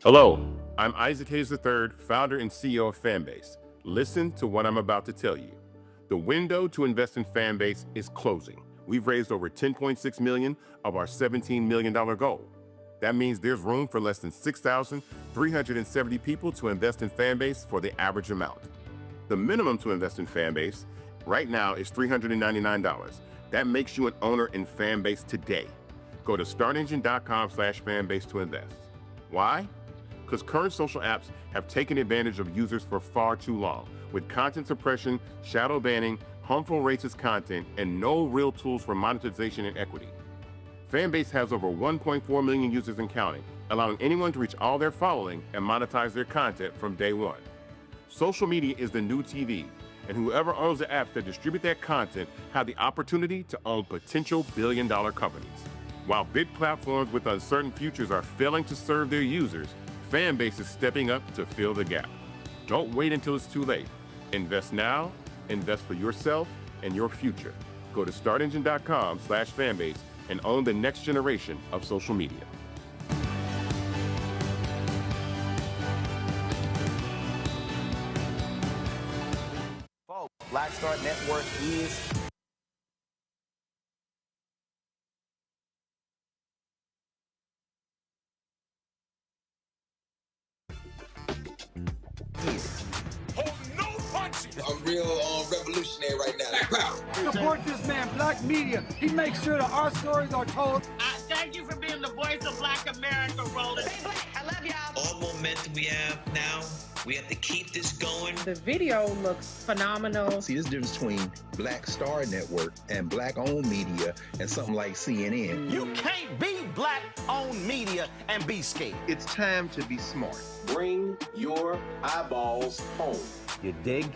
Hello, I'm Isaac Hayes III, founder and CEO of Fanbase. Listen to what I'm about to tell you. The window to invest in Fanbase is closing. We've raised over $10.6 million of our $17 million goal. That means there's room for less than 6,370 people to invest in Fanbase for the average amount. The minimum to invest in Fanbase right now is $399. That makes you an owner in Fanbase today. Go to startengine.com/fanbase to invest. Why? Because current social apps have taken advantage of users for far too long, with content suppression, shadow banning, harmful racist content, and no real tools for monetization and equity. Fanbase has over 1.4 million users and counting, allowing anyone to reach all their following and monetize their content from day one. Social media is the new TV, and whoever owns the apps that distribute that content have the opportunity to own potential billion-dollar companies. While big platforms with uncertain futures are failing to serve their users, Fanbase is stepping up to fill the gap. Don't wait until it's too late. Invest now, invest for yourself and your future. Go to startengine.com/fanbase and own the next generation of social media. Folks, Black Star Network is I'm real revolutionary right now. Support this man, Black Media. He makes sure that our stories are told. Thank you for being the voice of Black America, Roland. Stay black. I love y'all. All momentum we have now, we have to keep this going. The video looks phenomenal. See, there's a difference between Black Star Network and Black-owned media and something like CNN. You can't be Black-owned media and be scared. It's time to be smart. Bring your eyeballs home. You dig?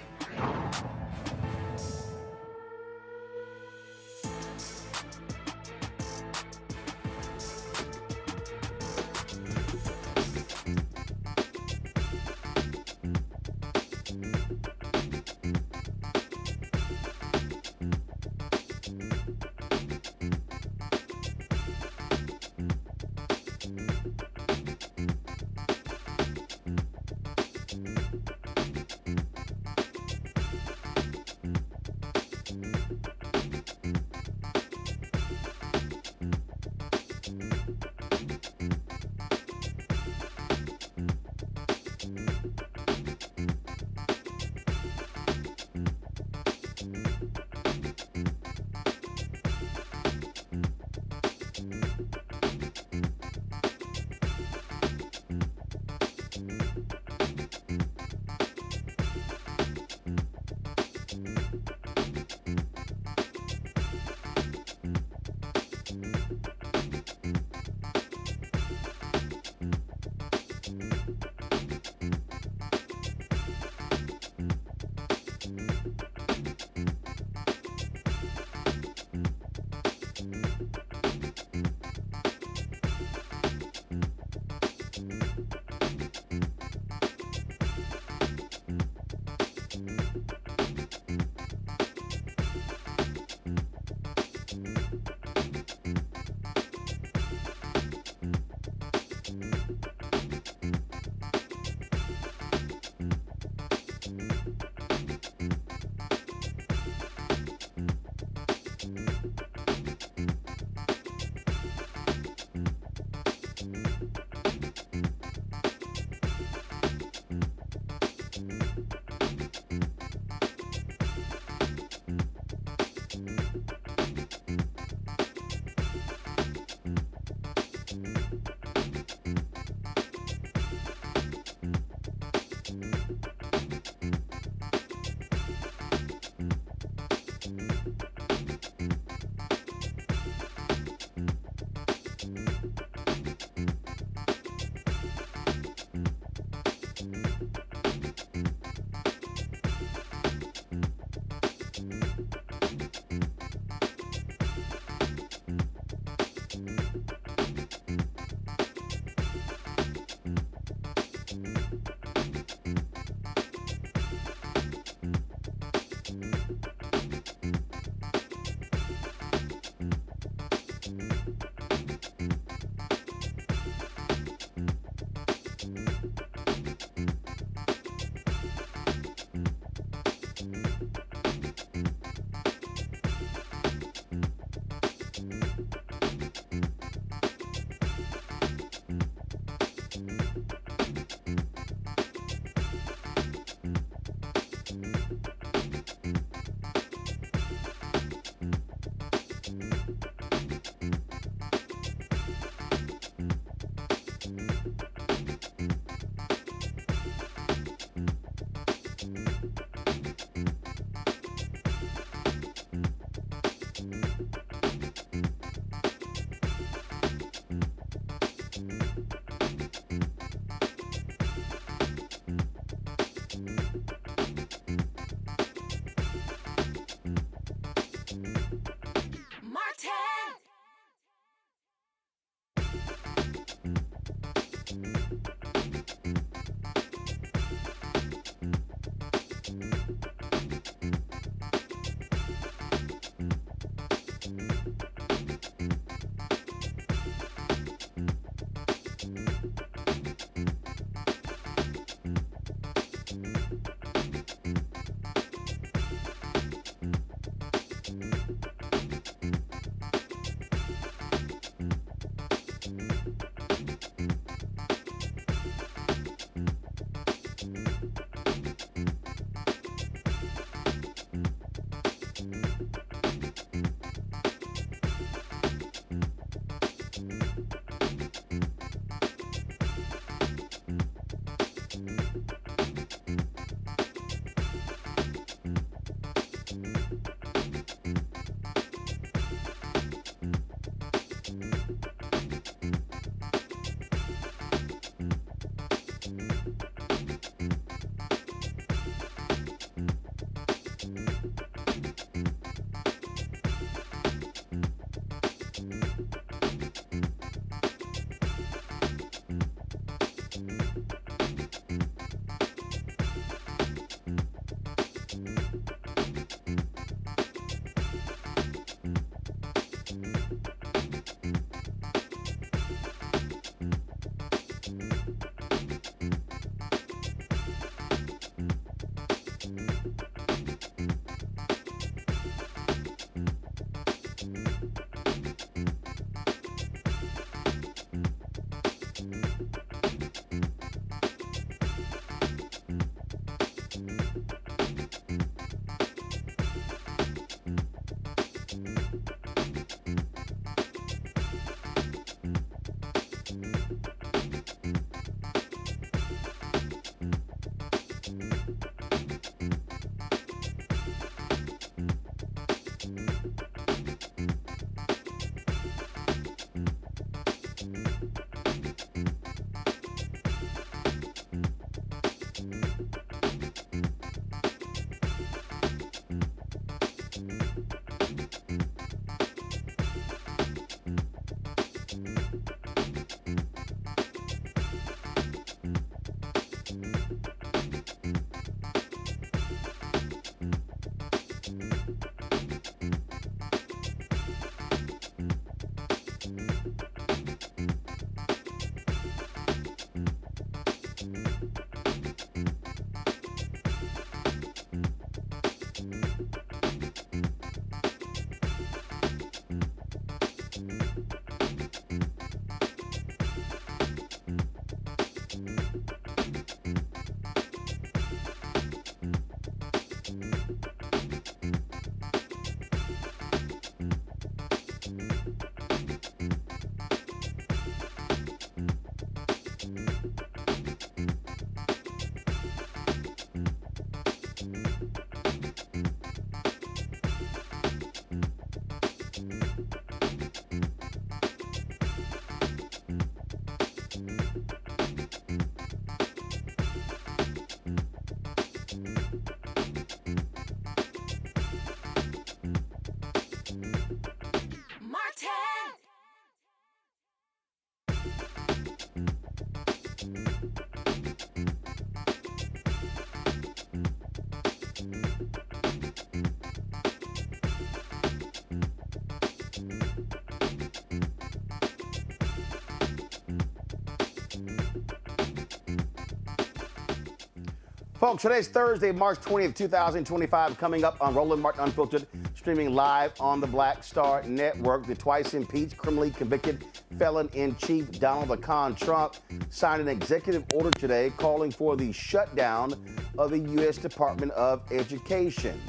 Folks, today's Thursday, March 20th, 2025, coming up on Roland Martin Unfiltered, streaming live on the Black Star Network. The twice-impeached, criminally convicted felon-in-chief Donald the Con Trump signed an executive order today calling for the shutdown of the U.S. Department of Education.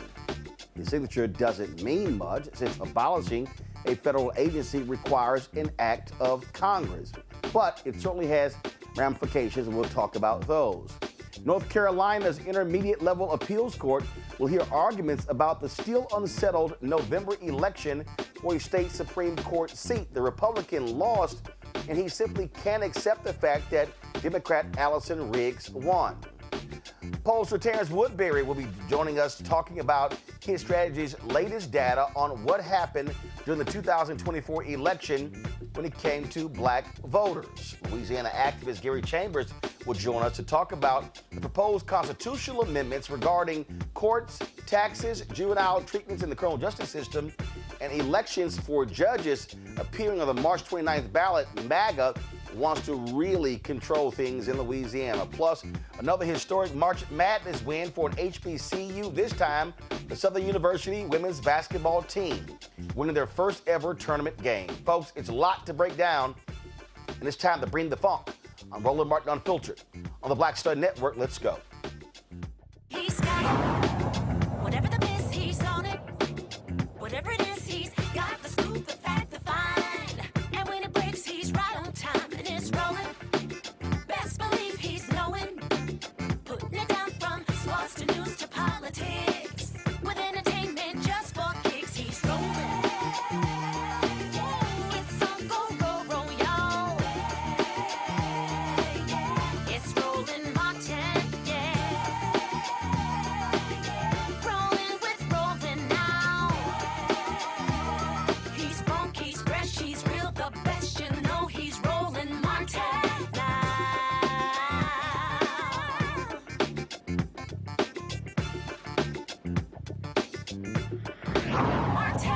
His signature doesn't mean much since abolishing a federal agency requires an act of Congress, but it certainly has ramifications, and we'll talk about those. North Carolina's intermediate level appeals court will hear arguments about the still unsettled November election for a state Supreme Court seat. The Republican lost, and he simply can't accept the fact that Democrat Allison Riggs won. Pollster Terrance Woodbury will be joining us talking about his strategy's latest data on what happened during the 2024 election when it came to black voters. Louisiana activist Gary Chambers will join us to talk about the proposed constitutional amendments regarding courts, taxes, juvenile treatments in the criminal justice system, and elections for judges appearing on the March 29th ballot. MAGA wants to really control things in Louisiana. Plus, another historic March Madness win for an HBCU, this time the Southern University women's basketball team, winning their first ever tournament game. Folks, it's a lot to break down, and it's time to bring the funk on Roland Martin Unfiltered on the Black Star Network. Let's go. He's got it. Whatever the miss, he's on it. Whatever it is, he's got the scoop, the fact, the find. And when it breaks, he's right on time, and it's rolling. Best believe he's knowing. Putting it down from sports to news to politics. With entertainment just for kicks, he's rolling. It's on go, roll, y'all. It's Roland Martin, yeah. Rolling with Roland now. He's funky, he's fresh, he's real, the best, you know he's Roland Martin now. Martin.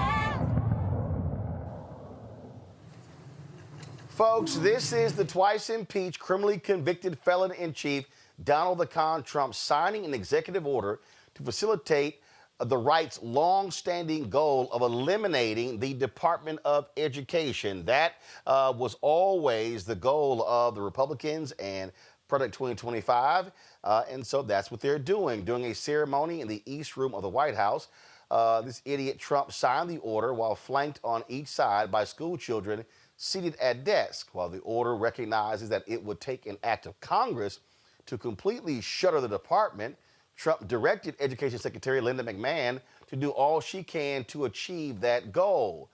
Folks, this is the twice-impeached, criminally convicted felon-in-chief Donald the Con Trump signing an executive order to facilitate the right's long-standing goal of eliminating the Department of Education. That was always the goal of the Republicans and Project 2025, and so that's what they're doing. During a ceremony in the East Room of the White House, this idiot Trump signed the order while flanked on each side by school children seated at desks. While the order recognizes that it would take an act of Congress to completely shutter the department, Trump directed Education Secretary Linda McMahon to do all she can to achieve that goal.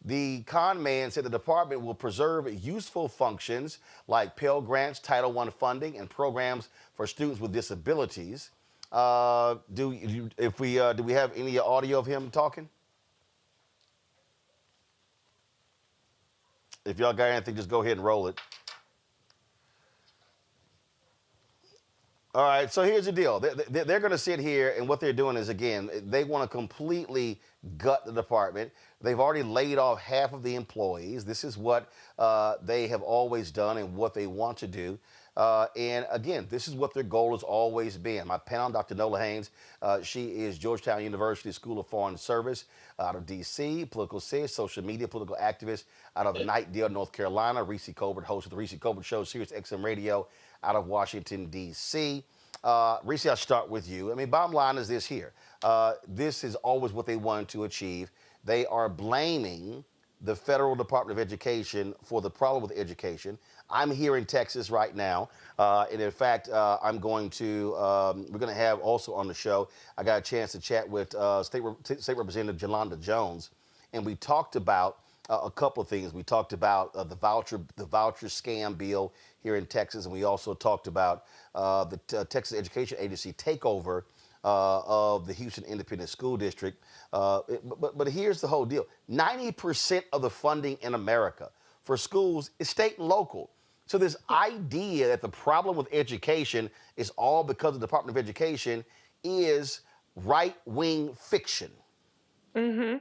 The con man said the department will preserve useful functions like Pell Grants, Title I funding, and programs for students with disabilities. Do we have any audio of him talking? If y'all got anything, just go ahead and roll it. All right, so here's the deal. They're going to sit here, and what they're doing is, again, they want to completely gut the department. They've already laid off half of the employees. This is what they have always done and what they want to do. And again, this is what their goal has always been. My panel, Dr. Nola Haynes, she is Georgetown University School of Foreign Service out of D.C., political cis, social media, political activist out of Knightdale, North Carolina. Reese Colbert, host of the Reese Colbert Show, Sirius XM Radio out of Washington, D.C. Reese, I'll start with you. I mean, bottom line is this here. This is always what they wanted to achieve. They are blaming the Federal Department of Education for the problem with education. I'm here in Texas right now, and in fact, we're going to have also on the show, I got a chance to chat with State Representative Jolanda Jones, and we talked about a couple of things. We talked about the voucher scam bill here in Texas, and we also talked about the Texas Education Agency takeover of the Houston Independent School District. But here's the whole deal. 90% of the funding in America for schools is state and local. So this idea that the problem with education is all because of the Department of Education is right-wing fiction. Mm-hmm.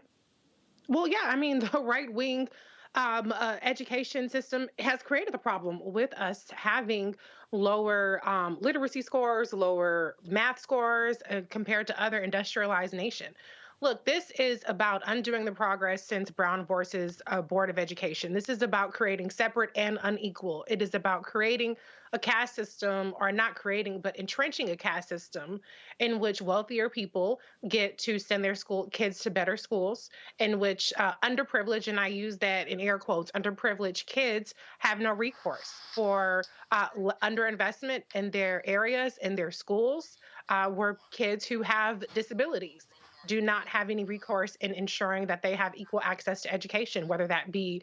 Well, yeah, I mean, the right-wing education system has created the problem with us having lower literacy scores, lower math scores compared to other industrialized nations. Look, this is about undoing the progress since Brown versus Board of Education. This is about creating separate and unequal. It is about creating a caste system, or not creating, but entrenching a caste system in which wealthier people get to send their kids to better schools, in which underprivileged, and I use that in air quotes, underprivileged kids have no recourse for underinvestment in their areas, in their schools, where kids who have disabilities do not have any recourse in ensuring that they have equal access to education, whether that be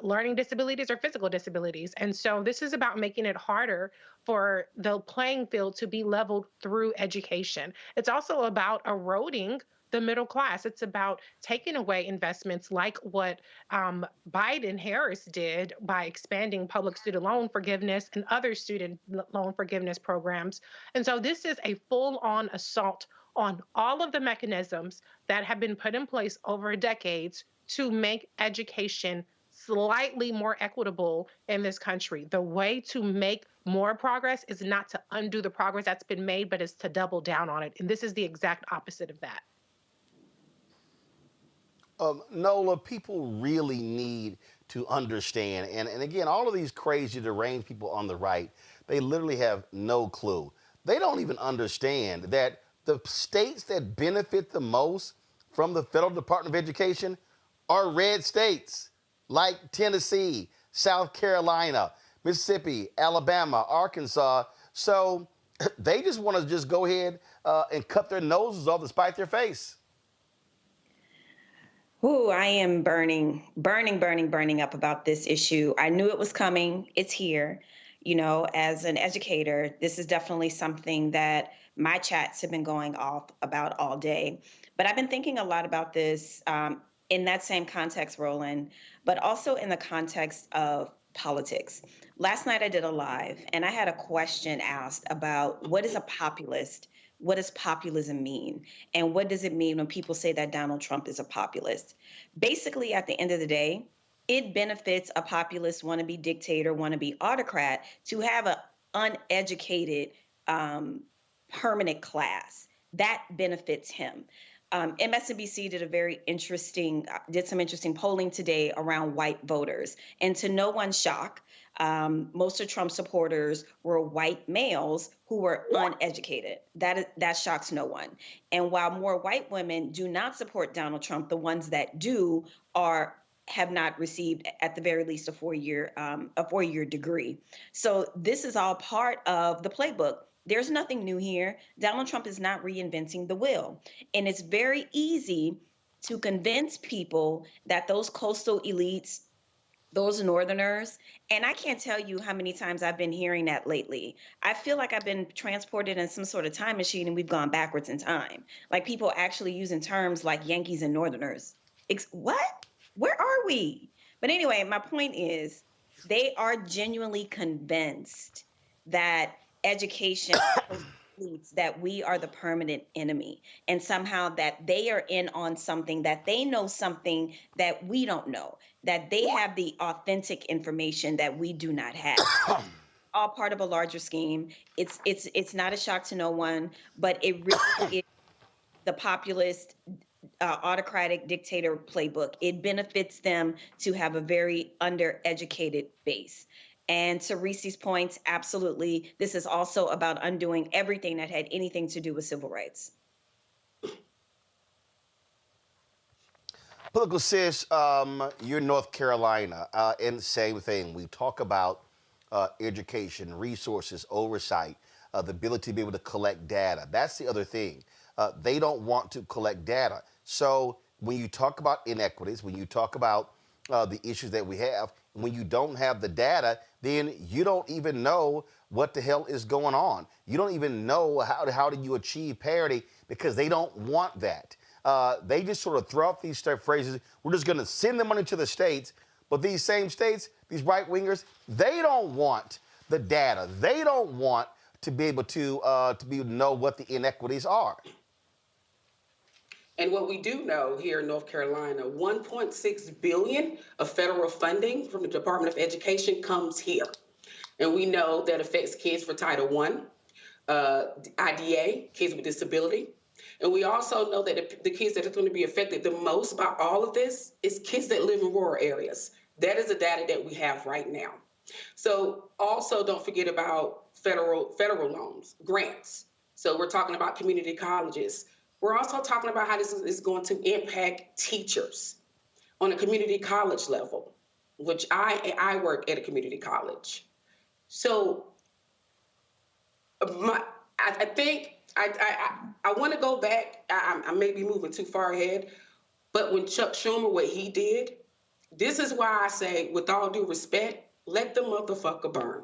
learning disabilities or physical disabilities. And so this is about making it harder for the playing field to be leveled through education. It's also about eroding the middle class. It's about taking away investments like what Biden-Harris did by expanding public student loan forgiveness and other student loan forgiveness programs. And so this is a full-on assault on all of the mechanisms that have been put in place over decades to make education slightly more equitable in this country. The way to make more progress is not to undo the progress that's been made, but is to double down on it. And this is the exact opposite of that. Nola, people really need to understand, and again, all of these crazy, deranged people on the right, they literally have no clue. They don't even understand that the states that benefit the most from the Federal Department of Education are red states like Tennessee, South Carolina, Mississippi, Alabama, Arkansas. So they just want to just go ahead and cut their noses off to spite their face. Ooh, I am burning up about this issue. I knew it was coming. It's here. You know, as an educator, this is definitely something that my chats have been going off about all day. But I've been thinking a lot about this in that same context, Roland, but also in the context of politics. Last night I did a live, and I had a question asked about what is a populist? What does populism mean? And what does it mean when people say that Donald Trump is a populist? Basically, at the end of the day, it benefits a populist, wannabe dictator, wannabe autocrat to have an uneducated permanent class. That benefits him. MSNBC did some interesting polling today around white voters. And to no one's shock, most of Trump supporters were white males who were uneducated. That shocks no one. And while more white women do not support Donald Trump, the ones that do have not received, at the very least, a four-year degree. So this is all part of the playbook. There's nothing new here. Donald Trump is not reinventing the wheel. And it's very easy to convince people that those coastal elites, those Northerners, and I can't tell you how many times I've been hearing that lately. I feel like I've been transported in some sort of time machine and we've gone backwards in time. Like people actually using terms like Yankees and Northerners. What? Where are we? But anyway, my point is they are genuinely convinced that education believes that we are the permanent enemy, and somehow that they are in on something, that they know something that we don't know, that they have the authentic information that we do not have. All part of a larger scheme. It's not a shock to no one, but it really is the populist autocratic dictator playbook. It benefits them to have a very undereducated base. And to Reese's points, absolutely, this is also about undoing everything that had anything to do with civil rights. Political sis, you're in North Carolina, and the same thing. We talk about education, resources, oversight, the ability to be able to collect data. That's the other thing. They don't want to collect data. So when you talk about inequities, when you talk about the issues that we have, when you don't have the data, then you don't even know what the hell is going on. You don't even know how do you achieve parity, because they don't want that. They just sort of throw out these phrases. We're just going to send the money to the states. But these same states, these right-wingers, they don't want the data. They don't want to be able to know what the inequities are. And what we do know here in North Carolina, $1.6 billion of federal funding from the Department of Education comes here. And we know that affects kids for Title I, IDA, kids with disability. And we also know that the kids that are going to be affected the most by all of this is kids that live in rural areas. That is the data that we have right now. So also don't forget about federal loans, grants. So we're talking about community colleges. We're also talking about how this is going to impact teachers on a community college level, which I work at a community college. So I think I want to go back. I may be moving too far ahead, but when Chuck Schumer, what he did, this is why I say, with all due respect, let the motherfucker burn.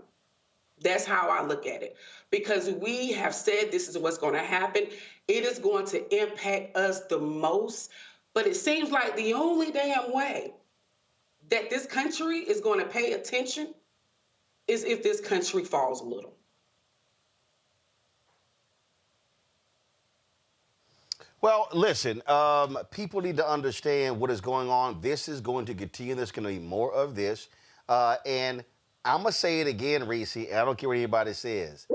That's how I look at it. Because we have said this is what's going to happen. It is going to impact us the most. But it seems like the only damn way that this country is going to pay attention is if this country falls a little. Well, listen, people need to understand what is going on. This is going to continue. There's going to be more of this. And I'm going to say it again, Reese, and I don't care what anybody says.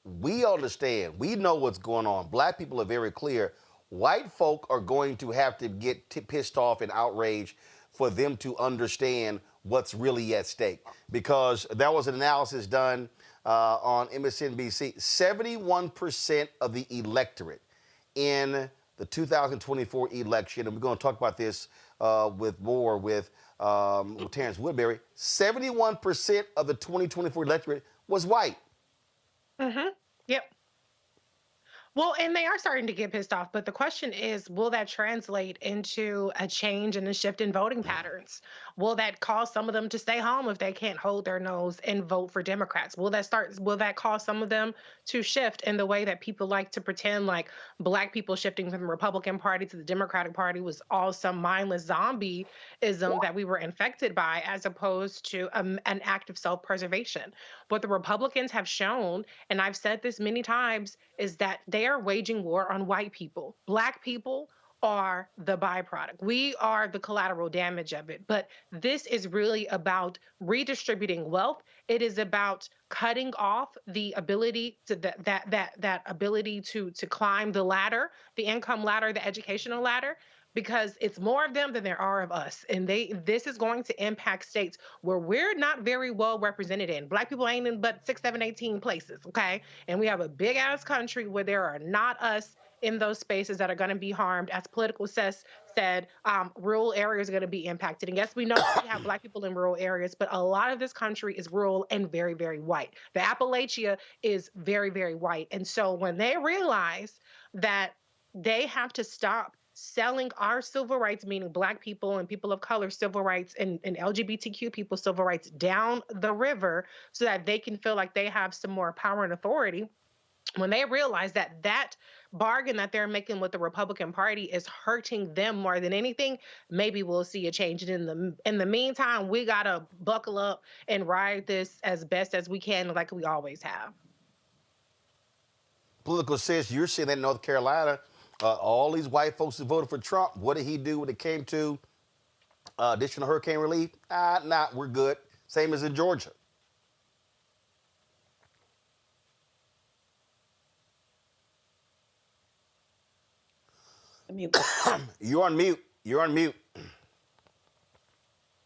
We understand. We know what's going on. Black people are very clear. White folk are going to have to get pissed off and outraged for them to understand what's really at stake. Because there was an analysis done on MSNBC. 71% of the electorate in the 2024 election, and we're going to talk about this with Terrance Woodbury, 71% of the 2024 electorate was white. Mm-hmm. Yep. Well, and they are starting to get pissed off, but the question is, will that translate into a change and a shift in voting patterns? Will that cause some of them to stay home if they can't hold their nose and vote for Democrats? Will that cause some of them to shift in the way that people like to pretend like Black people shifting from the Republican Party to the Democratic Party was all some mindless zombieism that we were infected by, as opposed to an act of self-preservation? What the Republicans have shown, and I've said this many times, is that they are waging war on white people. Black people are the byproduct. We are the collateral damage of it. But this is really about redistributing wealth. It is about cutting off the ability to that ability to climb the ladder, the income ladder, the educational ladder, because it's more of them than there are of us. And this is going to impact states where we're not very well represented in. Black people ain't in but 6, 7, 18 places, okay? And we have a big ass country where there are not us in those spaces that are going to be harmed. As Political said, rural areas are going to be impacted. And yes, we know we have Black people in rural areas, but a lot of this country is rural and very, very white. The Appalachia is very, very white. And so when they realize that they have to stop selling our civil rights, meaning Black people and people of color civil rights and LGBTQ people civil rights, down the river so that they can feel like they have some more power and authority, when they realize that that bargain that they're making with the Republican Party is hurting them more than anything, maybe we'll see a change. And in the meantime, we gotta buckle up and ride this as best as we can, like we always have. Political sense, you're seeing that in North Carolina. All these white folks who voted for Trump, what did he do when it came to additional hurricane relief? Nah, we're good. Same as in Georgia. You're on mute. You're on mute.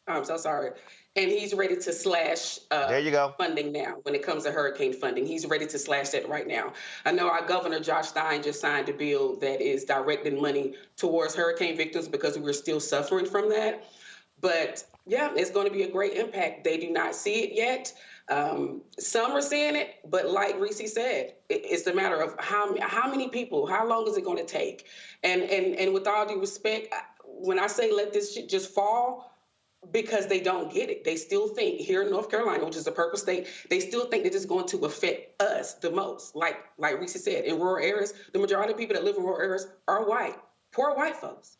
I'm so sorry. And he's ready to slash there you go. funding now when it comes to hurricane funding. He's ready to slash that right now. I know our governor, Josh Stein, just signed a bill that is directing money towards hurricane victims because we're still suffering from that. But yeah, it's going to be a great impact. They do not see it yet. Some are seeing it, but like Reese said, it's a matter of how many people, how long is it going to take? And with all due respect, when I say let this shit just fall, because they don't get it. They still think here in North Carolina, which is a purple state, they still think that it's going to affect us the most. Like Reese said, in rural areas, the majority of people that live in rural areas are white, poor white folks,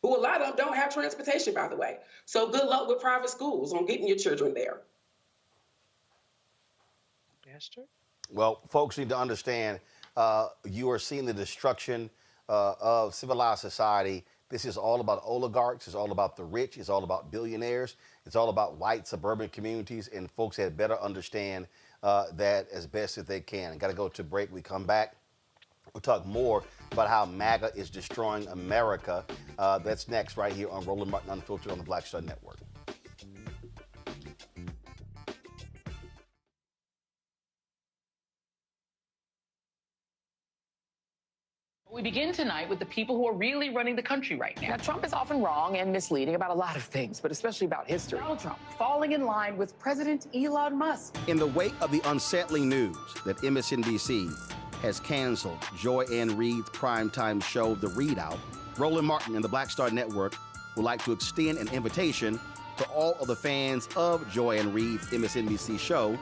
who a lot of them don't have transportation, by the way. So good luck with private schools on getting your children there. That's true. Well, folks need to understand you are seeing the destruction of civilized society. This is all about oligarchs. It's all about the rich. It's all about billionaires. It's all about white suburban communities. And folks had better understand that as best as they can. Got to go to break. We come back. We'll talk more about how MAGA is destroying America. That's next right here on Roland Martin Unfiltered on the Black Star Network. We begin tonight with the people who are really running the country right now. Now, Trump is often wrong and misleading about a lot of things, but especially about history. Donald Trump falling in line with President Elon Musk. In the wake of the unsettling news that MSNBC has canceled Joy Ann Reid's primetime show, The Readout, Roland Martin and the Black Star Network would like to extend an invitation to all of the fans of Joy Ann Reid's MSNBC show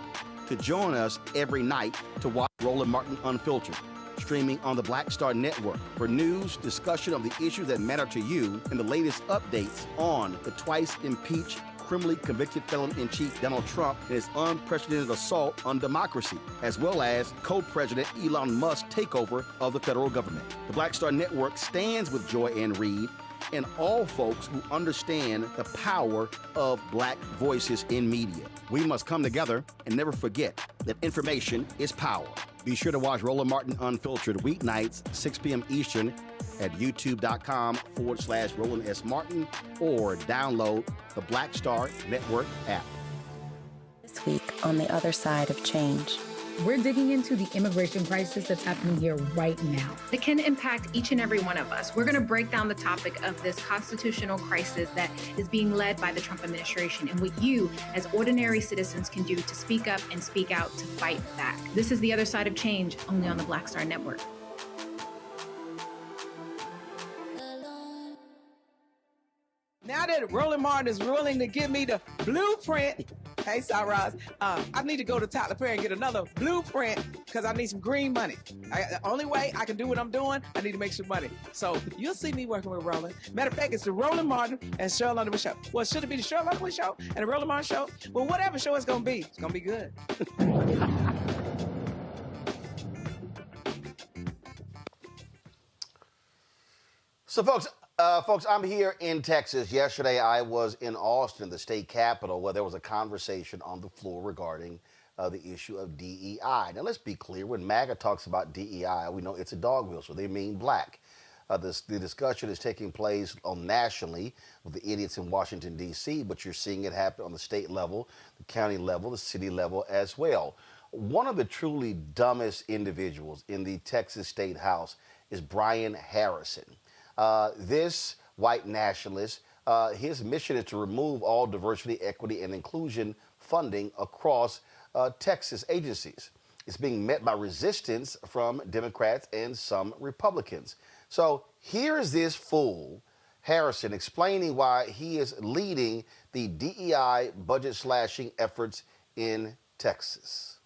to join us every night to watch Roland Martin Unfiltered, streaming on the Black Star Network for news, discussion of the issues that matter to you, and the latest updates on the twice-impeached, criminally convicted felon-in-chief Donald Trump and his unprecedented assault on democracy, as well as co-president Elon Musk's takeover of the federal government. The Black Star Network stands with Joy Ann Reid and all folks who understand the power of black voices in media. We must come together and never forget that information is power. Be sure to watch Roland Martin Unfiltered weeknights, 6 p.m. Eastern at youtube.com/Roland S. Martin or download the Black Star Network app. This week on The Other Side of Change. We're digging into the immigration crisis that's happening here right now. It can impact each and every one of us. We're going to break down the topic of this constitutional crisis that is being led by the Trump administration and what you, as ordinary citizens, can do to speak up and speak out to fight back. This is The Other Side of Change, only on the Black Star Network. Now that Roland Martin is willing to give me the blueprint, hey, Cyrus, I need to go to Tyler Perry and get another blueprint because I need some green money. The only way I can do what I'm doing, I need to make some money. So you'll see me working with Roland. Matter of fact, it's the Roland Martin and Cheryl Underwood show. Well, should it be the Cheryl Underwood show and the Roland Martin show? Well, whatever show it's going to be good. So, folks, I'm here in Texas. Yesterday, I was in Austin, the state capital, where there was a conversation on the floor regarding the issue of DEI. Now, let's be clear. When MAGA talks about DEI, we know it's a dog whistle. They mean black. The discussion is taking place nationally with the idiots in Washington, D.C., but you're seeing it happen on the state level, the county level, the city level as well. One of the truly dumbest individuals in the Texas State House is Brian Harrison. This white nationalist, his mission is to remove all diversity, equity, and inclusion funding across Texas agencies. It's being met by resistance from Democrats and some Republicans. So here is this fool, Harrison, explaining why he is leading the DEI budget slashing efforts in Texas.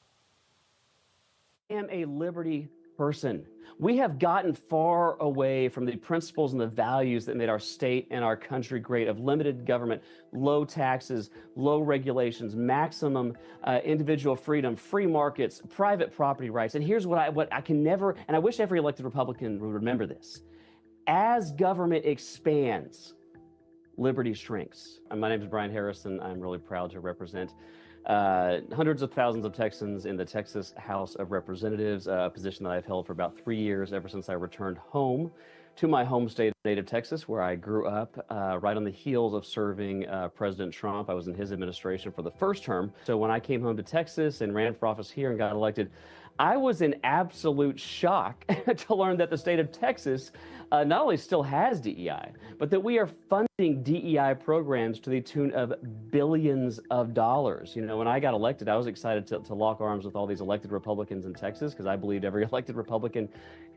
am a liberty person. We have gotten far away from the principles and the values that made our state and our country great, of limited government, low taxes, low regulations, maximum individual freedom, free markets, private property rights. And here's what I can never, and I wish every elected Republican would remember this. As government expands, liberty shrinks. My name is Brian Harrison. I'm really proud to represent hundreds of thousands of Texans in the Texas House of Representatives, a position that I've held for about 3 years, ever since I returned home to my home state of native Texas, where I grew up, right on the heels of serving President Trump. I was in his administration for the first term. So when I came home to Texas and ran for office here and got elected, I was in absolute shock to learn that the state of Texas not only still has DEI, but that we are funding DEI programs to the tune of billions of dollars. You know, when I got elected, I was excited to lock arms with all these elected Republicans in Texas, because I believed every elected Republican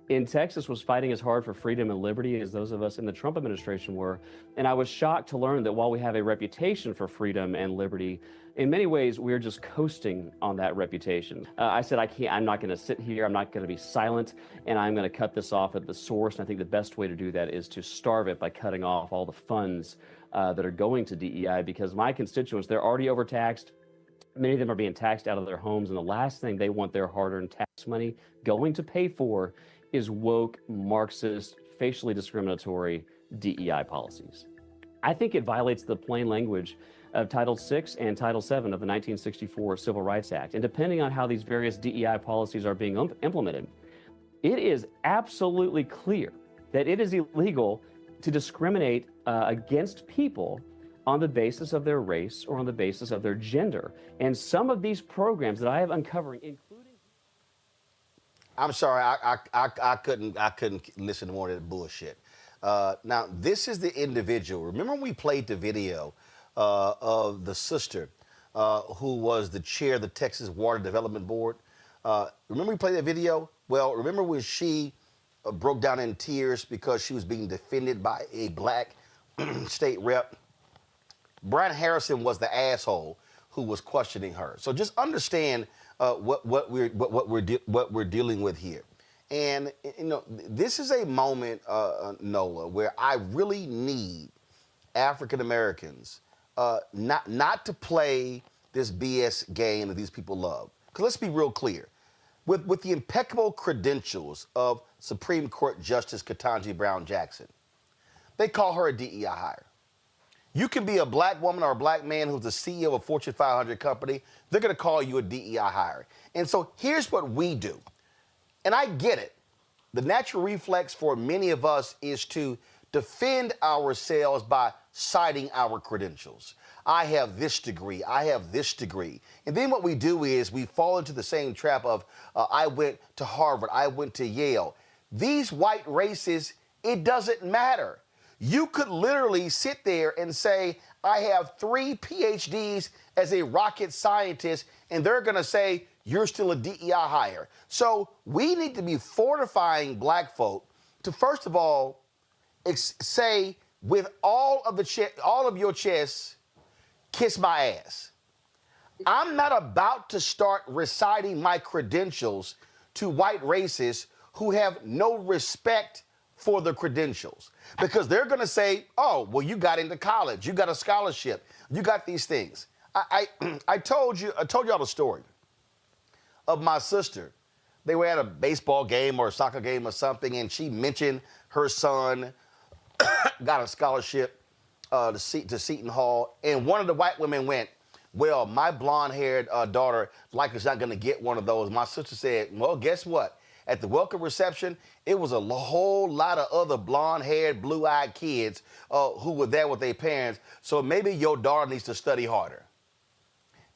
in Texas was fighting as hard for freedom and liberty as those of us in the Trump administration were. And I was shocked to learn that while we have a reputation for freedom and liberty, in many ways, we're just coasting on that reputation. I said, I'm not going to sit here. I'm not going to be silent, and I'm going to cut this off at the source. And I think the best way to do that is to starve it by cutting off all the funds that are going to DEI, because my constituents, they're already overtaxed. Many of them are being taxed out of their homes, and the last thing they want their hard-earned tax money going to pay for is woke, Marxist, facially discriminatory DEI policies. I think it violates the plain language of Title VI and Title VII of the 1964 Civil Rights Act. And depending on how these various DEI policies are being implemented, it is absolutely clear that it is illegal to discriminate against people on the basis of their race or on the basis of their gender. And some of these programs that I have uncovering, including... I'm sorry, I couldn't listen to more of that bullshit. Now, this is the individual. Remember when we played the video of the sister who was the chair of the Texas Water Development Board? Remember we played that video? Well, remember when she broke down in tears because she was being defended by a black state rep? Brian Harrison was the asshole who was questioning her. So just understand what we're dealing with here. And you know, this is a moment, Nola, where I really need African Americans not to play this BS game that these people love. Because let's be real clear. With the impeccable credentials of Supreme Court Justice Ketanji Brown Jackson, they call her a DEI hire. You can be a black woman or a black man who's the CEO of a Fortune 500 company. They're going to call you a DEI hire. And so here's what we do. And I get it. The natural reflex for many of us is to defend ourselves by citing our credentials. I have this degree. I have this degree. And then what we do is we fall into the same trap of I went to Harvard. I went to Yale. These white races, it doesn't matter. You could literally sit there and say, I have 3 PhDs as a rocket scientist, and they're going to say, you're still a DEI hire. So we need to be fortifying black folk to, first of all, say with all of your chest, kiss my ass. I'm not about to start reciting my credentials to white racists who have no respect for the credentials, because they're going to say, oh, well, you got into college, you got a scholarship, you got these things. I told y'all the story of my sister. They were at a baseball game or a soccer game or something, and she mentioned her son got a scholarship to Seton Hall, and one of the white women went, well, my blonde-haired daughter likely is not going to get one of those. My sister said, well, guess what? At the welcome reception, it was a whole lot of other blonde-haired, blue-eyed kids who were there with their parents, so maybe your daughter needs to study harder.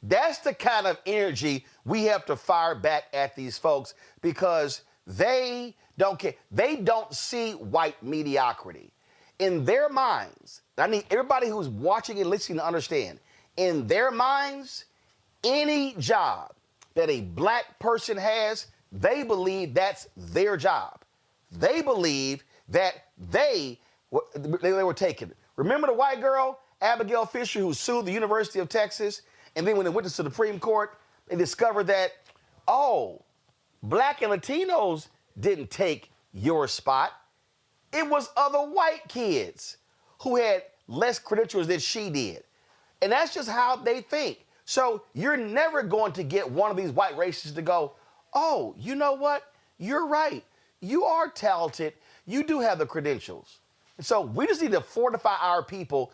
That's the kind of energy we have to fire back at these folks, because they don't care. They don't see white mediocrity. In their minds, I need everybody who's watching and listening to understand, in their minds, any job that a black person has, they believe that's their job. They believe that they were taken. Remember the white girl, Abigail Fisher, who sued the University of Texas? And then when they went to the Supreme Court, they discovered that, oh, Black and Latinos didn't take your spot. It was other white kids who had less credentials than she did. And that's just how they think. So you're never going to get one of these white racists to go, oh, you know what? You're right. You are talented. You do have the credentials. And so we just need to fortify our people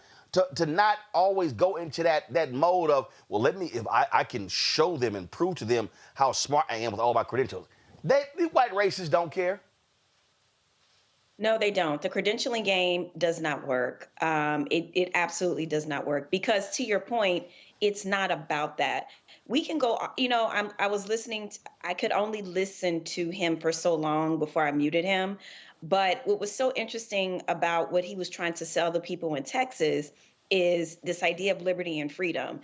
to not always go into that mode of, well, if I can show them and prove to them how smart I am with all my credentials. The white racists don't care. No, they don't. The credentialing game does not work. It absolutely does not work because, to your point, it's not about that. We can go, I was listening, I could only listen to him for so long before I muted him. But what was so interesting about what he was trying to sell the people in Texas is this idea of liberty and freedom.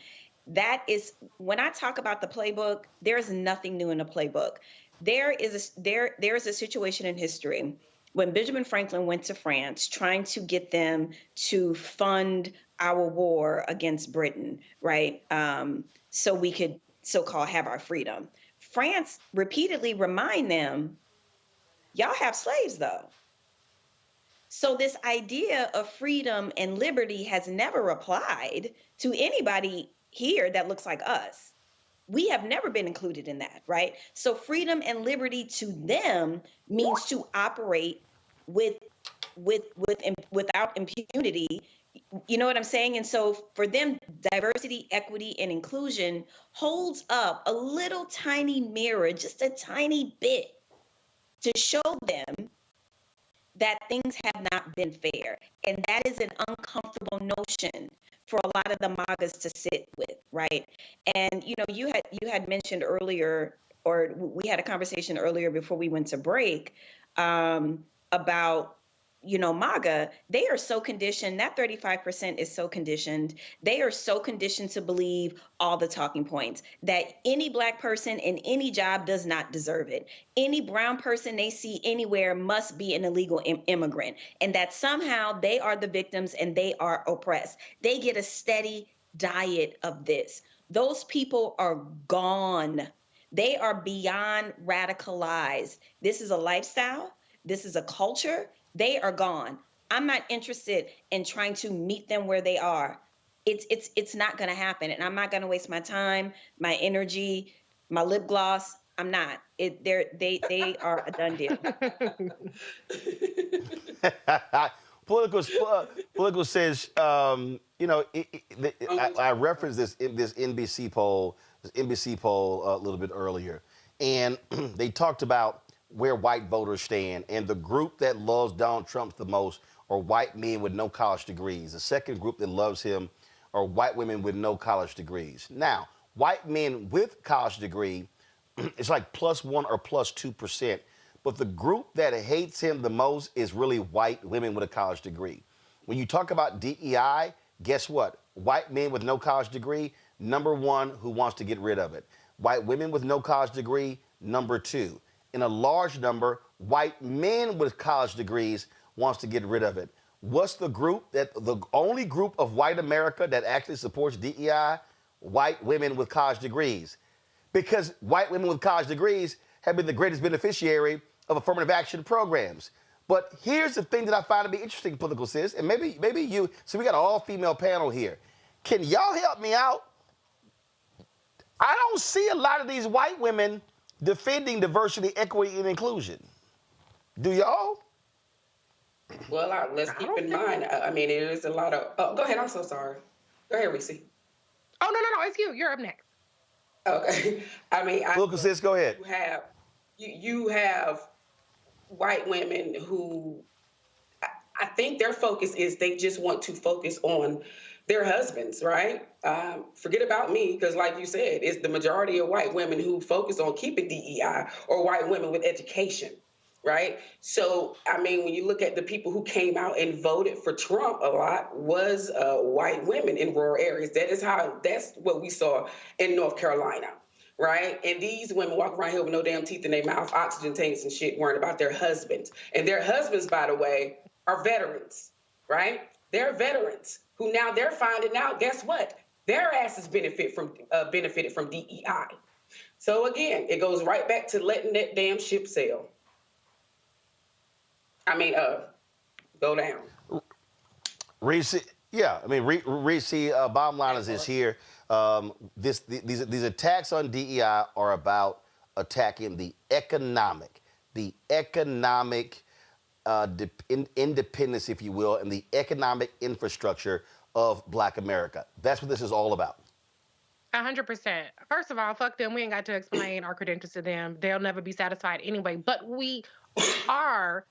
That is, when I talk about the playbook, there's nothing new in the playbook. There is a situation in history when Benjamin Franklin went to France trying to get them to fund our war against Britain, right? So we could so-called have our freedom. France repeatedly remind them, y'all have slaves though. So this idea of freedom and liberty has never applied to anybody here that looks like us. We have never been included in that, right? So freedom and liberty to them means to operate without impunity. You know what I'm saying? And so for them, diversity, equity, and inclusion holds up a little tiny mirror, just a tiny bit, to show them that things have not been fair. And that is an uncomfortable notion for a lot of the MAGAs to sit with, right? And, you had mentioned earlier, or we had a conversation earlier before we went to break, about, MAGA, they are so conditioned, that 35% is so conditioned. They are so conditioned to believe all the talking points, that any Black person in any job does not deserve it. Any brown person they see anywhere must be an illegal immigrant, and that somehow they are the victims and they are oppressed. They get a steady diet of this. Those people are gone. They are beyond radicalized. This is a lifestyle. This is a culture. They are gone. I'm not interested in trying to meet them where they are. It's not going to happen. And I'm not going to waste my time, my energy, my lip gloss. I'm not. They are a done deal. Political says, I referenced this NBC poll a little bit earlier, and they talked about where white voters stand, and the group that loves Donald Trump the most are white men with no college degrees. The second group that loves him are white women with no college degrees. Now, white men with college degree, it's like +1 or +2%, but the group that hates him the most is really white women with a college degree. When you talk about DEI, guess what? White men with no college degree, number one, who wants to get rid of it. White women with no college degree, number two. In a large number, white men with college degrees wants to get rid of it. What's the only group of white America that actually supports DEI? White women with college degrees. Because white women with college degrees have been the greatest beneficiary of affirmative action programs. But here's the thing that I find to be interesting, political sis, and maybe you, so we got an all-female panel here. Can y'all help me out? I don't see a lot of these white women defending diversity, equity, and inclusion. Do y'all? Well, let's keep in mind, it is a lot of... Oh, go ahead. I'm so sorry. Go ahead, Reese. Oh, no. It's you. You're up next. Okay. Political sis, go ahead. You have white women who... I think their focus is they just want to focus on their husbands, right? Forget about me, because like you said, it's the majority of white women who focus on keeping DEI, or white women with education, right? So, when you look at the people who came out and voted for Trump a lot was white women in rural areas. That's what we saw in North Carolina, right? And these women walk around here with no damn teeth in their mouth, oxygen tanks and shit, worrying about their husbands. And their husbands, by the way, are veterans, right? They're veterans who now they're finding out, guess what? Their asses benefited from DEI. So again, it goes right back to letting that damn ship sail. I mean, go down. Reese, yeah, I mean, Reese, bottom line is this here. These attacks on DEI are about attacking the economic independence, if you will, and the economic infrastructure of Black America. That's what this is all about. 100%. First of all, fuck them. We ain't got to explain our credentials to them. They'll never be satisfied anyway. But we are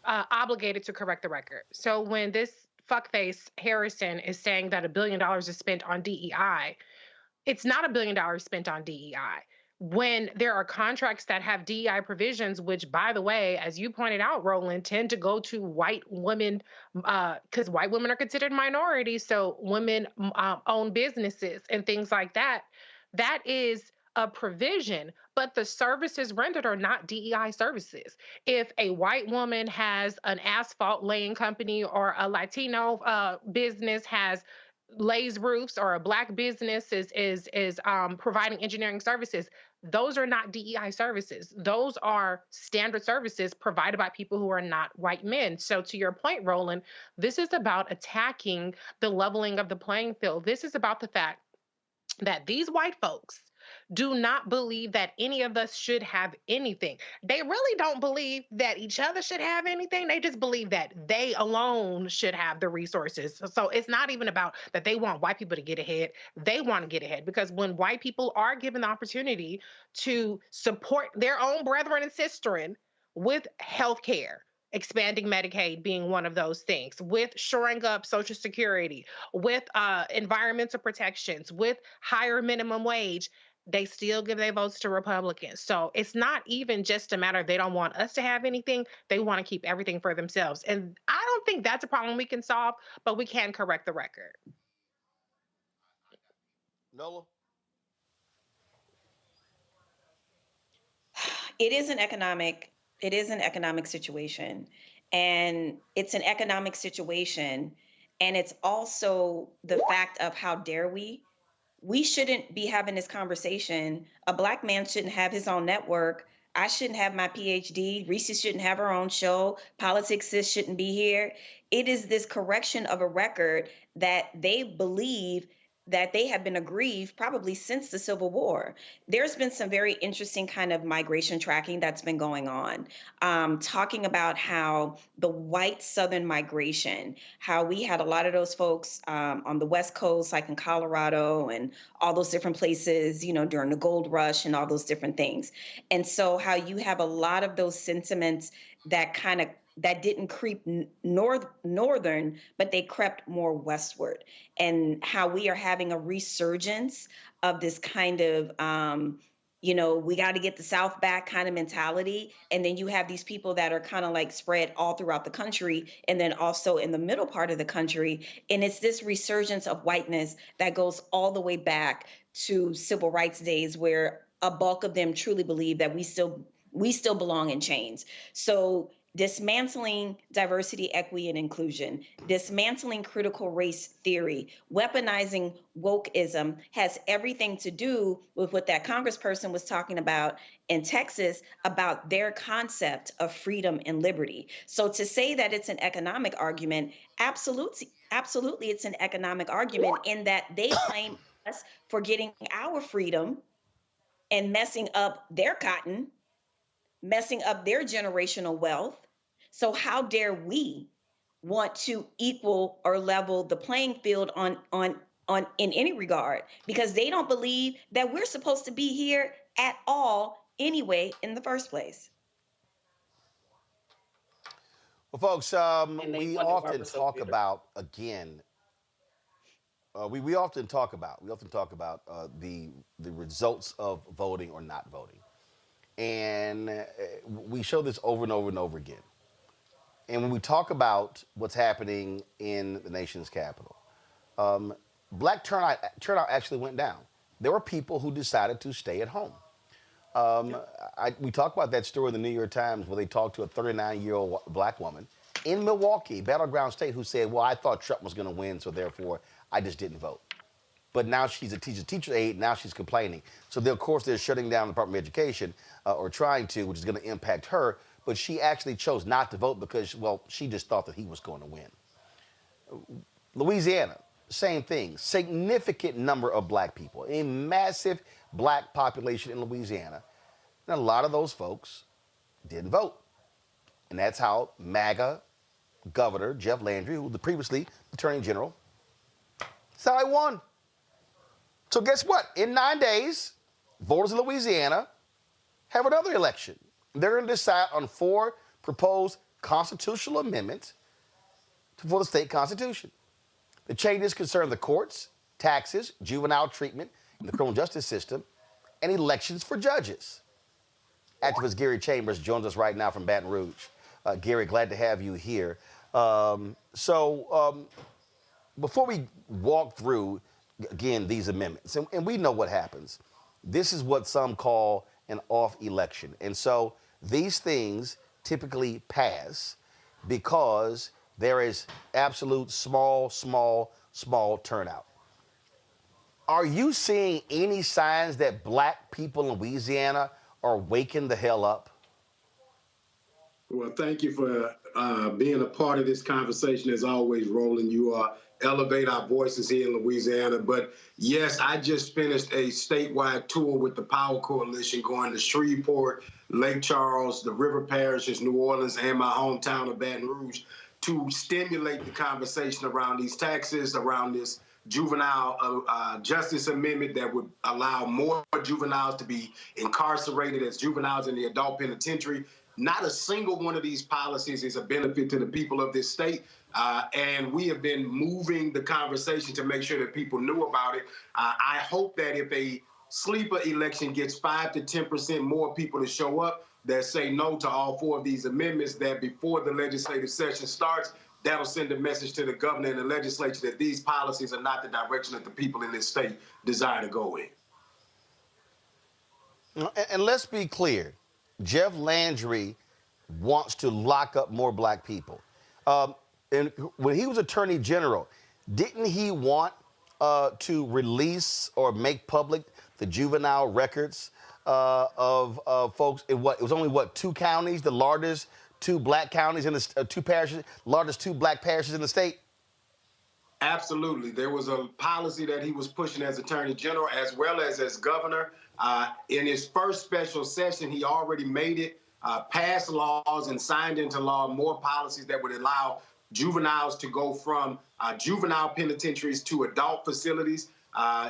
obligated to correct the record. So when this fuckface Harrison is saying that $1 billion is spent on DEI, it's not $1 billion spent on DEI. When there are contracts that have DEI provisions, which, by the way, as you pointed out, Roland, tend to go to white women, because white women are considered minorities, so women own businesses and things like that. That is a provision, but the services rendered are not DEI services. If a white woman has an asphalt laying company, or a Latino business has lays roofs, or a Black business is providing engineering services, those are not DEI services. Those are standard services provided by people who are not white men. So to your point, Roland, this is about attacking the leveling of the playing field. This is about the fact that these white folks do not believe that any of us should have anything. They really don't believe that each other should have anything. They just believe that they alone should have the resources. So it's not even about that they want white people to get ahead. They want to get ahead, because when white people are given the opportunity to support their own brethren and sisterin with health care, expanding Medicaid being one of those things, with shoring up Social Security, with environmental protections, with higher minimum wage, they still give their votes to Republicans. So it's not even just a matter of they don't want us to have anything. They want to keep everything for themselves. And I don't think that's a problem we can solve, but we can correct the record. Nola? It is an economic situation. And it's an economic situation. And it's also the fact of how dare we shouldn't be having this conversation. A Black man shouldn't have his own network. I shouldn't have my PhD. Reese shouldn't have her own show. Politics Sis shouldn't be here. It is this correction of a record that they believe that they have been aggrieved probably since the Civil War. There's been some very interesting kind of migration tracking that's been going on, talking about how the white Southern migration, how we had a lot of those folks on the West Coast, like in Colorado and all those different places, you know, during the gold rush and all those different things. And so how you have a lot of those sentiments that didn't creep northern, but they crept more westward, and how we are having a resurgence of this kind of, we got to get the South back kind of mentality. And then you have these people that are kind of like spread all throughout the country, and then also in the middle part of the country. And it's this resurgence of whiteness that goes all the way back to civil rights days, where a bulk of them truly believe that we still belong in chains. So dismantling diversity, equity, and inclusion, dismantling critical race theory, weaponizing wokeism has everything to do with what that congressperson was talking about in Texas about their concept of freedom and liberty. So to say that it's an economic argument, absolutely it's an economic argument, in that they blame us for getting our freedom and messing up their cotton, messing up their generational wealth. So how dare we want to equal or level the playing field on in any regard, because they don't believe that we're supposed to be here at all anyway in the first place. Well, folks, we often talk about the results of voting or not voting. And we show this over and over and over again. And when we talk about what's happening in the nation's capital, Black turnout actually went down. There were people who decided to stay at home. We talked about that story in the New York Times where they talked to a 39-year-old Black woman in Milwaukee, battleground state, who said, well, I thought Trump was going to win, so therefore I just didn't vote. but now she's a teacher aide. Now she's complaining. So, of course, they're shutting down the Department of Education or trying to, which is going to impact her. But she actually chose not to vote because, well, she just thought that he was going to win. Louisiana, same thing. Significant number of black people, a massive black population in Louisiana. And a lot of those folks didn't vote. And that's how MAGA Governor Jeff Landry, who was previously Attorney General, that's how he won. So guess what? In 9 days, voters in Louisiana have another election. They're going to decide on 4 proposed constitutional amendments for the state constitution. The changes concern the courts, taxes, juvenile treatment in the criminal justice system, and elections for judges. Activist Gary Chambers joins us right now from Baton Rouge. Gary, glad to have you here. Before we walk through, again, these amendments, and we know what happens, this is what some call an off election. And so these things typically pass because there is absolute small turnout. Are you seeing any signs that black people in Louisiana are waking the hell up? Well, thank you for being a part of this conversation. As always, Roland, you elevate our voices here in Louisiana. But yes, I just finished a statewide tour with the Power Coalition going to Shreveport, Lake Charles, the River Parishes, New Orleans, and my hometown of Baton Rouge to stimulate the conversation around these taxes, around this juvenile justice amendment that would allow more juveniles to be incarcerated as juveniles in the adult penitentiary. Not a single one of these policies is a benefit to the people of this state. And we have been moving the conversation to make sure that people knew about it. I hope that if a sleeper election gets 5 to 10% more people to show up that say no to all 4 of these amendments, that before the legislative session starts, that'll send a message to the governor and the legislature that these policies are not the direction that the people in this state desire to go in. And let's be clear. Jeff Landry wants to lock up more black people. And when he was Attorney General, didn't he want to release or make public the juvenile records of folks in it was only 2 counties, the largest 2 black counties in the 2 parishes, largest 2 black parishes in the state? Absolutely. There was a policy that he was pushing as Attorney General as well as governor. In his first special session, he already made it, passed laws and signed into law more policies that would allow juveniles to go from juvenile penitentiaries to adult facilities.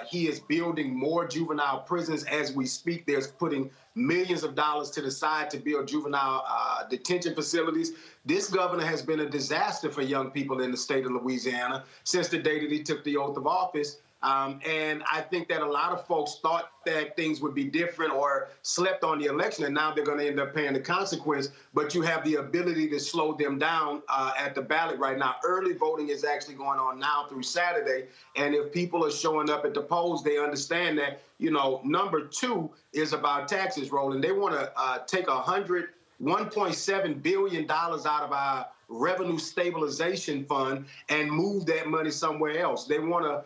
He is building more juvenile prisons as we speak. There's putting millions of dollars to the side to build juvenile detention facilities. This governor has been a disaster for young people in the state of Louisiana since the day that he took the oath of office. And I think that a lot of folks thought that things would be different or slept on the election, and now they're going to end up paying the consequence. But you have the ability to slow them down at the ballot right now. Early voting is actually going on now through Saturday. And if people are showing up at the polls, they understand that, number 2 is about taxes, Roland. They want to take $1.7 billion out of our revenue stabilization fund and move that money somewhere else. They want to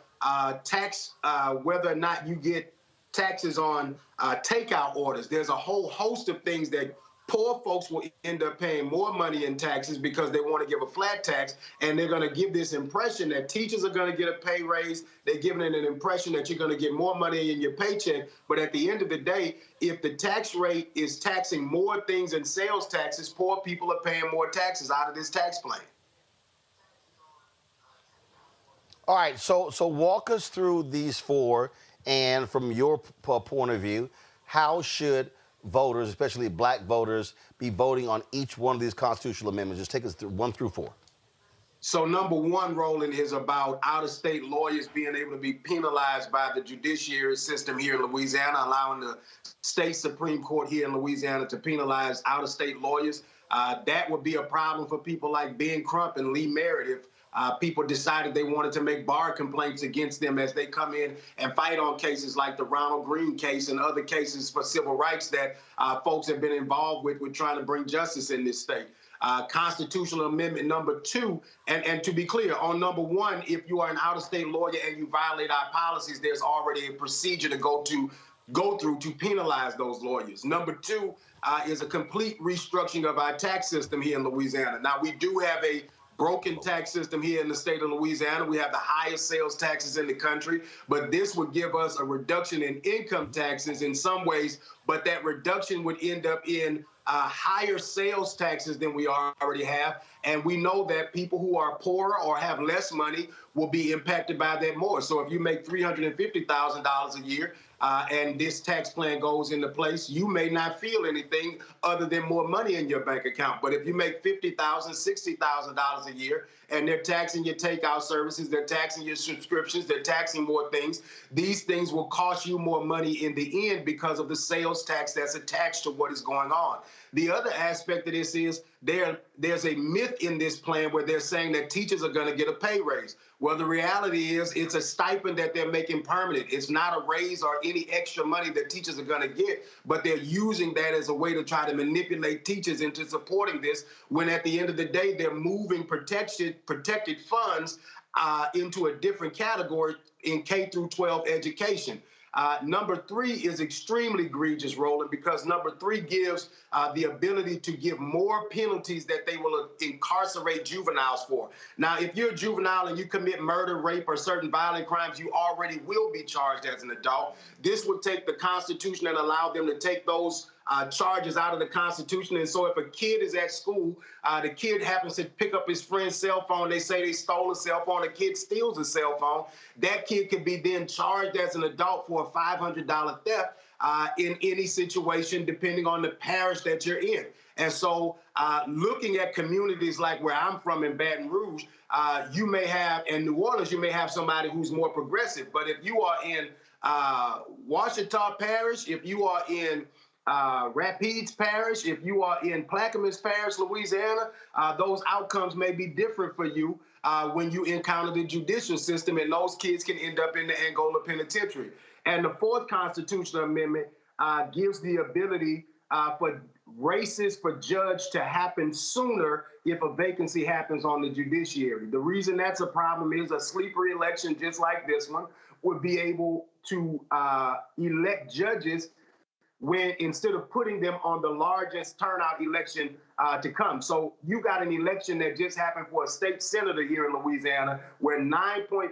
tax whether or not you get taxes on takeout orders. There's a whole host of things that poor folks will end up paying more money in taxes because they want to give a flat tax, and they're going to give this impression that teachers are going to get a pay raise. They're giving it an impression that you're going to get more money in your paycheck. But at the end of the day, if the tax rate is taxing more things than sales taxes, poor people are paying more taxes out of this tax plan. All right, so walk us through these 4, and from your point of view, how should voters, especially black voters, be voting on each one of these constitutional amendments? Just take us through 1 through 4. So number 1, Roland, is about out-of-state lawyers being able to be penalized by the judiciary system here in Louisiana, allowing the state Supreme Court here in Louisiana to penalize out-of-state lawyers. That would be a problem for people like Ben Crump and Lee Merritt if people decided they wanted to make bar complaints against them as they come in and fight on cases like the Ronald Green case and other cases for civil rights that folks have been involved with trying to bring justice in this state. Constitutional Amendment number 2, and to be clear, on number 1, if you are an out-of-state lawyer and you violate our policies, there's already a procedure to go through to penalize those lawyers. Number 2 is a complete restructuring of our tax system here in Louisiana. Now, we do have a broken tax system here in the state of Louisiana. We have the highest sales taxes in the country, but this would give us a reduction in income taxes in some ways, but that reduction would end up in higher sales taxes than we already have. And we know that people who are poorer or have less money will be impacted by that more. So if you make $350,000 a year and this tax plan goes into place, you may not feel anything other than more money in your bank account. But if you make $50,000, $60,000 a year and they're taxing your takeout services, they're taxing your subscriptions, they're taxing more things, these things will cost you more money in the end because of the sales tax that's attached to what is going on. The other aspect of this is there's a myth in this plan where they're saying that teachers are going to get a pay raise. Well, the reality is it's a stipend that they're making permanent. It's not a raise or any extra money that teachers are going to get, but they're using that as a way to try to manipulate teachers into supporting this when at the end of the day, they're moving protected funds into a different category in K through 12 education. Number 3 is extremely egregious, Roland, because number 3 gives the ability to give more penalties that they will incarcerate juveniles for. Now, if you're a juvenile and you commit murder, rape, or certain violent crimes, you already will be charged as an adult. This would take the Constitution and allow them to take those charges out of the Constitution. And so if a kid is at school, the kid happens to pick up his friend's cell phone, they say they stole a cell phone, the kid steals a cell phone, that kid could be then charged as an adult for a $500 theft in any situation, depending on the parish that you're in. And so looking at communities like where I'm from in Baton Rouge, you may have, in New Orleans, you may have somebody who's more progressive. But if you are in Ouachita Parish, if you are in Rapides Parish, if you are in Plaquemines Parish, Louisiana, those outcomes may be different for you when you encounter the judicial system, and those kids can end up in the Angola Penitentiary. And the 4th Constitutional Amendment gives the ability for races for judge to happen sooner if a vacancy happens on the judiciary. The reason that's a problem is a sleeper election just like this one would be able to elect judges when instead of putting them on the largest turnout election to come. So you got an election that just happened for a state senator here in Louisiana where 9.5%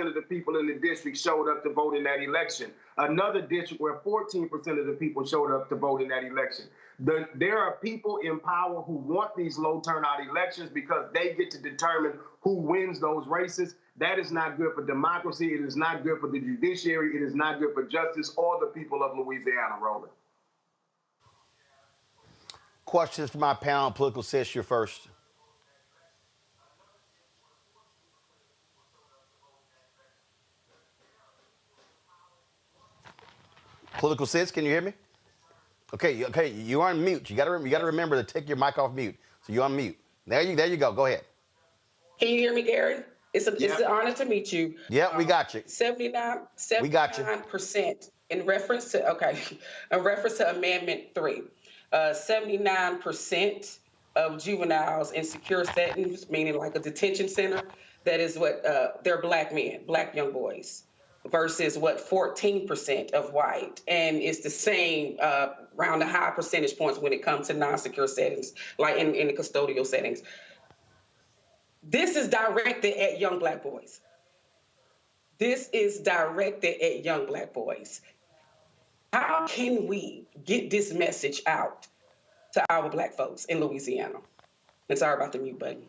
of the people in the district showed up to vote in that election. Another district where 14% of the people showed up to vote in that election. There are people in power who want these low turnout elections because they get to determine who wins those races. That is not good for democracy. It is not good for the judiciary. It is not good for justice or the people of Louisiana, Roland. Questions for my panel. Political Sis, you're first. Political Sis, can you hear me? Okay, you're on mute. You got to remember to take your mic off mute. So you're on mute. There you go. Go ahead. Can you hear me, Gary? It's an honor to meet you. Yeah, we got you. 79% in reference to Amendment 3. 79% of juveniles in secure settings, meaning like a detention center, that is what they're black men, black young boys, versus 14% of white. And it's the same around the high percentage points when it comes to non-secure settings, like in the custodial settings. This is directed at young black boys. This is directed at young black boys. How can we get this message out to our black folks in Louisiana? And sorry about the mute button.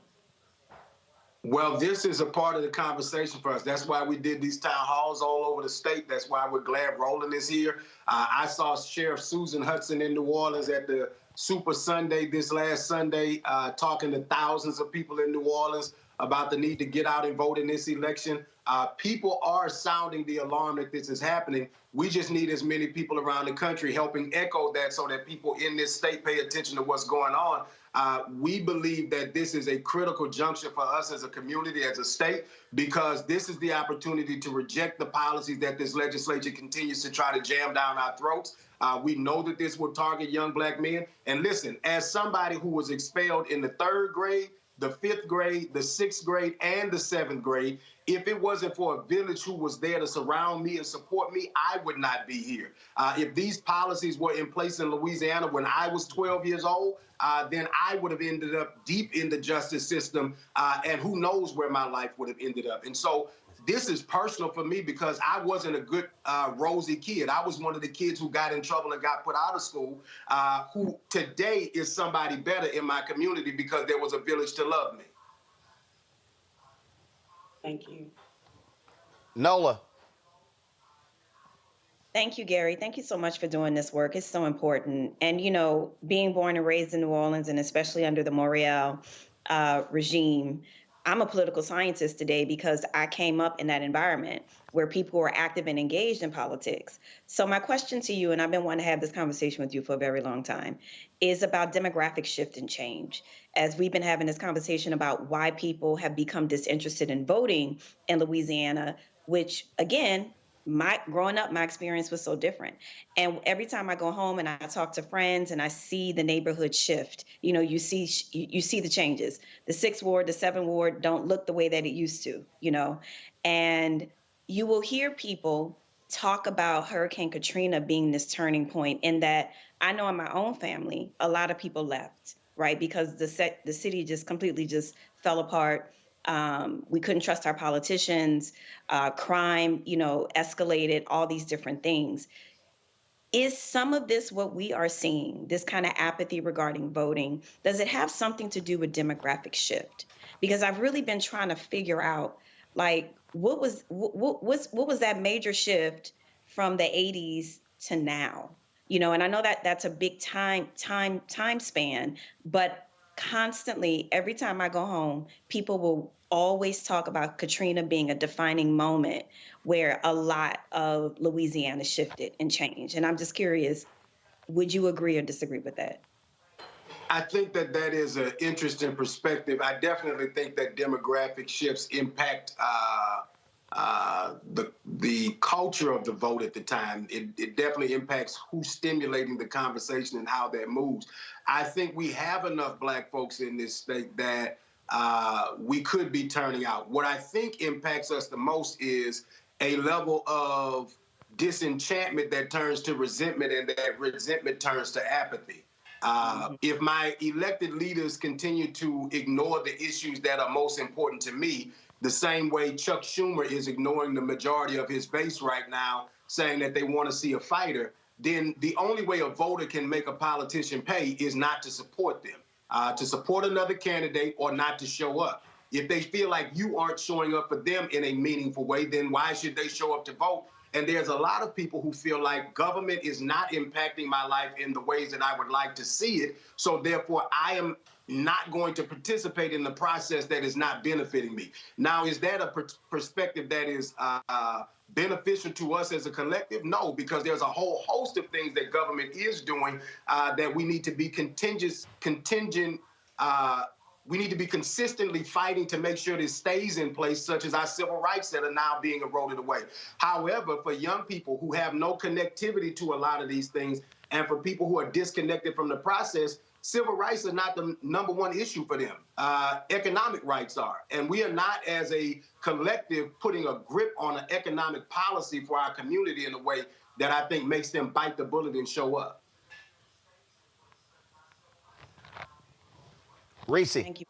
Well, this is a part of the conversation for us. That's why we did these town halls all over the state. That's why we're glad Roland is here. I saw Sheriff Susan Hudson in New Orleans at the Super Sunday this last Sunday, talking to thousands of people in New Orleans about the need to get out and vote in this election. People are sounding the alarm that this is happening. We just need as many people around the country helping echo that so that people in this state pay attention to what's going on. We believe that this is a critical juncture for us as a community, as a state, because this is the opportunity to reject the policies that this legislature continues to try to jam down our throats. We know that this will target young black men. And listen, as somebody who was expelled in the 3rd grade, the 5th grade, the 6th grade, and the 7th grade, if it wasn't for a village who was there to surround me and support me, I would not be here. If these policies were in place in Louisiana when I was 12 years old, then I would have ended up deep in the justice system, and who knows where my life would have ended up. And so this is personal for me because I wasn't a good, rosy kid. I was one of the kids who got in trouble and got put out of school, who today is somebody better in my community because there was a village to love me. Thank you. Nola. Thank you, Gary. Thank you so much for doing this work. It's so important. And, you know, being born and raised in New Orleans, and especially under the Morial regime, I'm a political scientist today because I came up in that environment where people were active and engaged in politics. So my question to you, and I've been wanting to have this conversation with you for a very long time, is about demographic shift and change. As we've been having this conversation about why people have become disinterested in voting in Louisiana, which, again, growing up, my experience was so different. And every time I go home and I talk to friends and I see the neighborhood shift, you know, you see the changes. The 6th ward, the 7th ward don't look the way that it used to, you know. And you will hear people talk about Hurricane Katrina being this turning point, in that I know in my own family, a lot of people left, right? Because the city just completely just fell apart. We couldn't trust our politicians, crime, you know, escalated, all these different things. Is some of this what we are seeing, this kind of apathy regarding voting, does it have something to do with demographic shift? Because I've really been trying to figure out, like, what was that major shift from the 80s to now? You know, and I know that that's a big time span, but constantly, every time I go home, people will always talk about Katrina being a defining moment where a lot of Louisiana shifted and changed. And I'm just curious, would you agree or disagree with that? I think that that is an interesting perspective. I definitely think that demographic shifts impact the culture of the vote at the time. It definitely impacts who's stimulating the conversation and how that moves. I think we have enough black folks in this state that we could be turning out. What I think impacts us the most is a level of disenchantment that turns to resentment, and that resentment turns to apathy. If my elected leaders continue to ignore the issues that are most important to me, the same way Chuck Schumer is ignoring the majority of his base right now, saying that they want to see a fighter, then the only way a voter can make a politician pay is not to support them, to support another candidate or not to show up. If they feel like you aren't showing up for them in a meaningful way, then why should they show up to vote? And there's a lot of people who feel like government is not impacting my life in the ways that I would like to see it. So therefore, I am not going to participate in the process that is not benefiting me. Now, is that a perspective that is beneficial to us as a collective? No, because there's a whole host of things that government is doing that we need to be we need to be consistently fighting to make sure this stays in place, such as our civil rights that are now being eroded away. However, for young people who have no connectivity to a lot of these things, and for people who are disconnected from the process, civil rights are not the number one issue for them. Economic rights are. And we are not, as a collective, putting a grip on an economic policy for our community in a way that I think makes them bite the bullet and show up. Reese. Thank you.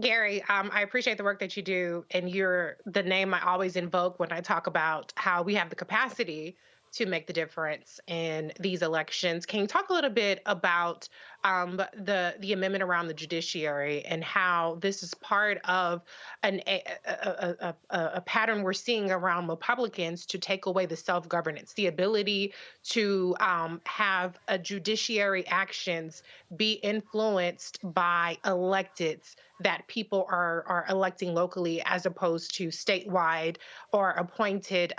Gary, I appreciate the work that you do, and you're the name I always invoke when I talk about how we have the capacity to make the difference in these elections. Can you talk a little bit about the amendment around the judiciary and how this is part of a pattern we're seeing around Republicans to take away the self-governance, the ability to have a judiciary actions be influenced by electeds that people are electing locally as opposed to statewide or appointed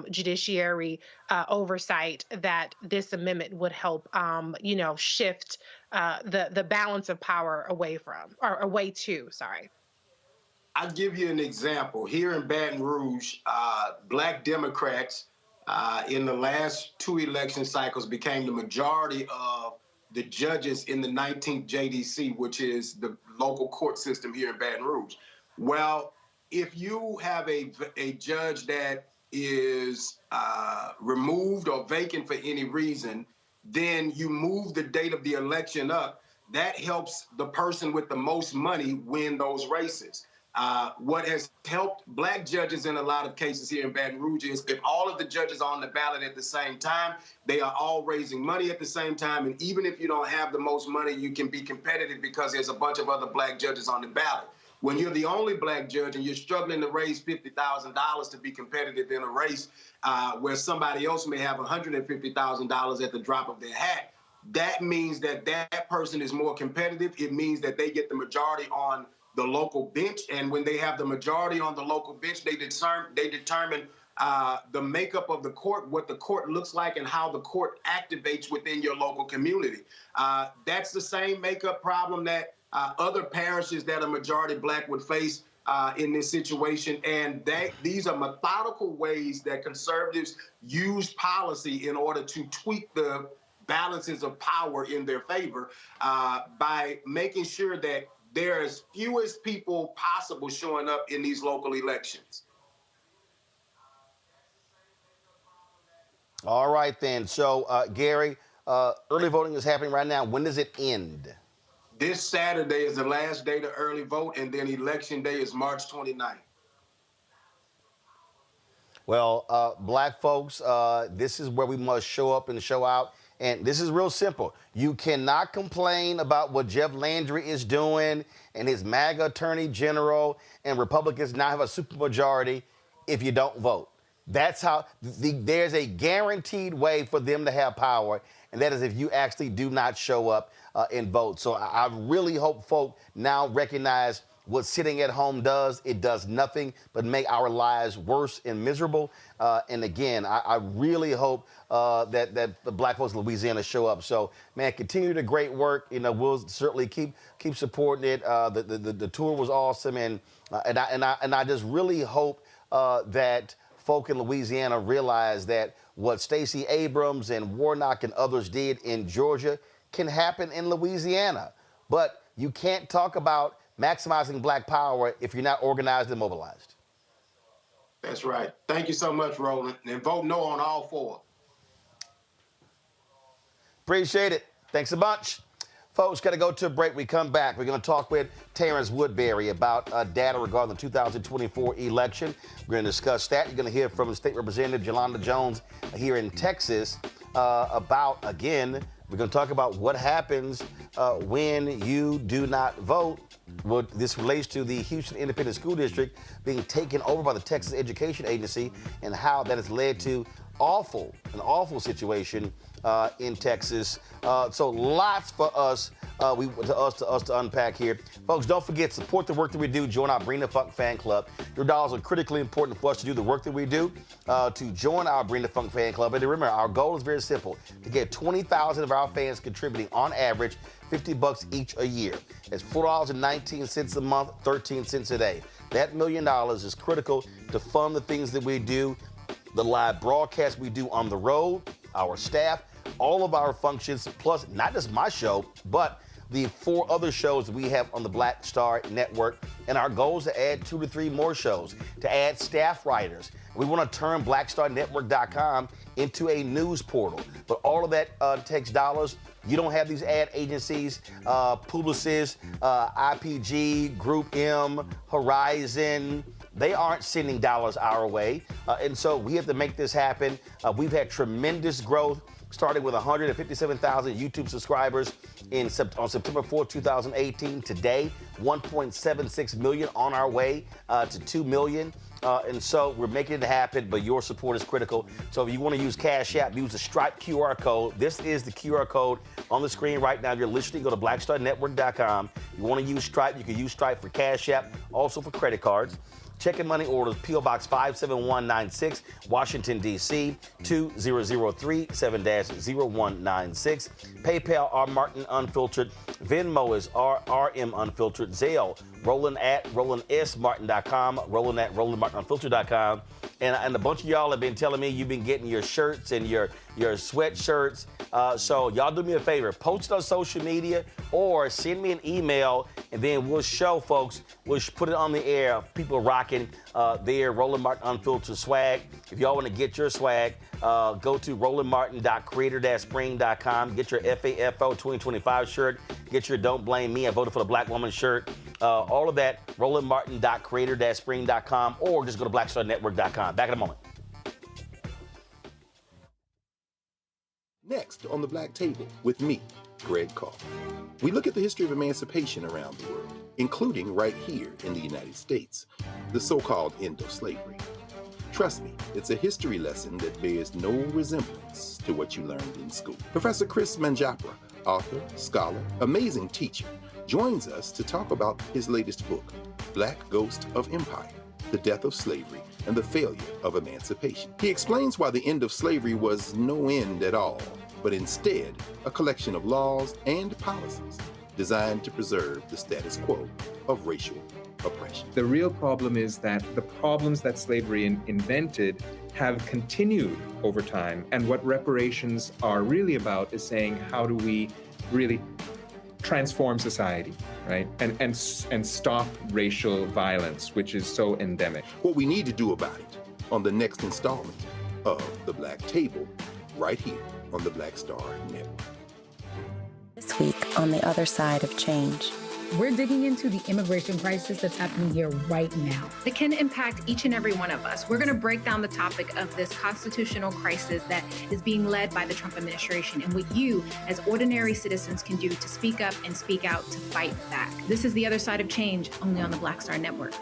judiciary oversight, that this amendment would help, shift the balance of power away to, sorry. I'll give you an example. Here in Baton Rouge, Black Democrats in the last 2 election cycles became the majority of the judges in the 19th JDC, which is the local court system here in Baton Rouge. Well, if you have a judge that is removed or vacant for any reason, then you move the date of the election up. That helps the person with the most money win those races. What has helped Black judges in a lot of cases here in Baton Rouge is if all of the judges are on the ballot at the same time, they are all raising money at the same time. And even if you don't have the most money, you can be competitive because there's a bunch of other Black judges on the ballot. When you're the only Black judge and you're struggling to raise $50,000 to be competitive in a race where somebody else may have $150,000 at the drop of their hat, that means that that person is more competitive. It means that they get the majority on the local bench. And when they have the majority on the local bench, they determine the makeup of the court, what the court looks like, and how the court activates within your local community. That's the same makeup problem that other parishes that are majority Black would face in this situation. And these are methodical ways that conservatives use policy in order to tweak the balances of power in their favor by making sure that there are as few as people possible showing up in these local elections. All right, then. So, Gary, early voting is happening right now. When does it end? This Saturday is the last day to early vote, and then Election Day is March 29th. Well, Black folks, this is where we must show up and show out. And this is real simple. You cannot complain about what Jeff Landry is doing and his MAGA attorney general and Republicans now have a supermajority if you don't vote. That's how there's a guaranteed way for them to have power, and that is if you actually do not show up and vote. So I really hope folk now recognize what sitting at home does. It does nothing but make our lives worse and miserable. And again, I really hope that the Black folks in Louisiana show up. So, man, continue the great work. You know, we'll certainly keep supporting it. The tour was awesome, and I just really hope that folk in Louisiana realize that what Stacey Abrams and Warnock and others did in Georgia can happen in Louisiana. But you can't talk about maximizing Black power if you're not organized and mobilized. That's right. Thank you so much, Roland. And vote no on all four. Appreciate it. Thanks a bunch. Folks, got to go to a break. We come back. We're going to talk with Terrance Woodbury about data regarding the 2024 election. We're going to discuss that. You're going to hear from State Representative Yolanda Jones here in Texas about, again, we're going to talk about what happens when you do not vote. Well, this relates to the Houston Independent School District being taken over by the Texas Education Agency and how that has led to an awful situation in Texas. So lots for us to unpack here. Folks, don't forget, support the work that we do. Join our Bring the Funk fan club. Your dollars are critically important for us to do the work that we do. To join our Bring the Funk fan club, and remember, our goal is very simple: to get 20,000 of our fans contributing on average $50 each a year. It's $4.19 a month, 13 cents a day. That $1 million is critical to fund the things that we do, the live broadcast we do on the road, our staff, all of our functions, plus not just my show, but the 4 other shows that we have on the Black Star Network. And our goal is to add 2 to 3 more shows, to add staff writers. We want to turn blackstarnetwork.com into a news portal. But all of that takes dollars. You don't have these ad agencies, Publicis, IPG, Group M, Horizon, They aren't sending dollars our way. And so we have to make this happen. We've had tremendous growth, starting with 157,000 YouTube subscribers on September 4th, 2018. Today, 1.76 million, on our way to 2 million. And so we're making it happen, but your support is critical. So if you want to use Cash App, use the Stripe QR code. This is the QR code on the screen right now. If you're listening, go to blackstarnetwork.com. You want to use Stripe, you can use Stripe for Cash App, also for credit cards. Check and money orders, P.O. Box 57196, Washington, D.C., 20037-0196. PayPal, R. Martin Unfiltered. Venmo is RM Unfiltered. Zelle, Roland at RolandSMartin.com, Roland at RolandMartinUnfiltered.com. And a bunch of y'all have been telling me you've been getting your shirts and your sweatshirts. So y'all do me a favor, post on social media or send me an email, and then we'll show folks, we'll put it on the air, people rocking their Roland Martin Unfiltered swag. If y'all want to get your swag, go to rolandmartin.creator-spring.com, get your FAFO 2025 shirt, get your Don't Blame Me, I Voted for the Black Woman shirt. All of that, rolandmartin.creator-spring.com, or just go to blackstarnetwork.com. Back in a moment. Next on the Black Table with me, Greg Carr. We look at the history of emancipation around the world, including right here in the United States, the so-called end of slavery. Trust me, it's a history lesson that bears no resemblance to what you learned in school. Professor Chris Manjapra, author, scholar, amazing teacher, joins us to talk about his latest book, Black Ghost of Empire, The Death of Slavery and the Failure of Emancipation. He explains why the end of slavery was no end at all, but instead a collection of laws and policies designed to preserve the status quo of racial oppression. The real problem is that the problems that slavery invented have continued over time. And what reparations are really about is saying, how do we really transform society, right? And stop racial violence, which is so endemic. What we need to do about it on the next installment of The Black Table, right here on the Black Star Network. This week on the other side of change. We're digging into the immigration crisis that's happening here right now. That can impact each and every one of us. We're going to break down the topic of this constitutional crisis that is being led by the Trump administration and what you, as ordinary citizens, can do to speak up and speak out to fight back. This is The Other Side of Change, only on the Black Star Network.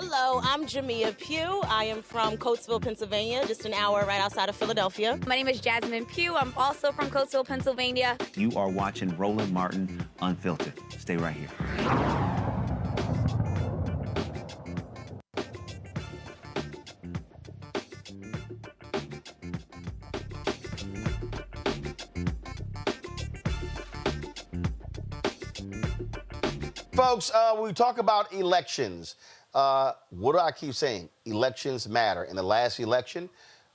Hello, I'm Jamia Pugh. I am from Coatesville, Pennsylvania, just an hour right outside of Philadelphia. My name is Jasmine Pugh. I'm also from Coatesville, Pennsylvania. You are watching Roland Martin Unfiltered. Stay right here. Folks, we talk about elections. What do I keep saying? Elections matter. In the last election,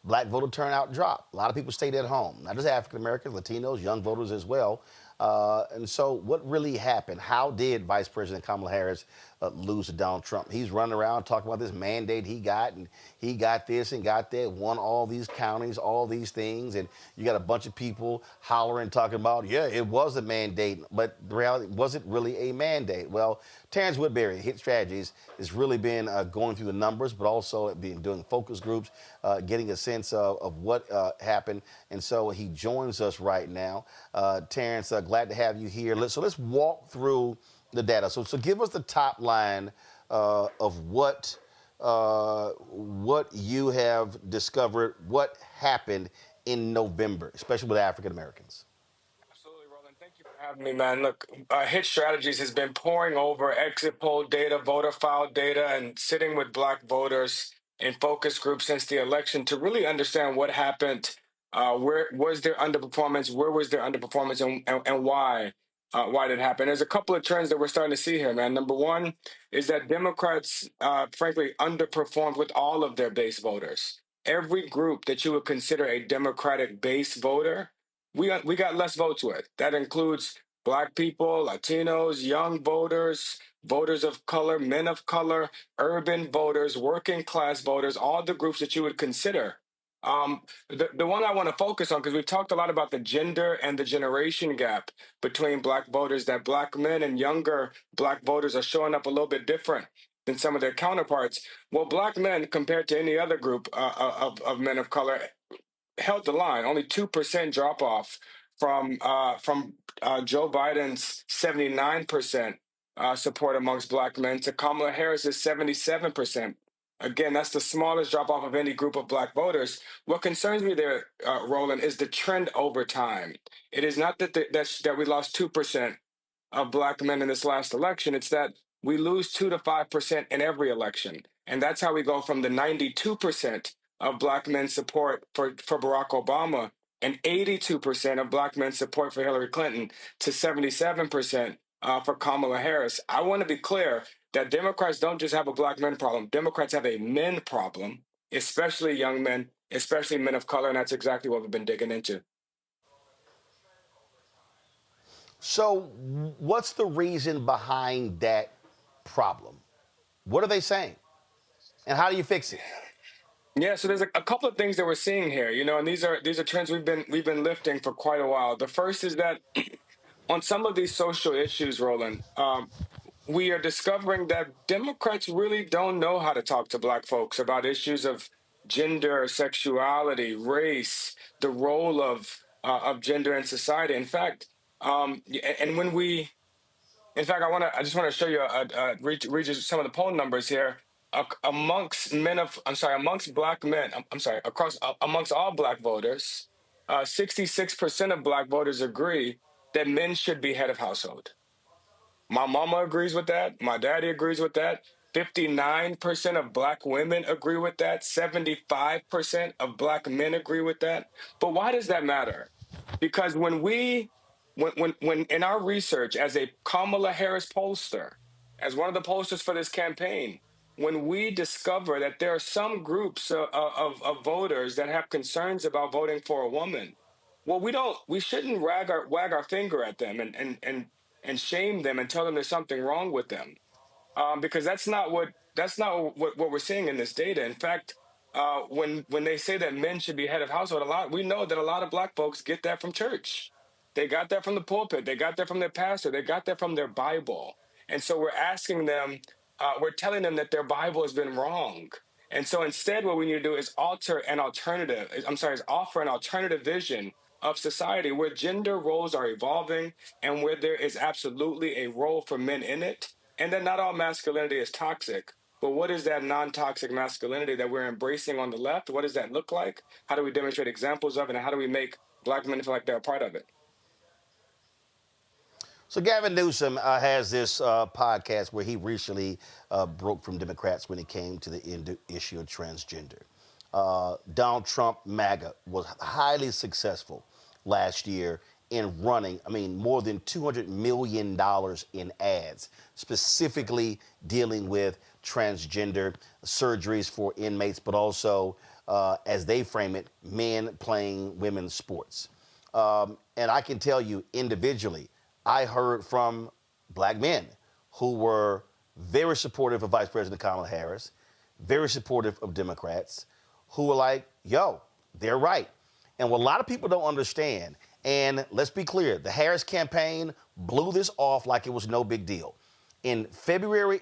black voter turnout dropped. A lot of people stayed at home, not just African Americans, Latinos, young voters as well. And so what really happened? How did Vice President Kamala Harris lose to Donald Trump? He's running around talking about this mandate he got, and he got this and got that, won all these counties, all these things. And you got a bunch of people hollering, talking about, yeah, it was a mandate, but the reality, was it really a mandate? Well, Terrance Woodbury, Hit Strategies, has really been going through the numbers, but also been doing focus groups, getting a sense of what happened. And so he joins us right now. Terrance, glad to have you here. Let's walk through the data. So give us the top line of what you have discovered, what happened in November, especially with African Americans. Absolutely, Roland. Thank you for having me, man. Look, Hit Strategies has been poring over exit poll data, voter file data, and sitting with black voters in focus groups since the election to really understand what happened. Where was there underperformance? Where was there underperformance, and why? Why did it happen? There's a couple of trends that we're starting to see here, man. Number one is that Democrats, frankly, underperformed with all of their base voters. Every group that you would consider a Democratic base voter, we got less votes with. That includes Black people, Latinos, young voters, voters of color, men of color, urban voters, working class voters, all the groups that you would consider The one I want to focus on, because we've talked a lot about the gender and the generation gap between black voters, that black men and younger black voters are showing up a little bit different than some of their counterparts. Well, black men, compared to any other group of men of color, held the line. Only 2% drop off from Joe Biden's 79% support amongst black men to Kamala Harris's 77%. Again, that's the smallest drop off of any group of black voters. What concerns me there, Roland, is the trend over time. It is not that we lost 2% of black men in this last election. It's that we lose 2 to 5% in every election. And that's how we go from the 92% of black men's support for Barack Obama and 82% of black men's support for Hillary Clinton to 77% for Kamala Harris. I want to be clear that Democrats don't just have a black men problem. Democrats have a men problem, especially young men, especially men of color, and that's exactly what we've been digging into. So what's the reason behind that problem? What are they saying? And how do you fix it? Yeah, so there's a couple of things that we're seeing here, and these are trends we've been lifting for quite a while. The first is that on some of these social issues, Roland, we are discovering that Democrats really don't know how to talk to black folks about issues of gender, sexuality, race, the role of gender in society. In fact, I just want to show you read you some of the poll numbers here. Amongst all black voters, 66% of black voters agree that men should be head of household. My mama agrees with that. My daddy agrees with that. 59% of black women agree with that. 75% of black men agree with that. But why does that matter? Because when in our research as a Kamala Harris pollster, as one of the pollsters for this campaign, when we discover that there are some groups of voters that have concerns about voting for a woman, well, we shouldn't wag our finger at them and shame them and tell them there's something wrong with them, because that's not what we're seeing in this data. In fact, when they say that men should be head of household, we know that a lot of black folks get that from church. They got that from the pulpit. They got that from their pastor. They got that from their Bible. And so we're asking them, we're telling them that their Bible has been wrong. And so instead, what we need to do is offer an alternative vision of society where gender roles are evolving and where there is absolutely a role for men in it. And that not all masculinity is toxic. But what is that non-toxic masculinity that we're embracing on the left? What does that look like? How do we demonstrate examples of it? And how do we make black men feel like they're a part of it? So Gavin Newsom has this podcast where he recently broke from Democrats when it came to the issue of transgender. Donald Trump, MAGA, was highly successful last year in running, more than $200 million in ads, specifically dealing with transgender surgeries for inmates, but also, as they frame it, men playing women's sports. And I can tell you individually, I heard from black men who were very supportive of Vice President Kamala Harris, very supportive of Democrats, who were like, yo, they're right. And what a lot of people don't understand, and let's be clear, the Harris campaign blew this off like it was no big deal. In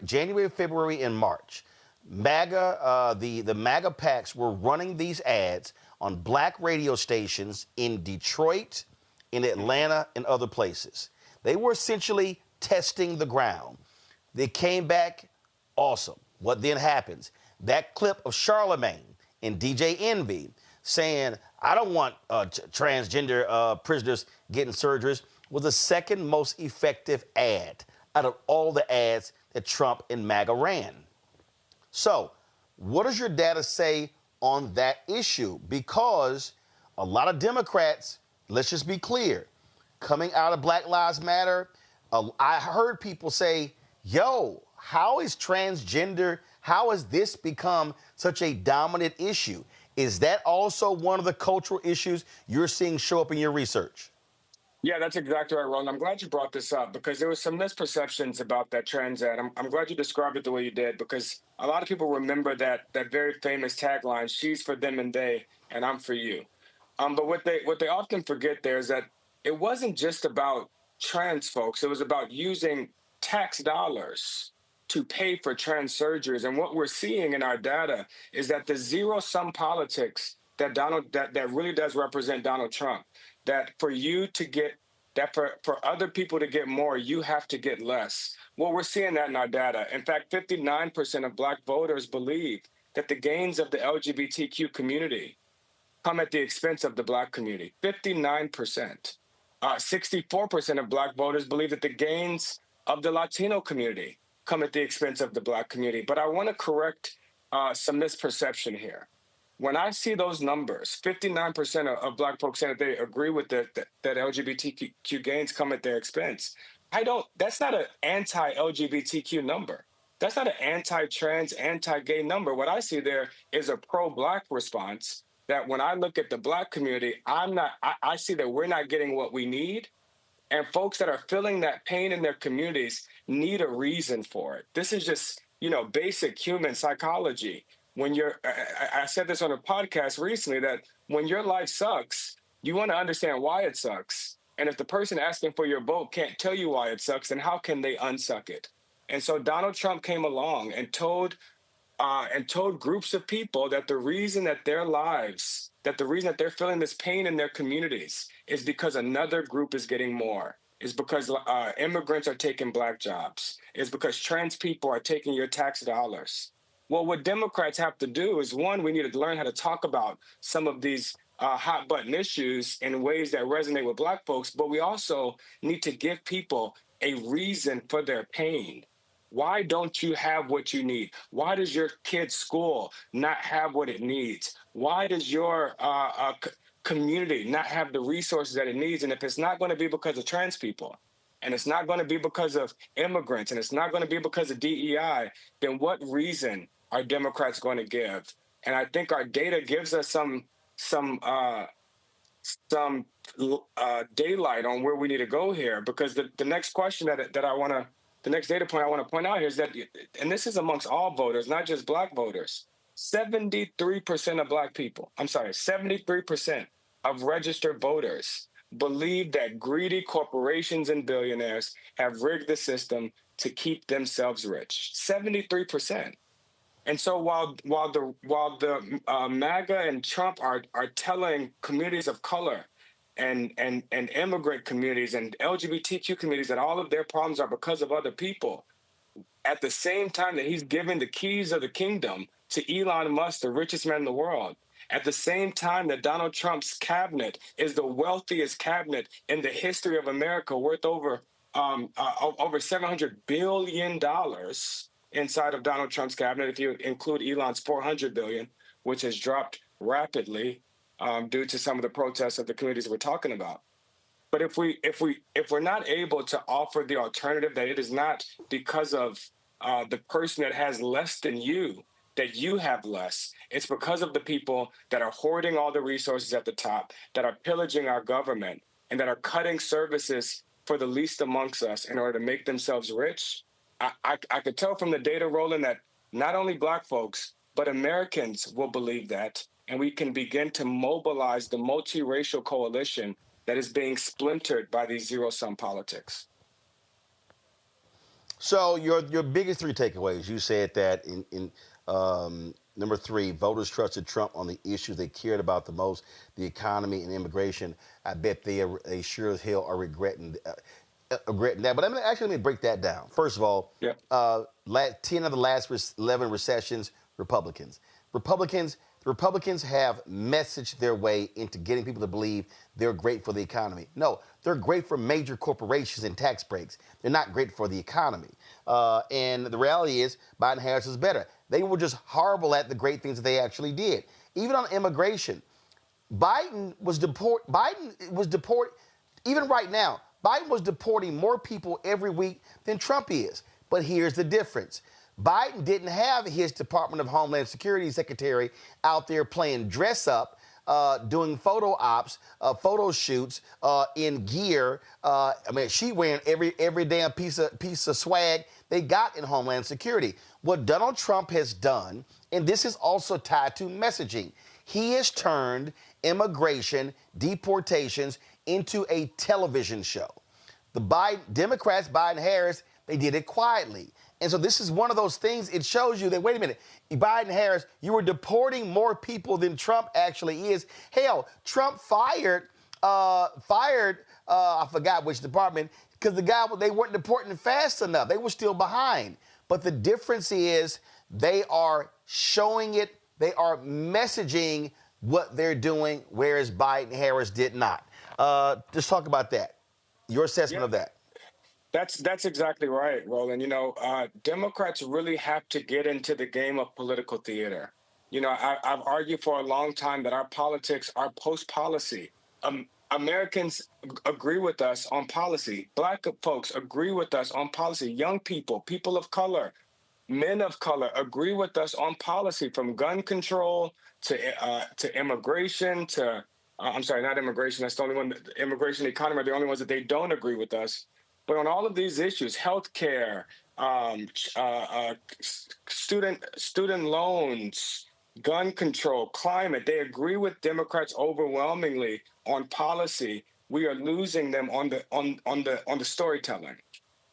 January, February, and March, MAGA, the MAGA PACs were running these ads on black radio stations in Detroit, in Atlanta, and other places. They were essentially testing the ground. They came back awesome. What then happens? That clip of Charlemagne and DJ Envy saying, I don't want transgender prisoners getting surgeries, was the second most effective ad out of all the ads that Trump and MAGA ran. So what does your data say on that issue? Because a lot of Democrats, let's just be clear, coming out of Black Lives Matter, I heard people say, yo, how has this become such a dominant issue? Is that also one of the cultural issues you're seeing show up in your research? Yeah, that's exactly right, Roland. I'm glad you brought this up because there was some misperceptions about that Trans Ad. I'm glad you described it the way you did because a lot of people remember that very famous tagline, "She's for them and they, and I'm for you." But what they often forget there is that it wasn't just about trans folks. It was about using tax dollars to pay for trans surgeries. And what we're seeing in our data is that the zero sum politics that really does represent Donald Trump, that for you to get that for other people to get more, you have to get less. Well, we're seeing that in our data. In fact, 59% of Black voters believe that the gains of the LGBTQ community come at the expense of the Black community. 59%. 64% of Black voters believe that the gains of the Latino community come at the expense of the Black community. But I want to correct some misperception here. When I see those numbers, 59% of Black folks saying that they agree with that LGBTQ gains come at their expense. That's not an anti-LGBTQ number. That's not an anti-trans, anti-gay number. What I see there is a pro-Black response that when I look at the Black community, I see that we're not getting what we need. And folks that are feeling that pain in their communities need a reason for it. This is just, basic human psychology. When I said this on a podcast recently, that when your life sucks, you want to understand why it sucks. And if the person asking for your vote can't tell you why it sucks, then how can they unsuck it? And so Donald Trump came along and told groups of people that the reason that they're feeling this pain in their communities is because another group is getting more, is because immigrants are taking Black jobs, is because trans people are taking your tax dollars. Well, what Democrats have to do is, one, we need to learn how to talk about some of these hot button issues in ways that resonate with Black folks, but we also need to give people a reason for their pain. Why don't you have what you need? Why does your kid's school not have what it needs? Why does your community not have the resources that it needs? And if it's not going to be because of trans people, and it's not going to be because of immigrants, and it's not going to be because of DEI, then what reason are Democrats going to give? And I think our data gives us some daylight on where we need to go here, because the next question the next data point I want to point out here is that, and this is amongst all voters, not just Black voters, 73% of Black people, 73% of registered voters believe that greedy corporations and billionaires have rigged the system to keep themselves rich. 73%. And so while the MAGA and Trump are telling communities of color and immigrant communities and LGBTQ communities that all of their problems are because of other people, at the same time that he's giving the keys of the kingdom to Elon Musk, the richest man in the world, at the same time that Donald Trump's cabinet is the wealthiest cabinet in the history of America, worth over $700 billion inside of Donald Trump's cabinet, if you include Elon's $400 billion, which has dropped rapidly due to some of the protests of the communities we're talking about. But if we're not able to offer the alternative, that it is not because of the person that has less than you that you have less, it's because of the people that are hoarding all the resources at the top, that are pillaging our government, and that are cutting services for the least amongst us in order to make themselves rich. I could tell from the data, Roland, that not only Black folks, but Americans will believe that, and we can begin to mobilize the multiracial coalition that is being splintered by these zero-sum politics. So your biggest three takeaways, you said that in number three, voters trusted Trump on the issues they cared about the most, the economy and immigration. I bet they sure as hell are regretting that. But let me break that down. First of all, 10 of the last 11 recessions, Republicans. The Republicans have messaged their way into getting people to believe they're great for the economy. No, they're great for major corporations and tax breaks. They're not great for the economy. And the reality is Biden-Harris is better. They were just horrible at the great things that they actually did. Even on immigration, Biden was even right now, Biden was deporting more people every week than Trump is. But here's the difference. Biden didn't have his Department of Homeland Security secretary out there playing dress up doing photo ops, photo shoots in gear. I mean, she wearing every damn piece of swag they got in Homeland Security. What Donald Trump has done, and this is also tied to messaging, he has turned immigration, deportations into a television show. The Democrats, Biden-Harris, they did it quietly. And so this is one of those things, it shows you that, wait a minute, Biden-Harris, you were deporting more people than Trump actually is. Hell, Trump fired, I forgot which department, because they weren't deporting fast enough. They were still behind. But the difference is they are showing it, they are messaging what they're doing, whereas Biden-Harris did not. Just talk about that. Your assessment of that. That's exactly right, Roland. You know, Democrats really have to get into the game of political theater. You know, I've argued for a long time that our politics are post-policy. Americans agree with us on policy. Black folks agree with us on policy. Young people, people of color, men of color agree with us on policy, from gun control to immigration to I'm sorry, not immigration. That's the only one. Immigration, economy are the only ones that they don't agree with us. But on all of these issues, healthcare, student loans, gun control, climate, they agree with Democrats overwhelmingly on policy. We are losing them on the storytelling.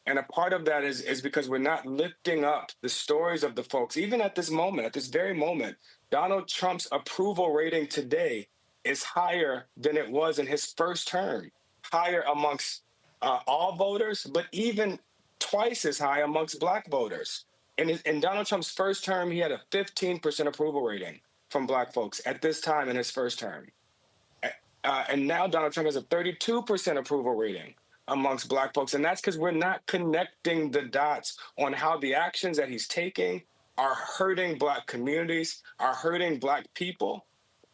And a part of that is because we're not lifting up the stories of the folks. Even at this moment, at this very moment, Donald Trump's approval rating today is higher than it was in his first term, higher amongst all voters, but even twice as high amongst Black voters. In Donald Trump's first term, he had a 15% approval rating from Black folks at this time in his first term. And now Donald Trump has a 32% approval rating amongst Black folks. And that's because we're not connecting the dots on how the actions that he's taking are hurting Black communities, are hurting Black people.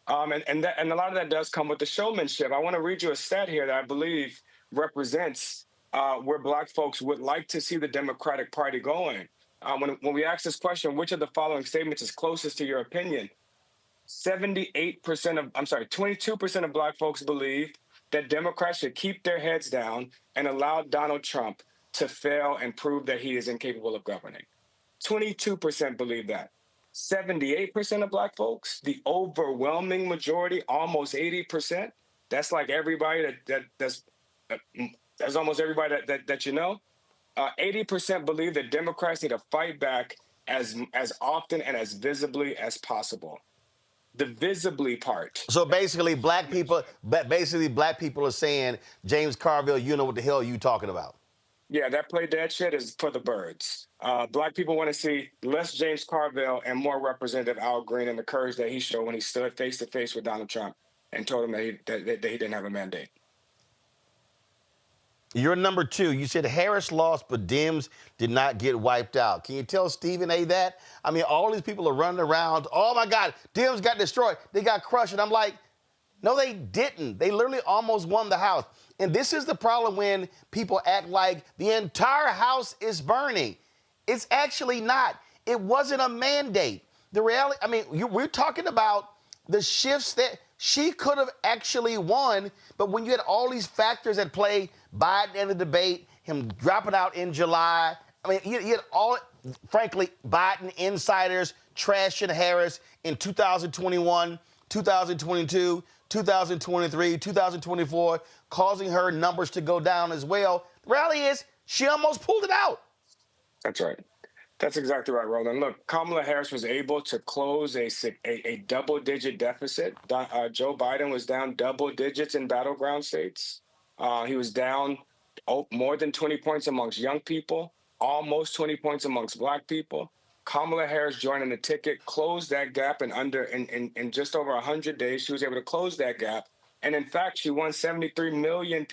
And a lot of that does come with the showmanship. I want to read you a stat here that I believe represents where Black folks would like to see the Democratic Party going. When we ask this question, which of the following statements is closest to your opinion? 22% of Black folks believe that Democrats should keep their heads down and allow Donald Trump to fail and prove that he is incapable of governing. 22% believe that. 78% of Black folks, the overwhelming majority, almost 80%. That's like everybody that's almost everybody that you know. 80% believe that Democrats need to fight back as often and as visibly as possible. The visibly part. So basically, Black people are saying, James Carville, you know what the hell you talking about. Yeah, that play dead shit is for the birds. Black people want to see less James Carville and more Representative Al Green and the courage that he showed when he stood face to face with Donald Trump and told him that he didn't have a mandate. You're number two. You said Harris lost, but Dems did not get wiped out. Can you tell Stephen A. that? I mean, all these people are running around. Oh, my God, Dems got destroyed. They got crushed. And I'm like, no, they didn't. They literally almost won the House. And this is the problem when people act like the entire House is burning. It's actually not. It wasn't a mandate. The reality, I mean, we're talking about the shifts that she could have actually won, but when you had all these factors at play, Biden in the debate, him dropping out in July, I mean, you had all, frankly, Biden insiders trashing Harris in 2021, 2022, 2023, 2024, causing her numbers to go down as well. The reality is she almost pulled it out. That's right. That's exactly right, Roland. Look, Kamala Harris was able to close a double-digit deficit. Joe Biden was down double digits in battleground states. He was down more than 20 points amongst young people, almost 20 points amongst Black people. Kamala Harris joining the ticket closed that gap in just over 100 days. She was able to close that gap. And in fact, she won 73 million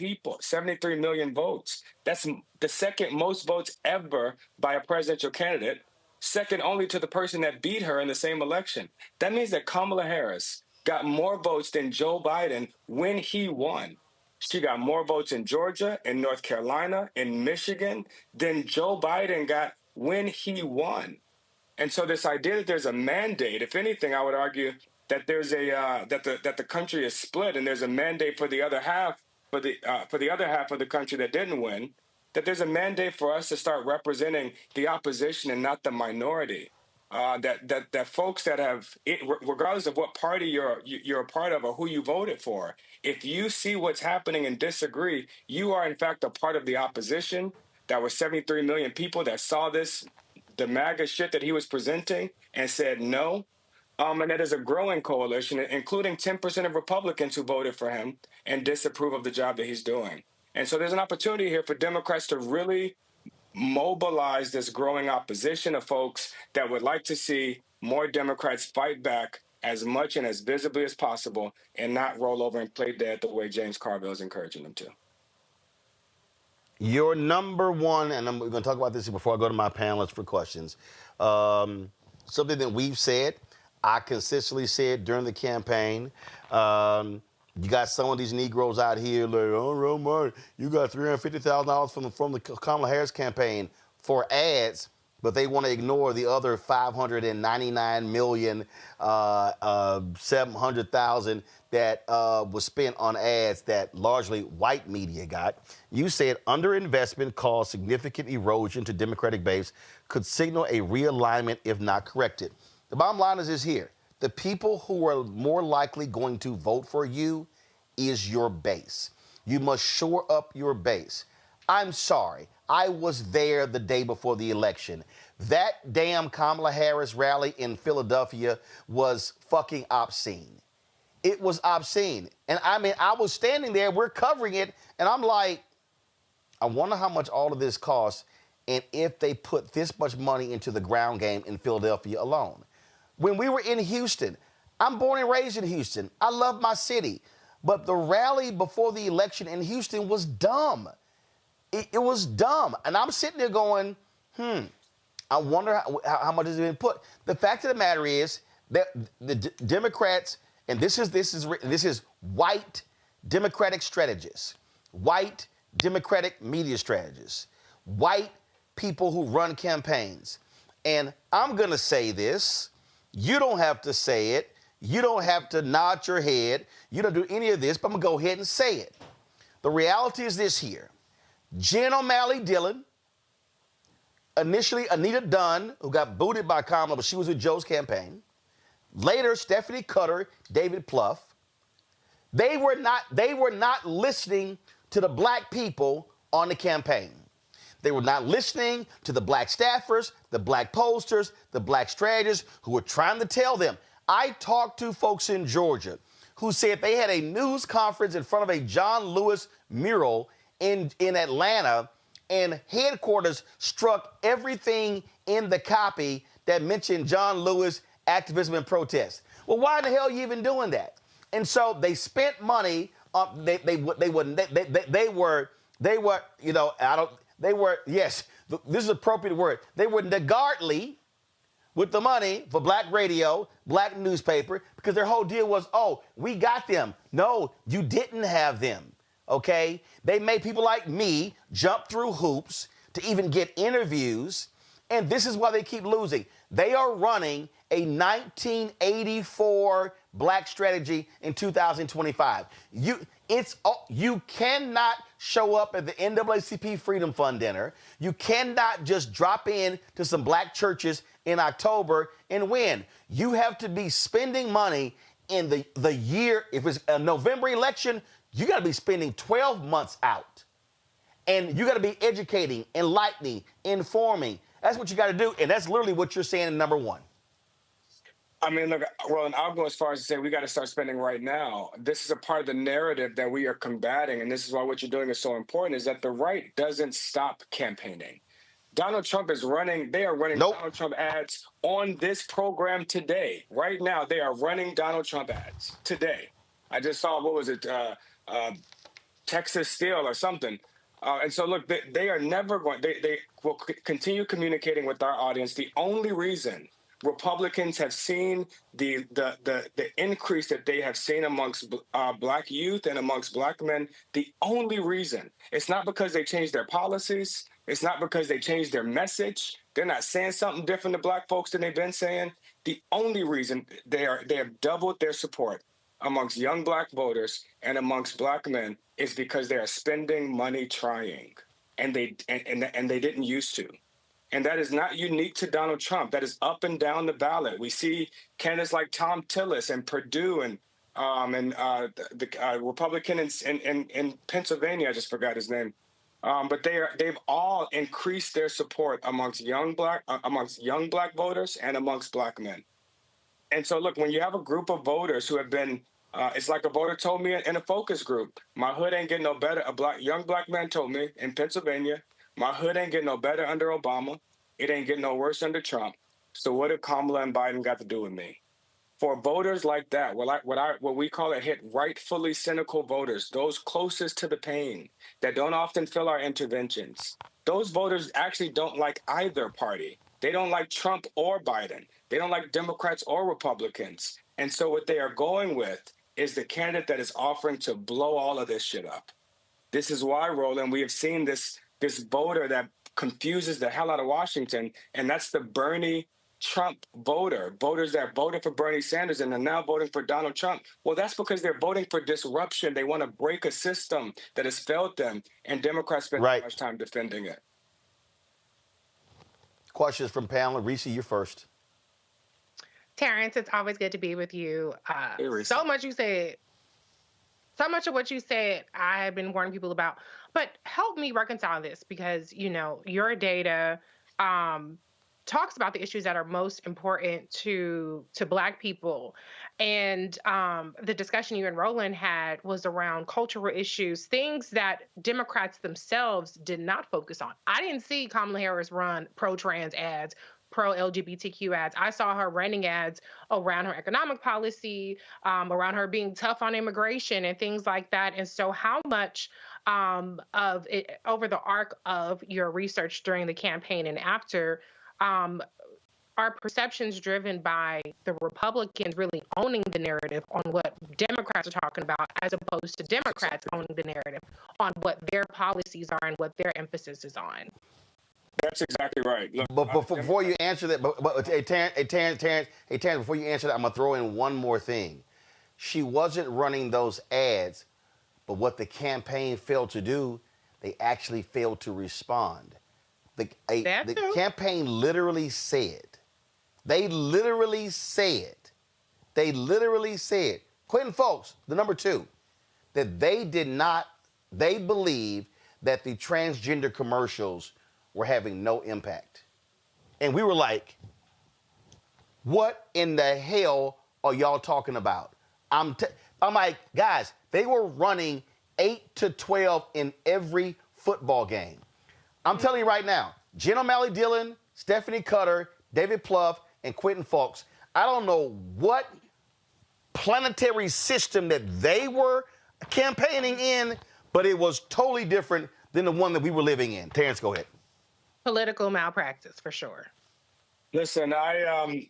votes. That's the second most votes ever by a presidential candidate, second only to the person that beat her in the same election. That means that Kamala Harris got more votes than Joe Biden when he won. She got more votes in Georgia, in North Carolina, in Michigan than Joe Biden got when he won. And so this idea that there's a mandate, if anything, I would argue that there's a that the country is split and there's a mandate for the other half for the other half of the country that didn't win, that there's a mandate for us to start representing the opposition and not the minority. That folks that have, regardless of what party you're a part of or who you voted for, if you see what's happening and disagree, you are in fact a part of the opposition. That was 73 million people that saw this, the MAGA shit that he was presenting, and said no. And that is a growing coalition, including 10% of Republicans who voted for him and disapprove of the job that he's doing. And so there's an opportunity here for Democrats to really mobilize this growing opposition of folks that would like to see more Democrats fight back as much and as visibly as possible and not roll over and play dead the way James Carville is encouraging them to. Your number one, and we're going to talk about this before I go to my panelists for questions, something that we've said, I consistently said during the campaign, you got some of these Negroes out here like, oh, Roland, you got $350,000 from the Kamala Harris campaign for ads, but they want to ignore the other 599,700,000 that was spent on ads that largely white media got. You said underinvestment caused significant erosion to Democratic base, could signal a realignment if not corrected. The bottom line is this here. The people who are more likely going to vote for you is your base. You must shore up your base. I'm sorry. I was there the day before the election. That damn Kamala Harris rally in Philadelphia was fucking obscene. It was obscene. And I mean, I was standing there, we're covering it, and I'm like, I wonder how much all of this costs and if they put this much money into the ground game in Philadelphia alone. When we were in Houston, I'm born and raised in Houston. I love my city. But the rally before the election in Houston was dumb. It was dumb. And I'm sitting there going, I wonder how much has been put. The fact of the matter is that the Democrats, and this is white Democratic strategists, white Democratic media strategists, white people who run campaigns. And I'm going to say this. You don't have to say it. You don't have to nod your head. You don't do any of this, but I'm going to go ahead and say it. The reality is this here. Jen O'Malley Dillon, initially Anita Dunn, who got booted by Kamala, but she was with Joe's campaign. Later, Stephanie Cutter, David Plouffe. They were not listening to the black people on the campaign. They were not listening to the black staffers, the black pollsters, the black strategists who were trying to tell them. I talked to folks in Georgia who said they had a news conference in front of a John Lewis mural in Atlanta, and headquarters struck everything in the copy that mentioned John Lewis activism and protest. Well, why the hell are you even doing that? And so they spent money. They were yes, this is an appropriate word. They were niggardly with the money for black radio, black newspaper, because their whole deal was, oh, we got them. No, you didn't have them, okay? They made people like me jump through hoops to even get interviews, and this is why they keep losing. They are running a 1984 black strategy in 2025. You cannot show up at the NAACP Freedom Fund dinner. You cannot just drop in to some black churches in October and win. You have to be spending money in the year. If it's a November election, you got to be spending 12 months out. And you got to be educating, enlightening, informing. That's what you got to do. And that's literally what you're saying in number one. I mean, look, Roland, I'll go as far as to say we got to start spending right now. This is a part of the narrative that we are combating, and this is why what you're doing is so important, is that the right doesn't stop campaigning. Donald Trump is running, they are running Donald Trump ads on this program today. Right now, they are running Donald Trump ads today. I just saw, what was it, Texas Steel or something. And so, look, they are never going, they will continue communicating with our audience. The only reason Republicans have seen the increase that they have seen amongst black youth and amongst black men, the only reason, it's not because they changed their policies. It's not because they changed their message. They're not saying something different to black folks than they've been saying. The only reason they have doubled their support amongst young black voters and amongst black men is because they are spending money trying, and they didn't used to. And that is not unique to Donald Trump. That is up and down the ballot. We see candidates like Tom Tillis and Purdue and the Republican in Pennsylvania. I just forgot his name. But they've all increased their support amongst young black voters and amongst black men. And so, look, when you have a group of voters who have been, it's like a voter told me in a focus group, my hood ain't getting no better. Young black man told me in Pennsylvania, my hood ain't getting no better under Obama. It ain't getting no worse under Trump. So what did Kamala and Biden got to do with me? For voters like that, what we call hit rightfully cynical voters, those closest to the pain, that don't often feel our interventions, those voters actually don't like either party. They don't like Trump or Biden. They don't like Democrats or Republicans. And so what they are going with is the candidate that is offering to blow all of this shit up. This is why, Roland, we have seen this voter that confuses the hell out of Washington, and that's the Bernie Trump voters that voted for Bernie Sanders and are now voting for Donald Trump. Well, that's because they're voting for disruption. They want to break a system that has failed them, and Democrats spend too much time defending it. Questions from panel. Reese, you're first. Terrance, it's always good to be with you. So much of what you said, I have been warning people about. But help me reconcile this, because, your data talks about the issues that are most important to Black people. And the discussion you and Roland had was around cultural issues, things that Democrats themselves did not focus on. I didn't see Kamala Harris run pro-trans ads, pro-LGBTQ ads. I saw her running ads around her economic policy, around her being tough on immigration and things like that. And so how much of it over the arc of your research during the campaign and after are perceptions driven by the Republicans really owning the narrative on what Democrats are talking about, as opposed to Democrats owning the narrative on what their policies are and what their emphasis is on? That's exactly right. Look, but before you answer that, Terrance, before you answer that, I'm going to throw in one more thing. She wasn't running those ads, but what the campaign failed to do, they actually failed to respond. The campaign literally said, Quentin Folks, the number two, that they believe that the transgender commercials were having no impact. And we were like, what in the hell are y'all talking about? I'm like, guys, they were running 8 to 12 in every football game. I'm telling you right now, Jen O'Malley Dillon, Stephanie Cutter, David Plouffe, and Quentin Folks, I don't know what planetary system that they were campaigning in, but it was totally different than the one that we were living in. Terrance, go ahead. Political malpractice, for sure. Listen,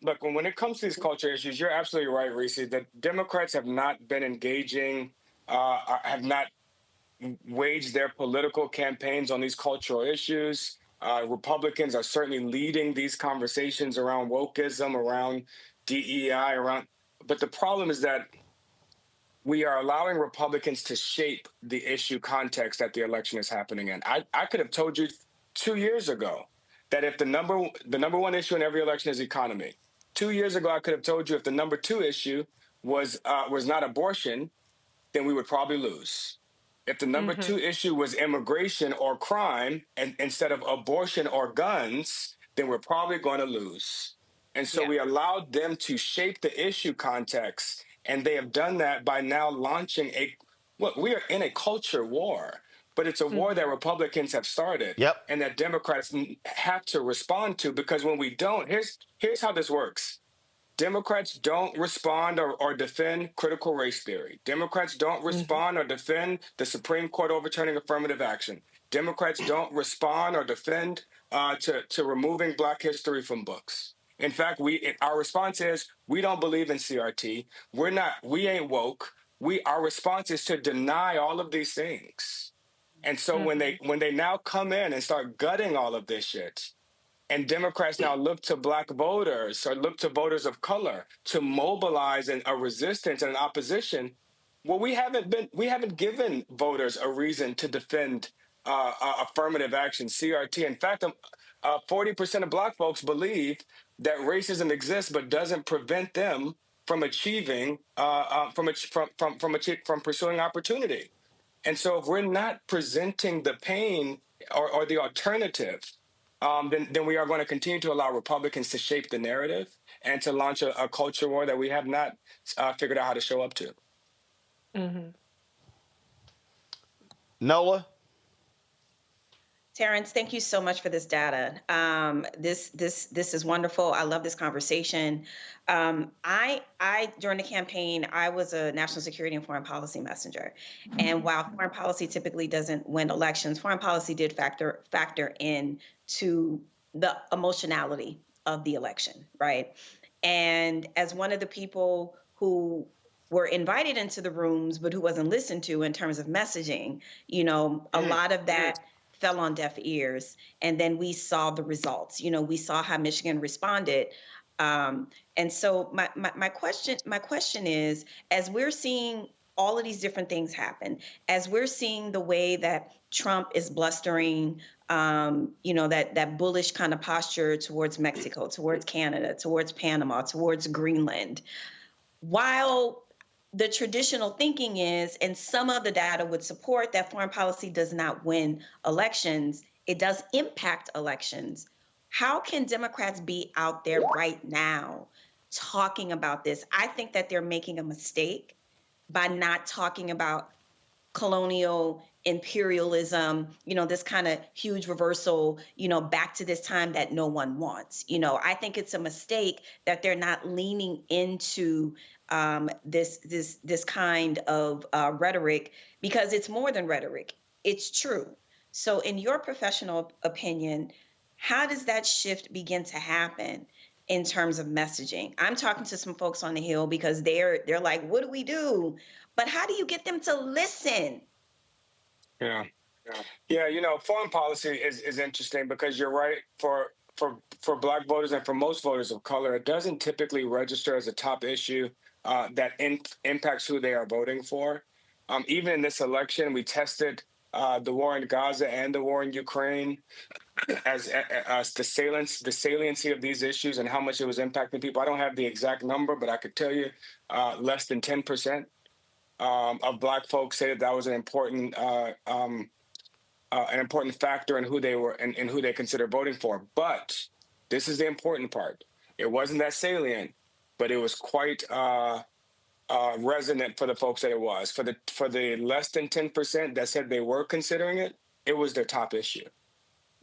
look, when it comes to these culture issues, you're absolutely right, Reese. The Democrats have not been engaging, have not waged their political campaigns on these cultural issues. Republicans are certainly leading these conversations around wokeism, around DEI, but the problem is that we are allowing Republicans to shape the issue context that the election is happening in. I could have told you 2 years ago that if the number one issue in every election is economy. 2 years ago, I could have told you if the number two issue was not abortion, then we would probably lose. If the number two issue was immigration or crime, and instead of abortion or guns, then we're probably going to lose. And so we allowed them to shape the issue context, and they have done that by now launching we are in a culture war, but it's a war that Republicans have started and that Democrats have to respond to, because when we don't, here's how this works. Democrats don't respond or defend critical race theory. Democrats don't respond or defend the Supreme Court overturning affirmative action. Democrats don't respond or defend to removing Black history from books. In fact, our response is we don't believe in CRT. We ain't woke. Our response is to deny all of these things. And so when they now come in and start gutting all of this shit, And Democrats now look to black voters or look to voters of color to mobilize a resistance and an opposition. Well, we haven't given voters a reason to defend affirmative action, CRT. In fact, 40% of black folks believe that racism exists, but doesn't prevent them from achieving from pursuing opportunity. And so, if we're not presenting the pain or the alternative, then we are going to continue to allow Republicans to shape the narrative and to launch a culture war that we have not figured out how to show up to. Mm-hmm. Nola? Terrance, thank you so much for this data. This is wonderful. I love this conversation. I during the campaign, I was a national security and foreign policy messenger. And while foreign policy typically doesn't win elections, foreign policy did factor in to the emotionality of the election, right? And as one of the people who were invited into the rooms, but who wasn't listened to in terms of messaging, a lot of that fell on deaf ears. And then we saw the results. We saw how Michigan responded. And so my question is, as we're seeing all of these different things happen, as we're seeing the way that Trump is blustering, that bullish kind of posture towards Mexico, towards Canada, towards Panama, towards Greenland, while the traditional thinking is, and some of the data would support, that foreign policy does not win elections, it does impact elections. How can Democrats be out there right now talking about this? I think that they're making a mistake by not talking about colonial imperialism, this kind of huge reversal, back to this time that no one wants. I think it's a mistake that they're not leaning into this kind of rhetoric, because it's more than rhetoric. It's true. So in your professional opinion, how does that shift begin to happen in terms of messaging? I'm talking to some folks on the Hill because they're like, what do we do? But how do you get them to listen? Yeah. Foreign policy is interesting because you're right. For black voters and for most voters of color, it doesn't typically register as a top issue that impacts who they are voting for. Even in this election, we tested the war in Gaza and the war in Ukraine as the saliency of these issues and how much it was impacting people. I don't have the exact number, but I could tell you less than 10% of black folks say that was an important factor in who they were and who they consider voting for. But this is the important part. It wasn't that salient, but it was quite resonant for the folks that it was. For the less than 10% that said they were considering it, it was their top issue.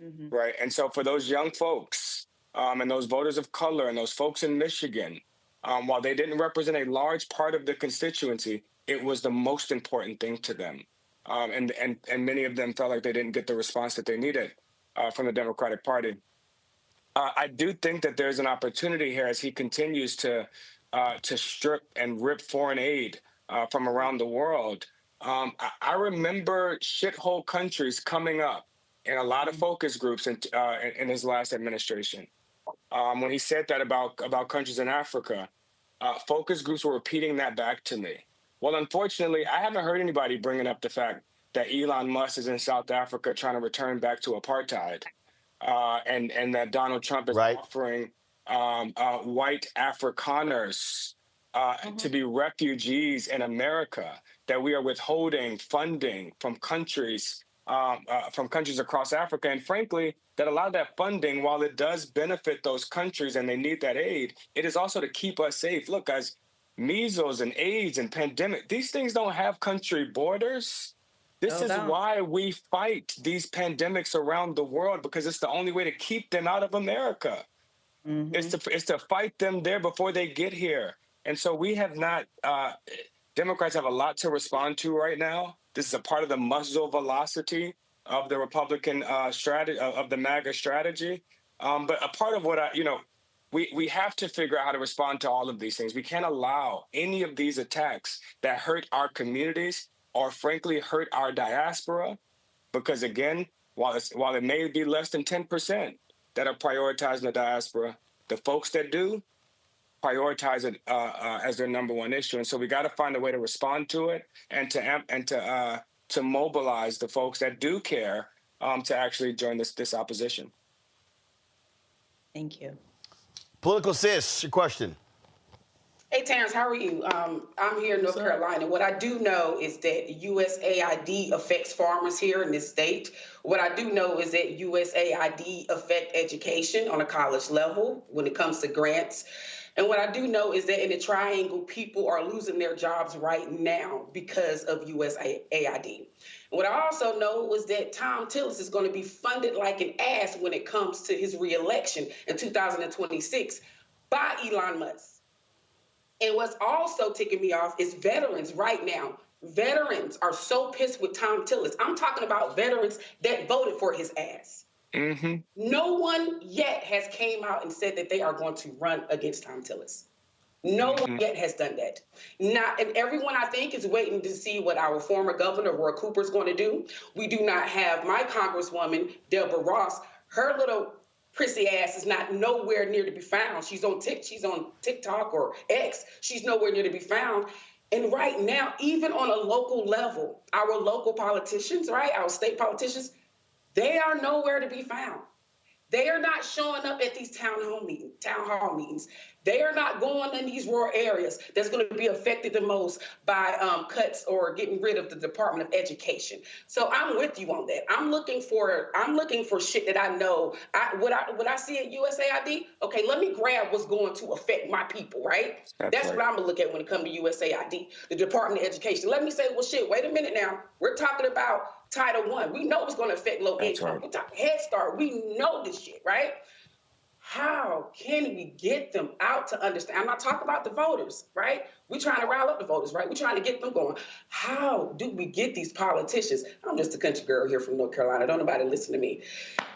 Mm-hmm. Right. And so for those young folks and those voters of color and those folks in Michigan, while they didn't represent a large part of the constituency, it was the most important thing to them. And many of them felt like they didn't get the response that they needed from the Democratic Party. I do think that there's an opportunity here as he continues to strip and rip foreign aid from around the world. I remember shithole countries coming up in a lot of focus groups in his last administration. When he said that about countries in Africa, focus groups were repeating that back to me. Well, unfortunately, I haven't heard anybody bringing up the fact that Elon Musk is in South Africa trying to return back to apartheid, and that Donald Trump is offering white Afrikaners to be refugees in America, that we are withholding funding from countries across Africa. And frankly, that a lot of that funding, while it does benefit those countries and they need that aid, it is also to keep us safe. Look, guys, measles and AIDS and pandemic, these things don't have country borders. This is why we fight these pandemics around the world, because it's the only way to keep them out of America. Mm-hmm. It's to fight them there before they get here. And so we have not, Democrats have a lot to respond to right now. This is a part of the muzzle velocity of the Republican strategy, of the MAGA strategy. But a part of what we have to figure out how to respond to all of these things. We can't allow any of these attacks that hurt our communities or frankly hurt our diaspora, because again, while it may be less than 10%, that are prioritizing the diaspora. The folks that do prioritize it as their number one issue, and so we got to find a way to respond to it and to mobilize the folks that do care to actually join this opposition. Thank you. Political sis, your question. Hey, Terrance, how are you? I'm here in North Carolina. What I do know is that USAID affects farmers here in this state. What I do know is that USAID affect education on a college level when it comes to grants. And what I do know is that in the triangle, people are losing their jobs right now because of USAID. What I also know is that Tom Tillis is going to be funded like an ass when it comes to his reelection in 2026 by Elon Musk. And what's also ticking me off is veterans right now. Veterans are so pissed with Tom Tillis. I'm talking about veterans that voted for his ass. Mm-hmm. No one yet has came out and said that they are going to run against Tom Tillis. No one yet has done that. And everyone, I think, is waiting to see what our former governor, Roy Cooper, is going to do. We do not have my Congresswoman, Deborah Ross. Her little prissy ass is not nowhere near to be found. She's on TikTok or X. She's nowhere near to be found. And right now, even on a local level, our local politicians, right, our state politicians, they are nowhere to be found. They are not showing up at these town hall meetings. They are not going in these rural areas that's going to be affected the most by cuts or getting rid of the Department of Education. So I'm with you on that. I'm looking for shit that I know. What I see at USAID, okay, let me grab what's going to affect my people, right? That's right. what I'm gonna look at when it comes to USAID, the Department of Education. Let me say, well, shit, wait a minute now. We're talking about Title I. We know it's going to affect low income. Right. We're talking Head Start. We know this shit, right? How can we get them out to understand? I'm not talking about the voters, right? We're trying to rile up the voters, right? We're trying to get them going. How do we get these politicians? I'm just a country girl here from North Carolina. Don't nobody listen to me,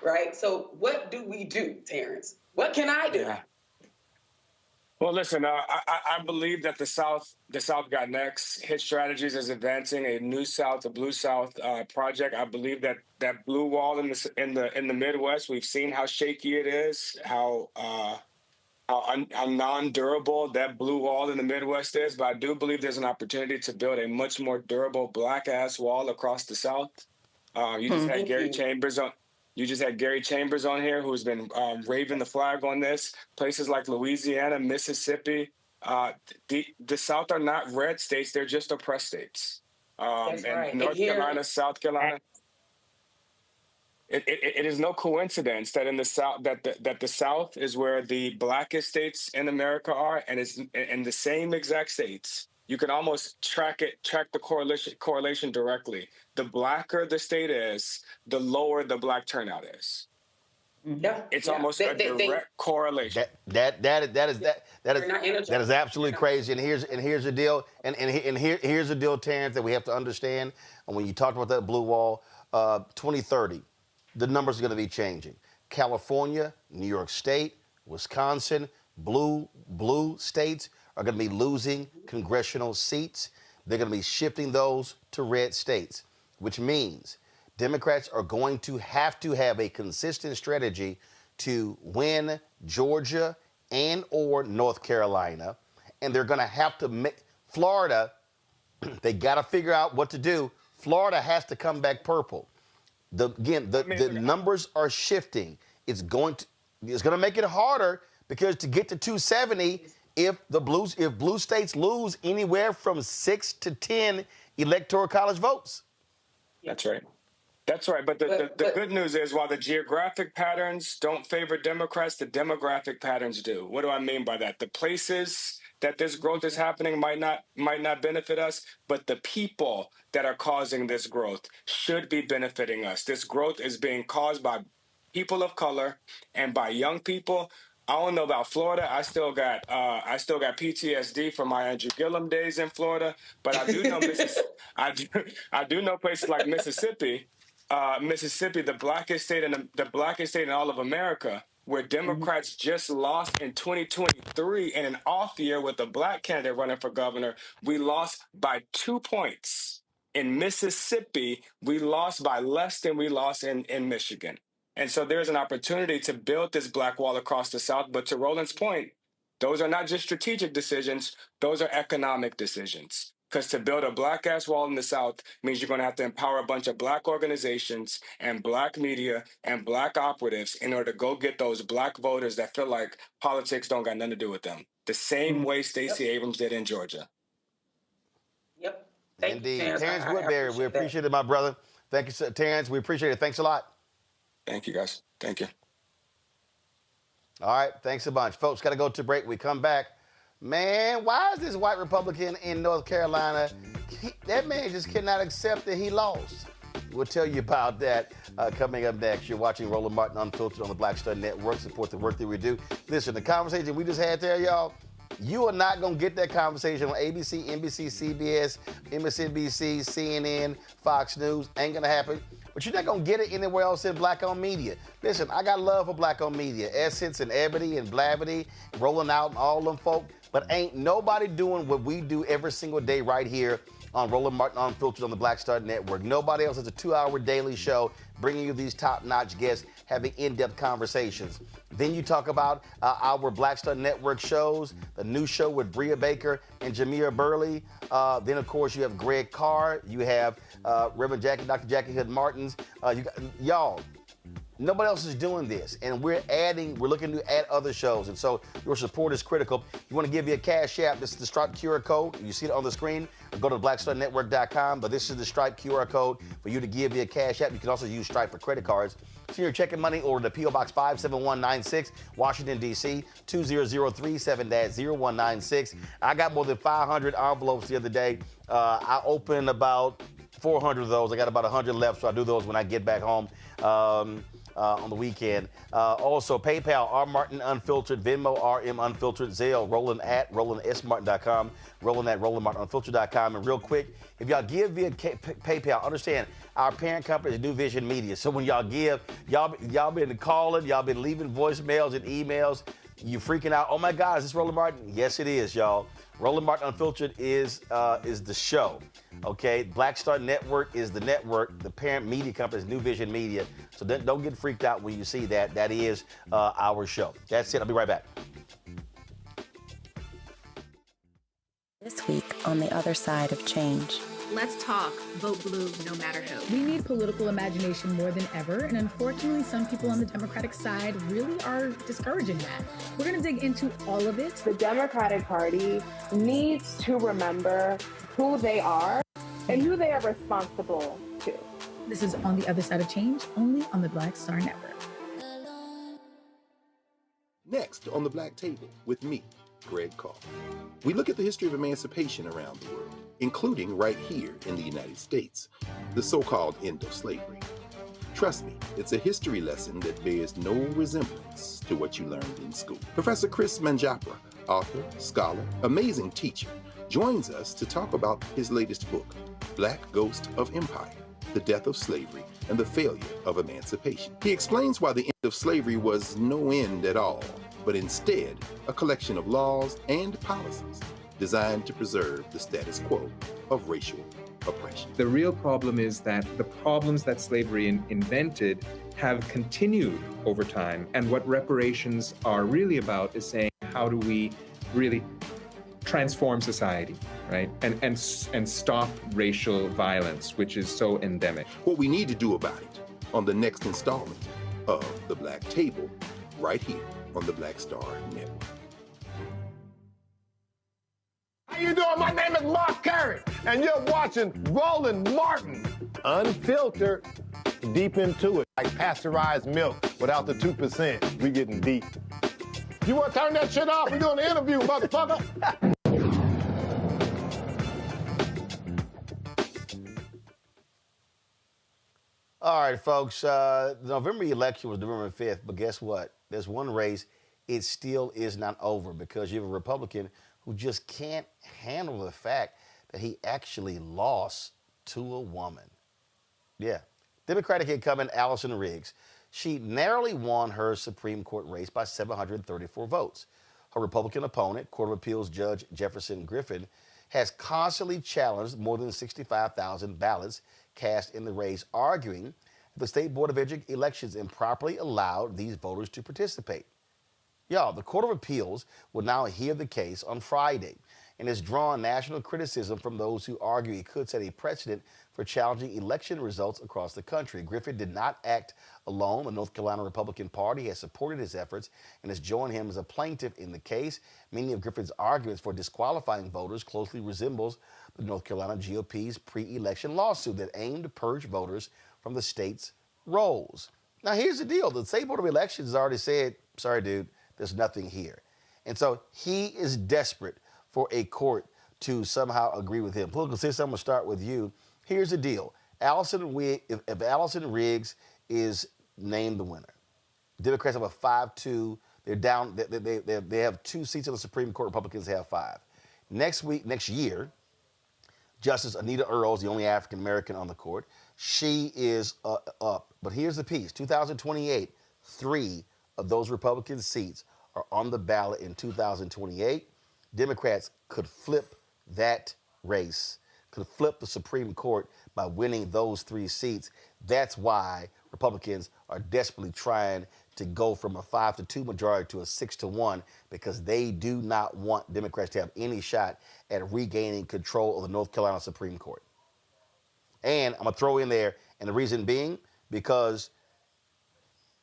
right? So what do we do, Terrance? What can I do? Yeah. Well, listen, I believe that the South got next. Hit Strategies is advancing a New South, a Blue South project. I believe that blue wall in the Midwest, we've seen how shaky it is, how non-durable that blue wall in the Midwest is. But I do believe there's an opportunity to build a much more durable black-ass wall across the South. You just had Gary Chambers on. You just had Gary Chambers on here, who's been raving the flag on this. Places like Louisiana, Mississippi, the South are not red states; they're just oppressed states. That's right. And North Carolina, South Carolina. It is no coincidence that in the South that the South is where the blackest states in America are, and it's in the same exact states. You can almost track the correlation directly. The blacker the state is, the lower the black turnout is. Yeah, it's almost a direct correlation. That is absolutely crazy. And here's the deal. Here's the deal, Terrance, that we have to understand. And when you talked about that blue wall, 2030, the numbers are going to be changing. California, New York State, Wisconsin, blue states are going to be losing congressional seats. They're going to be shifting those to red states, which means Democrats are going to have a consistent strategy to win Georgia and or North Carolina. And they're going to have to make Florida, they got to figure out what to do. Florida has to come back purple. The numbers are shifting. It's going to make it harder because to get to 270, if blue states lose anywhere from 6 to 10 electoral college votes. That's right. That's right. But the good news is, while the geographic patterns don't favor Democrats, the demographic patterns do. What do I mean by that? The places that this growth is happening might not benefit us, but the people that are causing this growth should be benefiting us. This growth is being caused by people of color and by young people. I don't know about Florida. I still got PTSD from my Andrew Gillum days in Florida, but I do know I do know places like Mississippi. Mississippi, the blackest state in all of America, where Democrats just lost in 2023 in an off year with a black candidate running for governor. We lost by 2 points. In Mississippi, we lost by less than we lost in Michigan. And so there's an opportunity to build this black wall across the South. But to Roland's point, those are not just strategic decisions, those are economic decisions. Because to build a black ass wall in the South means you're going to have to empower a bunch of black organizations and black media and black operatives in order to go get those black voters that feel like politics don't got nothing to do with them. The same way Stacey Abrams did in Georgia. Yep. Indeed. Terrance. Terrance I Woodbury, we appreciate it, my brother. Thank you, Terrance. We appreciate it. Thanks a lot. Thank you, guys. Thank you. All right. Thanks a bunch. Folks, got to go to break. We come back. Man, why is this white Republican in North Carolina, that man just cannot accept that he lost? We'll tell you about that coming up next. You're watching Roland Martin Unfiltered on the Black Star Network. Support the work that we do. Listen, the conversation we just had there, y'all, you are not going to get that conversation on ABC, NBC, CBS, MSNBC, CNN, Fox News. Ain't going to happen. But you're not going to get it anywhere else in black-owned media. Listen, I got love for black-owned media. Essence and Ebony and Blavity, Rolling Out and all them folk. But ain't nobody doing what we do every single day right here on Roland Martin Unfiltered on the Black Star Network. Nobody else has a 2-hour daily show bringing you these top-notch guests, having in-depth conversations. Then you talk about our Black Star Network shows, the new show with Bria Baker and Jameer Burley. Then, of course, you have Greg Carr. You have Reverend Dr. Jackie Hood Martins. Y'all, nobody else is doing this. And we're looking to add other shows. And so your support is critical. You want to give you a Cash App. This is the Stripe QR code. You see it on the screen. Or go to blackstarnetwork.com. But this is the Stripe QR code for you to give you a Cash App. You can also use Stripe for credit cards. So you're checking money order to P.O. Box 57196, Washington, D.C., 20037-0196. I got more than 500 envelopes the other day. I opened about 400 of those. I got about 100 left, so I do those when I get back home on the weekend. Also, PayPal, R. Martin Unfiltered, Venmo, RM Unfiltered, Zelle, Roland at RolandSMartin.com, Roland at RolandMartinUnfiltered.com. And real quick, if y'all give via PayPal, understand our parent company is New Vision Media. So when y'all give, y'all been calling, y'all been leaving voicemails and emails. You freaking out. Oh my God, is this Roland Martin? Yes, it is, y'all. Roland Martin Unfiltered is the show. Okay, Black Star Network is the network. The parent media company is New Vision Media. So don't get freaked out when you see that. That is our show. That's it. I'll be right back. This week on the other side of change. Let's talk. Vote blue no matter who. We need political imagination more than ever, and unfortunately, some people on the Democratic side really are discouraging that. We're going to dig into all of it. The Democratic Party needs to remember who they are and who they are responsible to. This is On the Other Side of Change, only on the Black Star Network. Next on the Black Table with me, Greg Carr. We look at the history of emancipation around the world, including right here in the United States, the so-called end of slavery. Trust me, it's a history lesson that bears no resemblance to what you learned in school. Professor Chris Manjapra, author, scholar, amazing teacher, joins us to talk about his latest book, Black Ghost of Empire, The Death of Slavery and the Failure of Emancipation. He explains why the end of slavery was no end at all, but instead a collection of laws and policies designed to preserve the status quo of racial oppression. The real problem is that the problems that slavery invented have continued over time. And what reparations are really about is saying, how do we really transform society, right? And stop racial violence, which is so endemic. What we need to do about it on the next installment of The Black Table, right here on the Black Star Network. How you doing? My name is Mark Carey, and you're watching Roland Martin Unfiltered. Deep into it, like pasteurized milk without the 2%. We getting deep. You want to turn that shit off? We're doing an interview, motherfucker. All right, folks. The November election was November 5th, but guess what? There's one race. It still is not over because you have a Republican who just can't handle the fact that he actually lost to a woman. Yeah. Democratic incumbent Allison Riggs. She narrowly won her Supreme Court race by 734 votes. Her Republican opponent, Court of Appeals Judge Jefferson Griffin, has constantly challenged more than 65,000 ballots cast in the race, arguing the State Board of Elections improperly allowed these voters to participate. Y'all, the Court of Appeals will now hear the case on Friday and has drawn national criticism from those who argue it could set a precedent for challenging election results across the country. Griffin did not act alone. The North Carolina Republican Party has supported his efforts and has joined him as a plaintiff in the case. Many of Griffin's arguments for disqualifying voters closely resembles the North Carolina GOP's pre-election lawsuit that aimed to purge voters from the state's rolls. Now, here's the deal. The State Board of Elections has already said, sorry, dude, there's nothing here. And so he is desperate for a court to somehow agree with him. Political system, I'm going to start with you. Here's the deal. If Allison Riggs is named the winner, Democrats have a 5-2. They're down. They have 2 seats on the Supreme Court. Republicans have 5. Next year, Justice Anita Earl is the only African American on the court. She is up. But here's the piece. 2028, 3 of those Republican seats are on the ballot in 2028. Democrats could flip that race, could flip the Supreme Court by winning those 3 seats. That's why Republicans are desperately trying to go from a 5-2 majority to a 6-1, because they do not want Democrats to have any shot at regaining control of the North Carolina Supreme Court. And I'm going to throw in there, and the reason being, because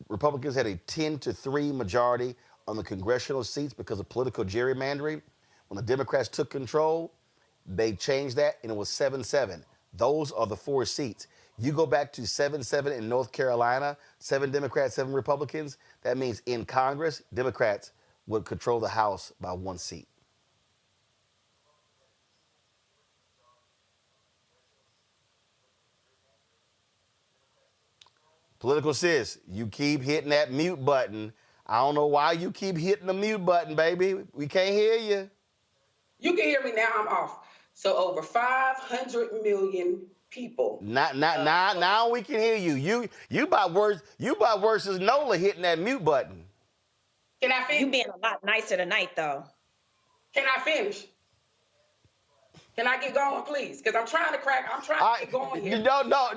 Republicans had a 10-3 majority on the congressional seats because of political gerrymandering. When the Democrats took control, they changed that, and it was 7-7. Those are the 4 seats. You go back to 7-7 in North Carolina, 7 Democrats, 7 Republicans. That means in Congress, Democrats would control the House by 1 seat. Political sis, you keep hitting that mute button. I don't know why you keep hitting the mute button, baby. We can't hear you. You can hear me now. I'm off. So over 500 million people. Now we can hear you. You about worse as Nola hitting that mute button. Can I finish? You being a lot nicer tonight, though. Can I finish? Can I get going, please? Because I'm trying to get going here. Nola,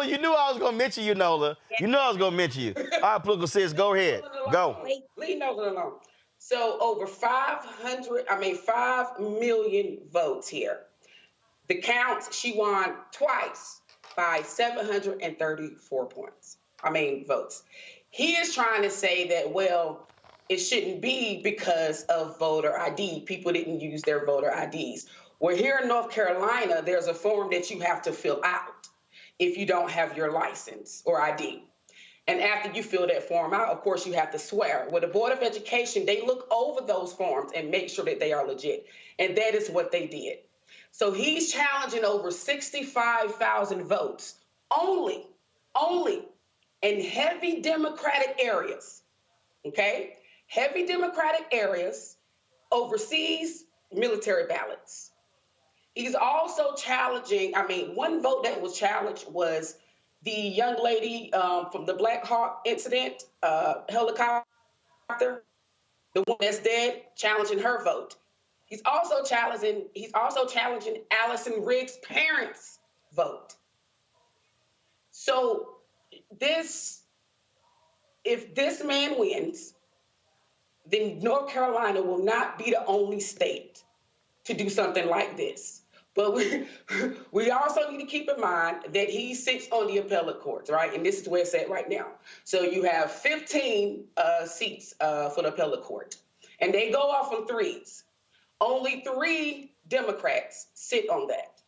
you knew I was going to mention you, Nola. You knew I was going to mention you. All right, political sis, go ahead. Go. Leave Nola alone. So over 5 million votes here. The counts, she won twice by 734 votes. He is trying to say that, well, it shouldn't be because of voter ID. People didn't use their voter IDs. Well, here in North Carolina, there's a form that you have to fill out if you don't have your license or ID. And after you fill that form out, of course, you have to swear. Well, the Board of Education, they look over those forms and make sure that they are legit. And that is what they did. So he's challenging over 65,000 votes only in heavy Democratic areas, okay? Heavy Democratic areas, overseas military ballots. He's also challenging, one vote that was challenged was the young lady from the Black Hawk incident, helicopter, the one that's dead, challenging her vote. He's also challenging Allison Riggs' parents' vote. So if this man wins, then North Carolina will not be the only state to do something like this. But we also need to keep in mind that he sits on the appellate courts, right? And this is where it's at right now. So you have 15 seats for the appellate court, and they go off on 3s. Only 3 Democrats sit on that.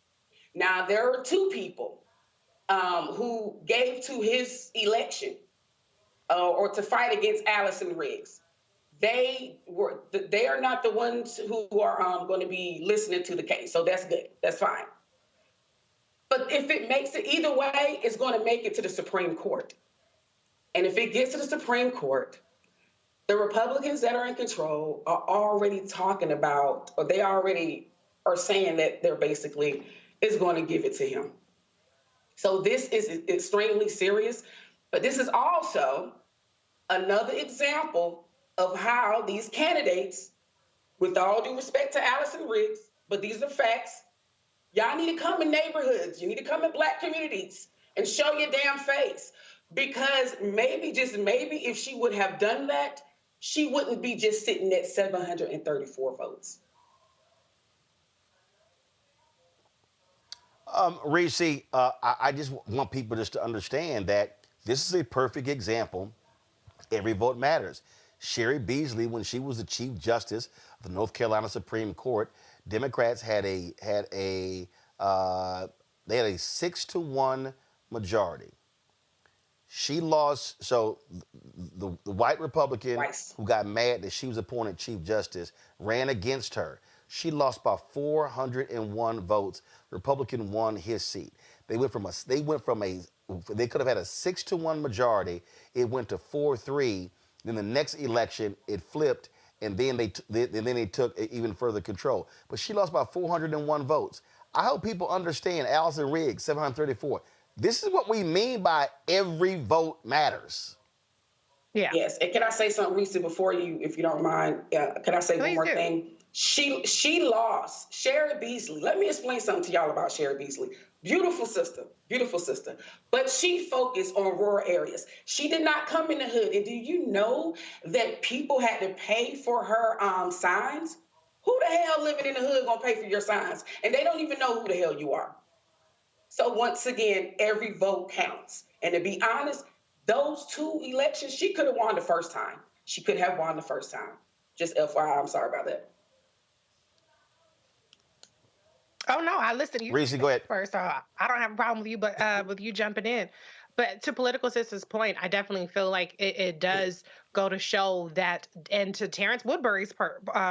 Now, there are 2 people who gave to his election or to fight against Allison Riggs. They are not the ones who are going to be listening to the case. So that's good. That's fine. But if it makes it either way, it's going to make it to the Supreme Court. And if it gets to the Supreme Court, the Republicans that are in control are already talking about, or they already are saying that they're basically is going to give it to him. So this is extremely serious. But this is also another example of how these candidates, with all due respect to Allison Riggs, but these are facts, y'all need to come in neighborhoods. You need to come in Black communities and show your damn face. Because maybe, just maybe, if she would have done that, she wouldn't be just sitting at 734 votes. Reese, I just want people just to understand that this is a perfect example. Every vote matters. Sherry Beasley, when she was the Chief Justice of the North Carolina Supreme Court, Democrats had a 6-1 majority. She lost, so the white Republican who got mad that she was appointed Chief Justice ran against her. She lost by 401 votes. Republican won his seat. They could have had a 6-1 majority. It went to 4-3. Then the next election, it flipped, and then they took even further control. But she lost by 401 votes. I hope people understand, Allison Riggs, 734. This is what we mean by every vote matters. Yeah. Yes. And can I say something, Reese, before you, if you don't mind? Can I say one more thing? She lost. Sherry Beasley. Let me explain something to y'all about Sherry Beasley. Beautiful sister. Beautiful sister. But she focused on rural areas. She did not come in the hood. And do you know that people had to pay for her signs? Who the hell living in the hood gonna pay for your signs? And they don't even know who the hell you are. So once again, every vote counts. And to be honest, those two elections, she could have won the first time. She could have won the first time. Just FYI, I'm sorry about that. Oh no, I listened to you. Reese, go ahead. First, I don't have a problem with you, but with you jumping in. But to Political Sister's point, I definitely feel like it does go to show that, and to Terrance Woodbury's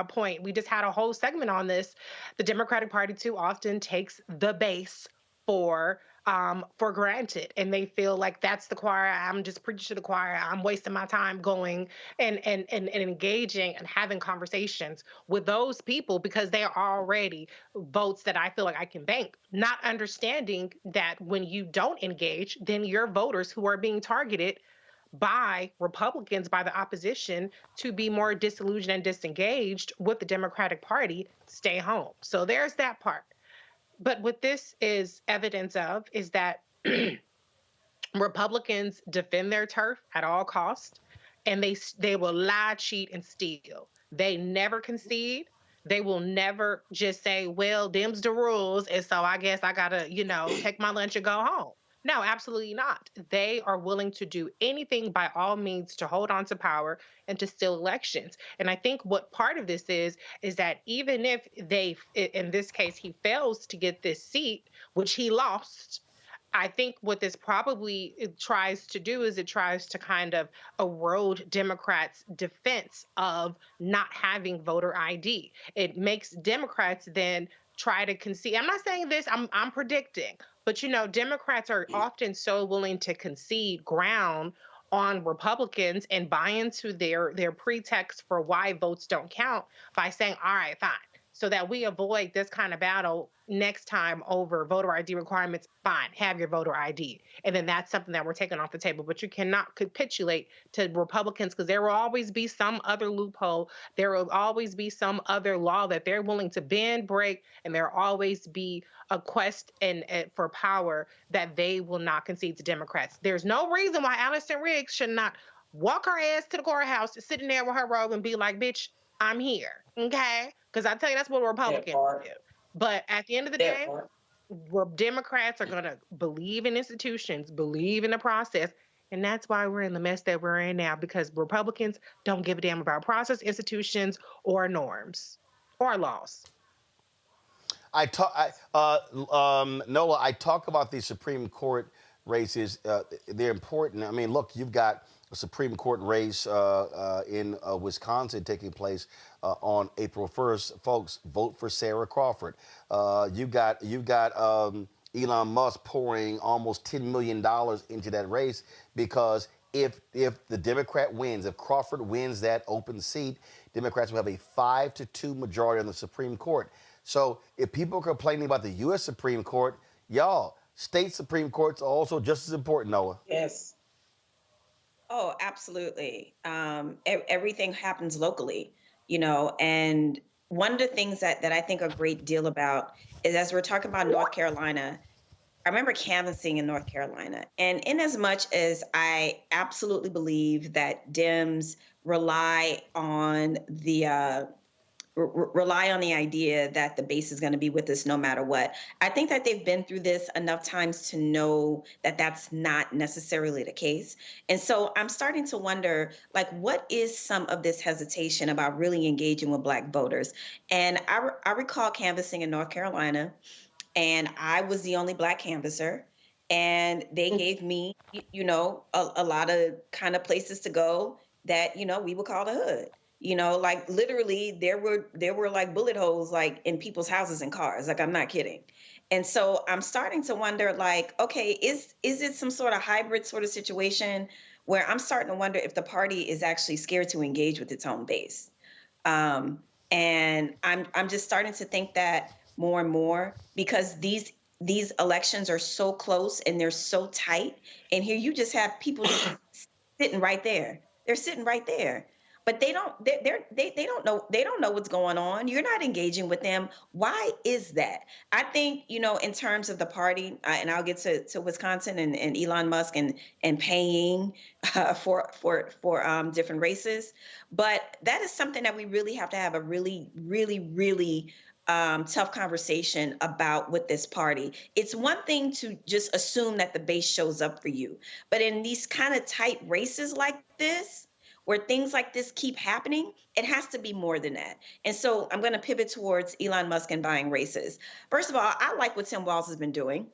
point, we just had a whole segment on this. The Democratic Party too often takes the base for granted, and they feel like that's the choir. I'm just preaching to the choir. I'm wasting my time going and engaging and having conversations with those people because they are already votes that I feel like I can bank. Not understanding that when you don't engage, then your voters who are being targeted by Republicans, by the opposition, to be more disillusioned and disengaged with the Democratic Party, stay home. So there's that part. But what this is evidence of is that Republicans defend their turf at all costs, and they will lie, cheat, and steal. They never concede. They will never just say, well, them's the rules, and so I guess I gotta, take my lunch and go home. No, absolutely not. They are willing to do anything by all means to hold on to power and to steal elections. And I think what part of this is that even if in this case, he fails to get this seat, which he lost, I think what this probably tries to do is it tries to kind of erode Democrats' defense of not having voter ID. It makes Democrats then try to concede. I'm not saying this, I'm predicting. But, Democrats are often so willing to concede ground on Republicans and buy into their pretext for why votes don't count by saying, all right, fine, so that we avoid this kind of battle next time over voter ID requirements. Fine, have your voter ID. And then that's something that we're taking off the table. But you cannot capitulate to Republicans because there will always be some other loophole. There will always be some other law that they're willing to bend, break, and there will always be a quest for power that they will not concede to Democrats. There's no reason why Allison Riggs should not walk her ass to the courthouse, sitting there with her robe and be like, bitch, I'm here, okay? Because I tell you, that's what a Republican would do. But at the end of the day, Democrats are going to believe in institutions, believe in the process, and that's why we're in the mess that we're in now, because Republicans don't give a damn about process, institutions, or norms, or laws. Nola, I talk about these Supreme Court races. They're important. I mean, look, you've got a Supreme Court race in Wisconsin taking place on April 1st. Folks, vote for Sarah Crawford. You've got Elon Musk pouring almost $10 million into that race because if the Democrat wins, if Crawford wins that open seat, Democrats will have a 5-2 majority on the Supreme Court. So if people are complaining about the U.S. Supreme Court, y'all, state Supreme Courts are also just as important, Noah. Yes. Oh, absolutely. Everything happens locally, and one of the things that I think a great deal about is, as we're talking about North Carolina, I remember canvassing in North Carolina. And in as much as I absolutely believe that Dems rely on the rely on the idea that the base is going to be with us no matter what. I think that they've been through this enough times to know that that's not necessarily the case. And so I'm starting to wonder, like, what is some of this hesitation about really engaging with Black voters? And I recall canvassing in North Carolina, and I was the only Black canvasser. And they gave me, a lot of kind of places to go that, we would call the hood. Like literally there were like bullet holes like in people's houses and cars. Like, I'm not kidding. And so I'm starting to wonder, like, okay, is it some sort of hybrid sort of situation where I'm starting to wonder if the party is actually scared to engage with its own base? And I'm just starting to think that more and more, because these elections are so close and they're so tight. And here you just have people just sitting right there. They're sitting right there. But they don't know what's going on. You're not engaging with them. Why is that? I think, in terms of the party, and I'll get to Wisconsin and Elon Musk and paying for different races. But that is something that we really have to have a really, really, really tough conversation about with this party. It's one thing to just assume that the base shows up for you. But in these kind of tight races like this, where things like this keep happening, it has to be more than that. And so I'm going to pivot towards Elon Musk and buying races. First of all, I like what Tim Walz has been doing.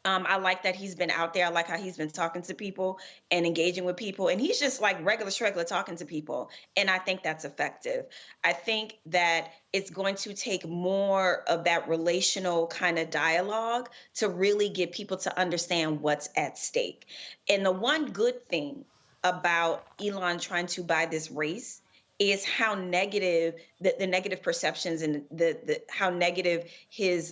I like that he's been out there. I like how he's been talking to people and engaging with people. And he's just like regular talking to people. And I think that's effective. I think that it's going to take more of that relational kind of dialogue to really get people to understand what's at stake. And the one good thing about Elon trying to buy this race is how negative the negative perceptions and the how negative his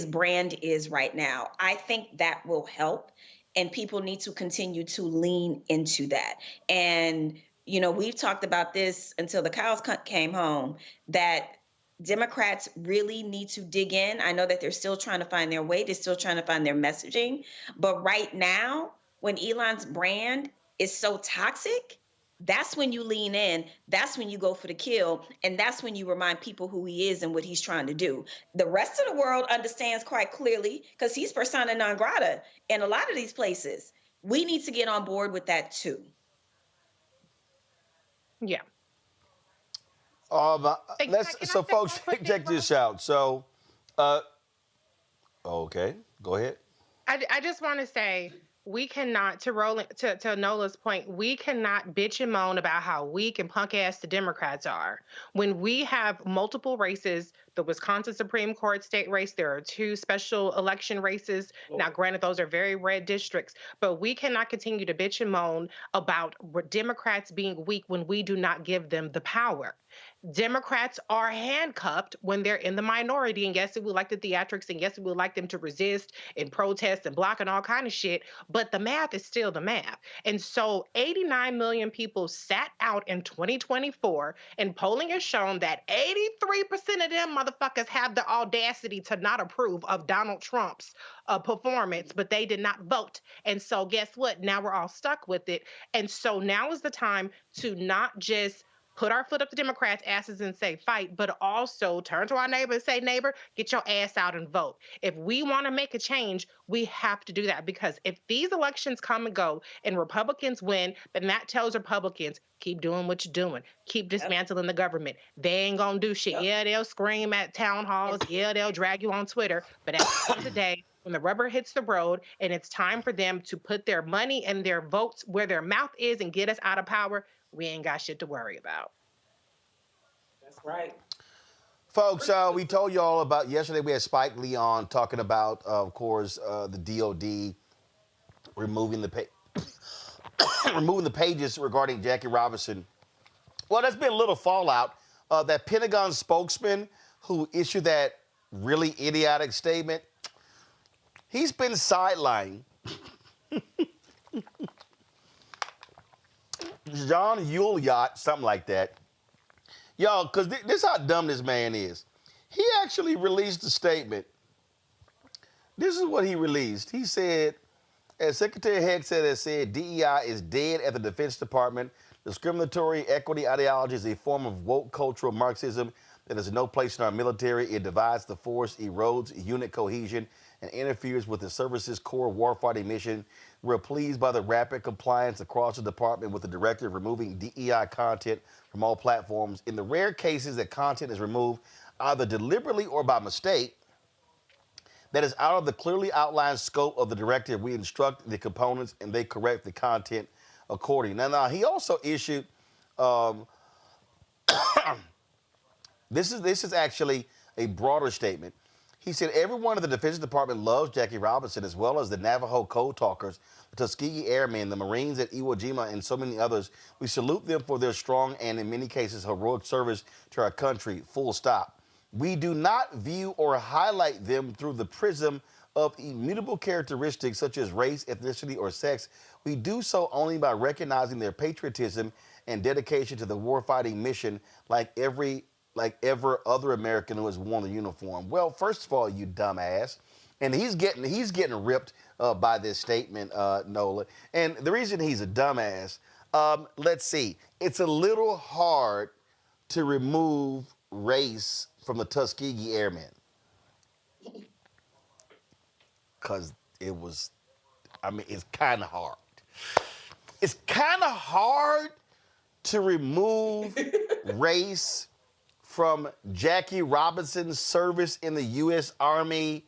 brand is right now. I think that will help, and people need to continue to lean into that. And we've talked about this until the cows came home, that Democrats really need to dig in. I know that they're still trying to find their way. They're still trying to find their messaging. But right now, when Elon's brand is so toxic, that's when you lean in, that's when you go for the kill, and that's when you remind people who he is and what he's trying to do. The rest of the world understands quite clearly, because he's persona non grata in a lot of these places. We need to get on board with that too. Yeah. Folks, check this out. So, okay, go ahead. I just want to say, we cannot, to Nola's point, we cannot bitch and moan about how weak and punk ass the Democrats are. When we have multiple races, the Wisconsin Supreme Court state race, there are 2 special election races. Now, granted, those are very red districts, but we cannot continue to bitch and moan about Democrats being weak when we do not give them the power. Democrats are handcuffed when they're in the minority. And yes, we would like the theatrics, and yes, we would like them to resist and protest and block and all kind of shit. But the math is still the math. And so 89 million people sat out in 2024, and polling has shown that 83% of them motherfuckers have the audacity to not approve of Donald Trump's performance, but they did not vote. And so guess what? Now we're all stuck with it. And so now is the time to not just put our foot up the Democrats' asses and say fight, but also turn to our neighbor and say, neighbor, get your ass out and vote. If we want to make a change, we have to do that, because if these elections come and go and Republicans win, then that tells Republicans, keep doing what you're doing. Keep dismantling the government. They ain't going to do shit. Yeah, they'll scream at town halls. Yeah, they'll drag you on Twitter. But at the end of the day, when the rubber hits the road and it's time for them to put their money and their votes where their mouth is and get us out of power, we ain't got shit to worry about. That's right. Folks, we told you all about, yesterday we had Spike Lee on talking about, of course, the DOD removing the removing the pages regarding Jackie Robinson. Well, there's been a little fallout. That Pentagon spokesman who issued that really idiotic statement, he's been sidelined. John Yuliot, something like that. Y'all, because this is how dumb this man is. He actually released a statement This is what he released. He said, as Secretary Hegseth has said, DEI is dead at the Defense Department. Discriminatory equity ideology is a form of woke cultural Marxism that has no place in our military. It divides the force, erodes unit cohesion, and interferes with the service's core warfighting mission. We're pleased by the rapid compliance across the department with the directive removing DEI content from all platforms. In the rare cases that content is removed, either deliberately or by mistake, that is out of the clearly outlined scope of the directive, we instruct the components and they correct the content accordingly. Now he also issued, this is actually a broader statement. He said, everyone in the Defense Department loves Jackie Robinson, as well as the Navajo Code Talkers, the Tuskegee Airmen, the Marines at Iwo Jima, and so many others. We salute them for their strong and, in many cases, heroic service to our country, full stop. We do not view or highlight them through the prism of immutable characteristics such as race, ethnicity, or sex. We do so only by recognizing their patriotism and dedication to the warfighting mission like every other American who has worn the uniform. Well, first of all, you dumbass. And he's getting ripped by this statement, Nola. And the reason he's a dumbass, let's see. It's a little hard to remove race from the Tuskegee Airmen. Because it's kind of hard. It's kind of hard to remove race from Jackie Robinson's service in the U.S. Army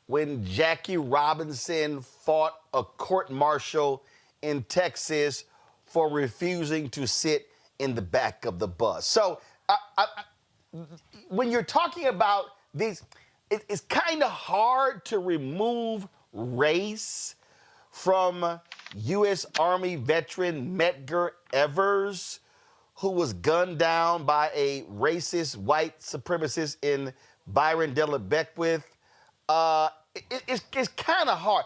when Jackie Robinson fought a court-martial in Texas for refusing to sit in the back of the bus. So when you're talking about these, it's kind of hard to remove race from U.S. Army veteran Medgar Evers, who was gunned down by a racist white supremacist in Byron Della Beckwith. It's kind of hard.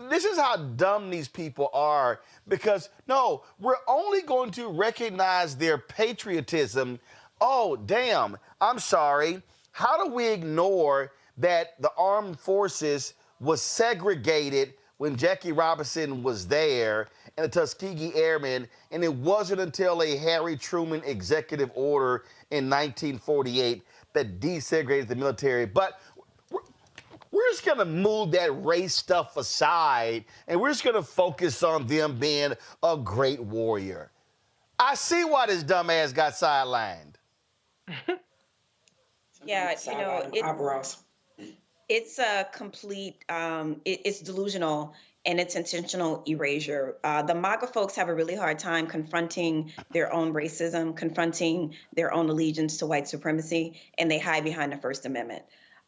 This is how dumb these people are, because, no, we're only going to recognize their patriotism. Oh, damn, I'm sorry. How do we ignore that the armed forces was segregated when Jackie Robinson was there and the Tuskegee Airmen, and it wasn't until a Harry Truman executive order in 1948 that desegregated the military. But we're just going to move that race stuff aside, and we're just going to focus on them being a great warrior. I see why this dumbass got sidelined. Yeah, it's a complete, it's delusional and it's intentional erasure. The MAGA folks have a really hard time confronting their own racism, confronting their own allegiance to white supremacy, and they hide behind the First Amendment.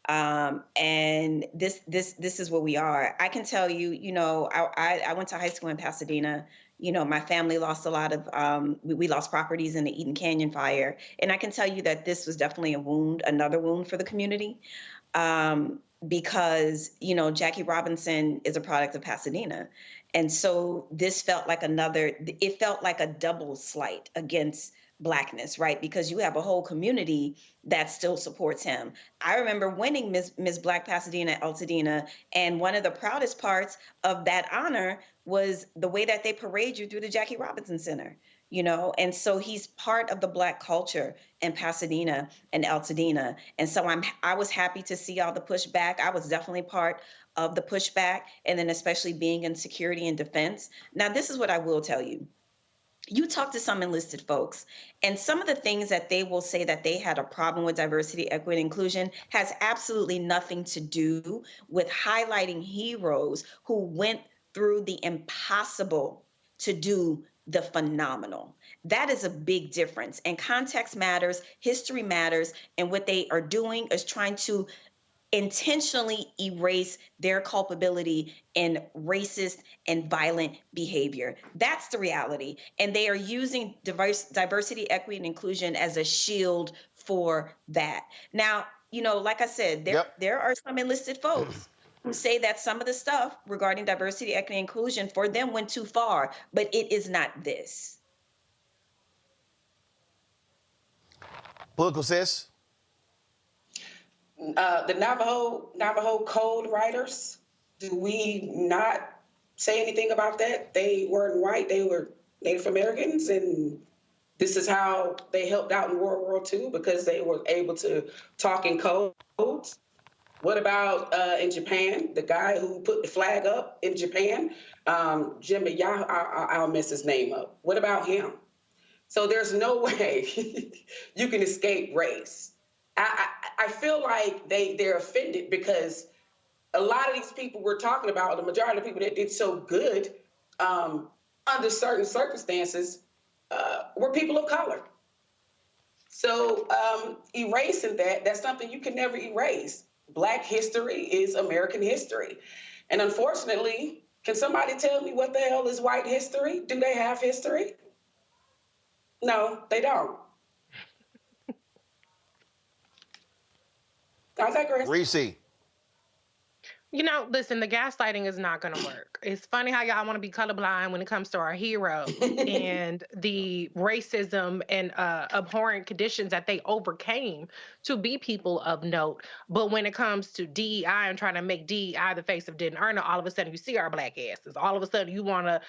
And this is where we are. I can tell you, I went to high school in Pasadena. My family lost a lot of, we lost properties in the Eden Canyon fire. And I can tell you that this was definitely another wound for the community. Because, Jackie Robinson is a product of Pasadena. And so this felt like it felt like a double slight against Blackness, right? Because you have a whole community that still supports him. I remember winning Miss Black Pasadena Altadena, and one of the proudest parts of that honor was the way that they parade you through the Jackie Robinson Center, and so he's part of the Black culture in Pasadena and Altadena. And so I was happy to see all the pushback. I was definitely part of the pushback, and then especially being in security and defense. Now, this is what I will tell you. You talk to some enlisted folks, and some of the things that they will say that they had a problem with diversity, equity, and inclusion has absolutely nothing to do with highlighting heroes who went through the impossible to do the phenomenal. That is a big difference. And context matters, history matters, and what they are doing is trying to intentionally erase their culpability in racist and violent behavior. That's the reality. And they are using diversity, equity, and inclusion as a shield for that. Now, like I said, there are some enlisted folks who say that some of the stuff regarding diversity, equity, and inclusion for them went too far, but it is not this. Political sis? The Navajo Code writers, do we not say anything about that? They weren't white, they were Native Americans, and this is how they helped out in World War II because they were able to talk in codes. What about in Japan, the guy who put the flag up in Japan, Jimmy, I'll mess his name up. What about him? So there's no way you can escape race. I feel like they're offended because a lot of these people we're talking about, the majority of people that did so good under certain circumstances were people of color. So erasing that's something you can never erase. Black history is American history. And unfortunately, can somebody tell me what the hell is white history? Do they have history? No, they don't. I digress. Reese. You know, listen, the gaslighting is not going to work. It's funny how y'all want to be colorblind when it comes to our hero and the racism and abhorrent conditions that they overcame to be people of note. But when it comes to DEI and trying to make DEI the face of didn't earn it, all of a sudden you see our black asses. All of a sudden you want to,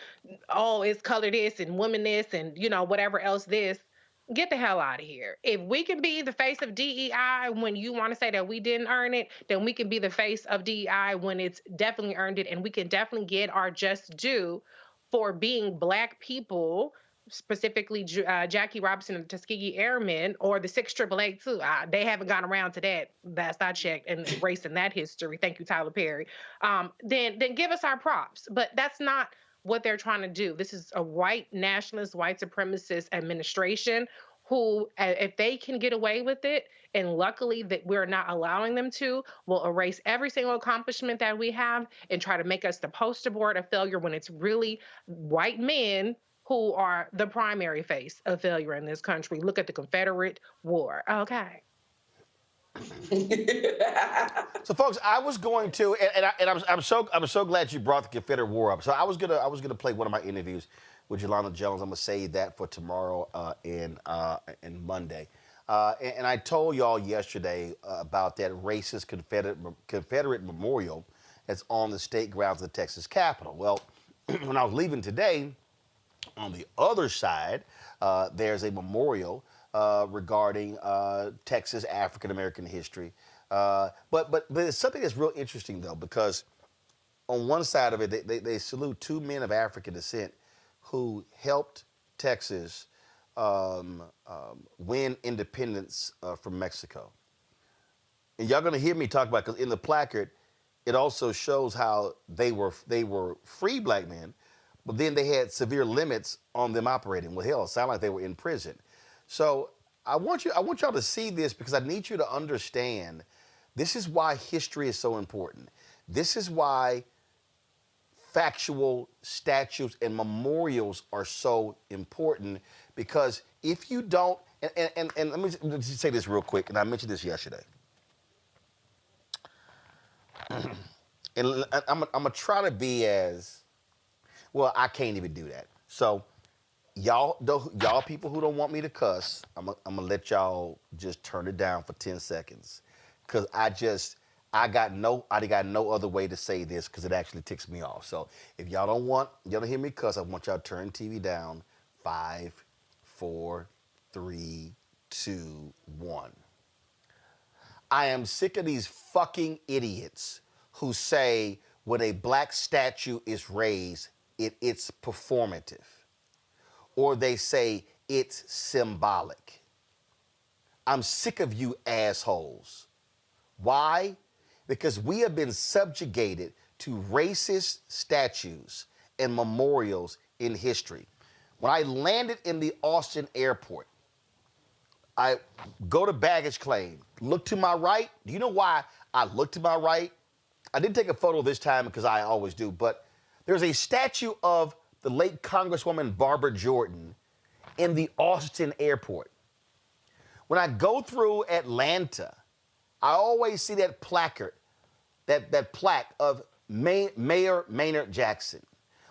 oh, it's color this and women this and, you know, whatever else this. Get the hell out of here. If we can be the face of DEI when you want to say that we didn't earn it, then we can be the face of DEI when it's definitely earned it. And we can definitely get our just due for being Black people, specifically Jackie Robinson and the Tuskegee Airmen, or the 6 AAA too. They haven't gone around to that. That's not checked and erasing that history. Thank you, Tyler Perry. Then give us our props. But that's not what they're trying to do. This is a white nationalist, white supremacist administration who, if they can get away with it, and luckily that we're not allowing them to, will erase every single accomplishment that we have and try to make us the poster board of failure when it's really white men who are the primary face of failure in this country. Look at the Confederate War. Okay. So, folks, I was going to, and I'm so glad you brought the Confederate War up. So I was gonna play one of my interviews with Yolanda Jones. I'm gonna save that for tomorrow and Monday. And I told y'all yesterday about that racist Confederate memorial that's on the state grounds of the Texas Capitol. Well, when I was leaving today, on the other side, there's a memorial regarding Texas African American history. But it's something that's real interesting, though, because on one side of it, they salute 2 men of African descent who helped Texas win independence from Mexico. And y'all going to hear me talk about, because in the placard, it also shows how they were free Black men, but then they had severe limits on them operating. Well, hell, it sounded like they were in prison. So I want y'all to see this, because I need you to understand this is why history is so important. This is why factual statues and memorials are so important, because if you don't, and let me just say this real quick, and I mentioned this yesterday. And I'm gonna try to be as, well, I can't even do that. So y'all people who don't want me to cuss, I'm gonna let y'all just turn it down for 10 seconds. Cause I got no other way to say this, because it actually ticks me off. So if y'all don't hear me cuss, I want y'all to turn TV down. 5, 4, 3, 2, 1. I am sick of these fucking idiots who say when a Black statue is raised, it's performative. Or they say it's symbolic. I'm sick of you assholes. Why? Because we have been subjugated to racist statues and memorials in history. When I landed in the Austin airport, I go to baggage claim, look to my right. Do you know why I look to my right? I didn't take a photo this time because I always do, but there's a statue of the late Congresswoman Barbara Jordan in the Austin airport. When I go through Atlanta, I always see that placard, that plaque of Mayor Maynard Jackson.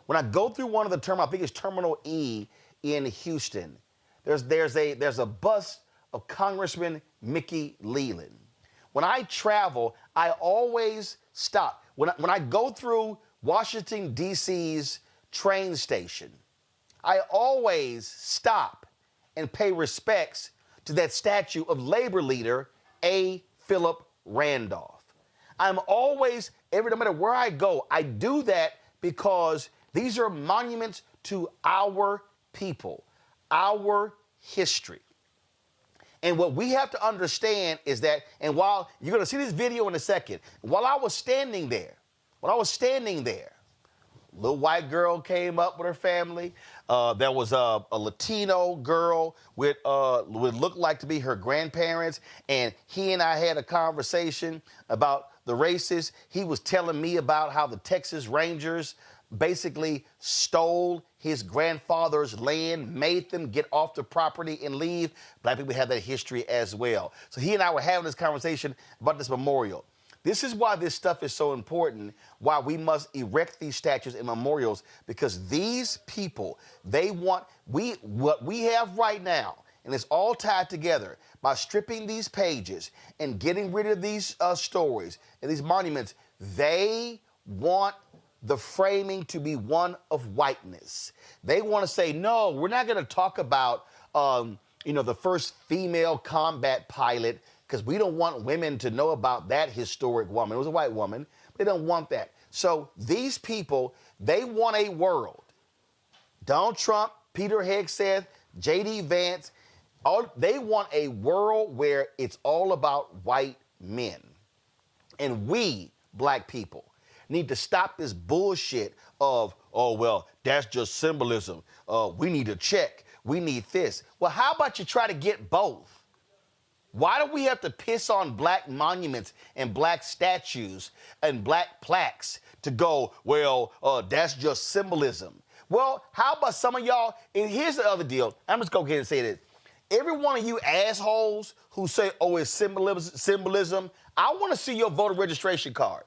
When I go through one of the terminals, I think it's Terminal E in Houston, there's a bust of Congressman Mickey Leland. when I travel, I always stop. When I go through Washington, D.C.'s train station, I always stop and pay respects to that statue of labor leader A. Philip Randolph. I'm always, no matter where I go, I do that because these are monuments to our people, our history. And what we have to understand is that, and while you're going to see this video in a second, while I was standing there, little white girl came up with her family. There was a Latino girl with what looked like to be her grandparents, and he and I had a conversation about the races. He was telling me about how the Texas Rangers basically stole his grandfather's land, made them get off the property and leave. Black people have that history as well. So he and I were having this conversation about this memorial. This is why this stuff is so important, why we must erect these statues and memorials, because these people, they want, what we have right now, and it's all tied together, by stripping these pages and getting rid of these stories and these monuments, they want the framing to be one of whiteness. They want to say, no, we're not going to talk about, the first female combat pilot, because we don't want women to know about that historic woman. It was a white woman. They don't want that. So these people, they want a world. Donald Trump, Peter Hegseth, J.D. Vance, they want a world where it's all about white men. And we, black people, need to stop this bullshit of, oh, well, that's just symbolism. We need a check. We need this. Well, how about you try to get both? Why do we have to piss on black monuments and black statues and black plaques to go, well, that's just symbolism? Well, how about some of y'all, and here's the other deal. I'm just going to go ahead and say this. Every one of you assholes who say, oh, it's symbolism, I want to see your voter registration card.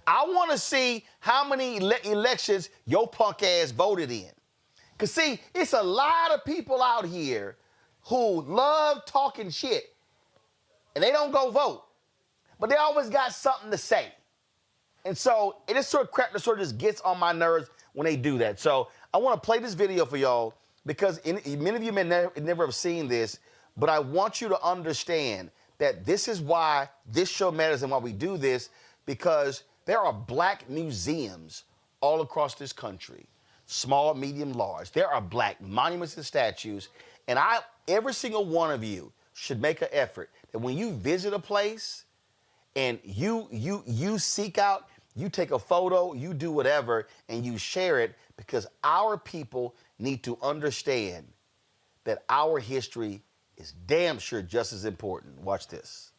I want to see how many elections your punk ass voted in. Because, see, it's a lot of people out here who love talking shit, and they don't go vote, but they always got something to say. And so it is sort of crap that sort of just gets on my nerves when they do that. So I want to play this video for y'all because many of you may never have seen this, but I want you to understand that this is why this show matters and why we do this, because there are black museums all across this country, small, medium, large. There are black monuments and statues, and every single one of you should make an effort that when you visit a place and you seek out, you take a photo, you do whatever, and you share it, because our people need to understand that our history is damn sure just as important. Watch this.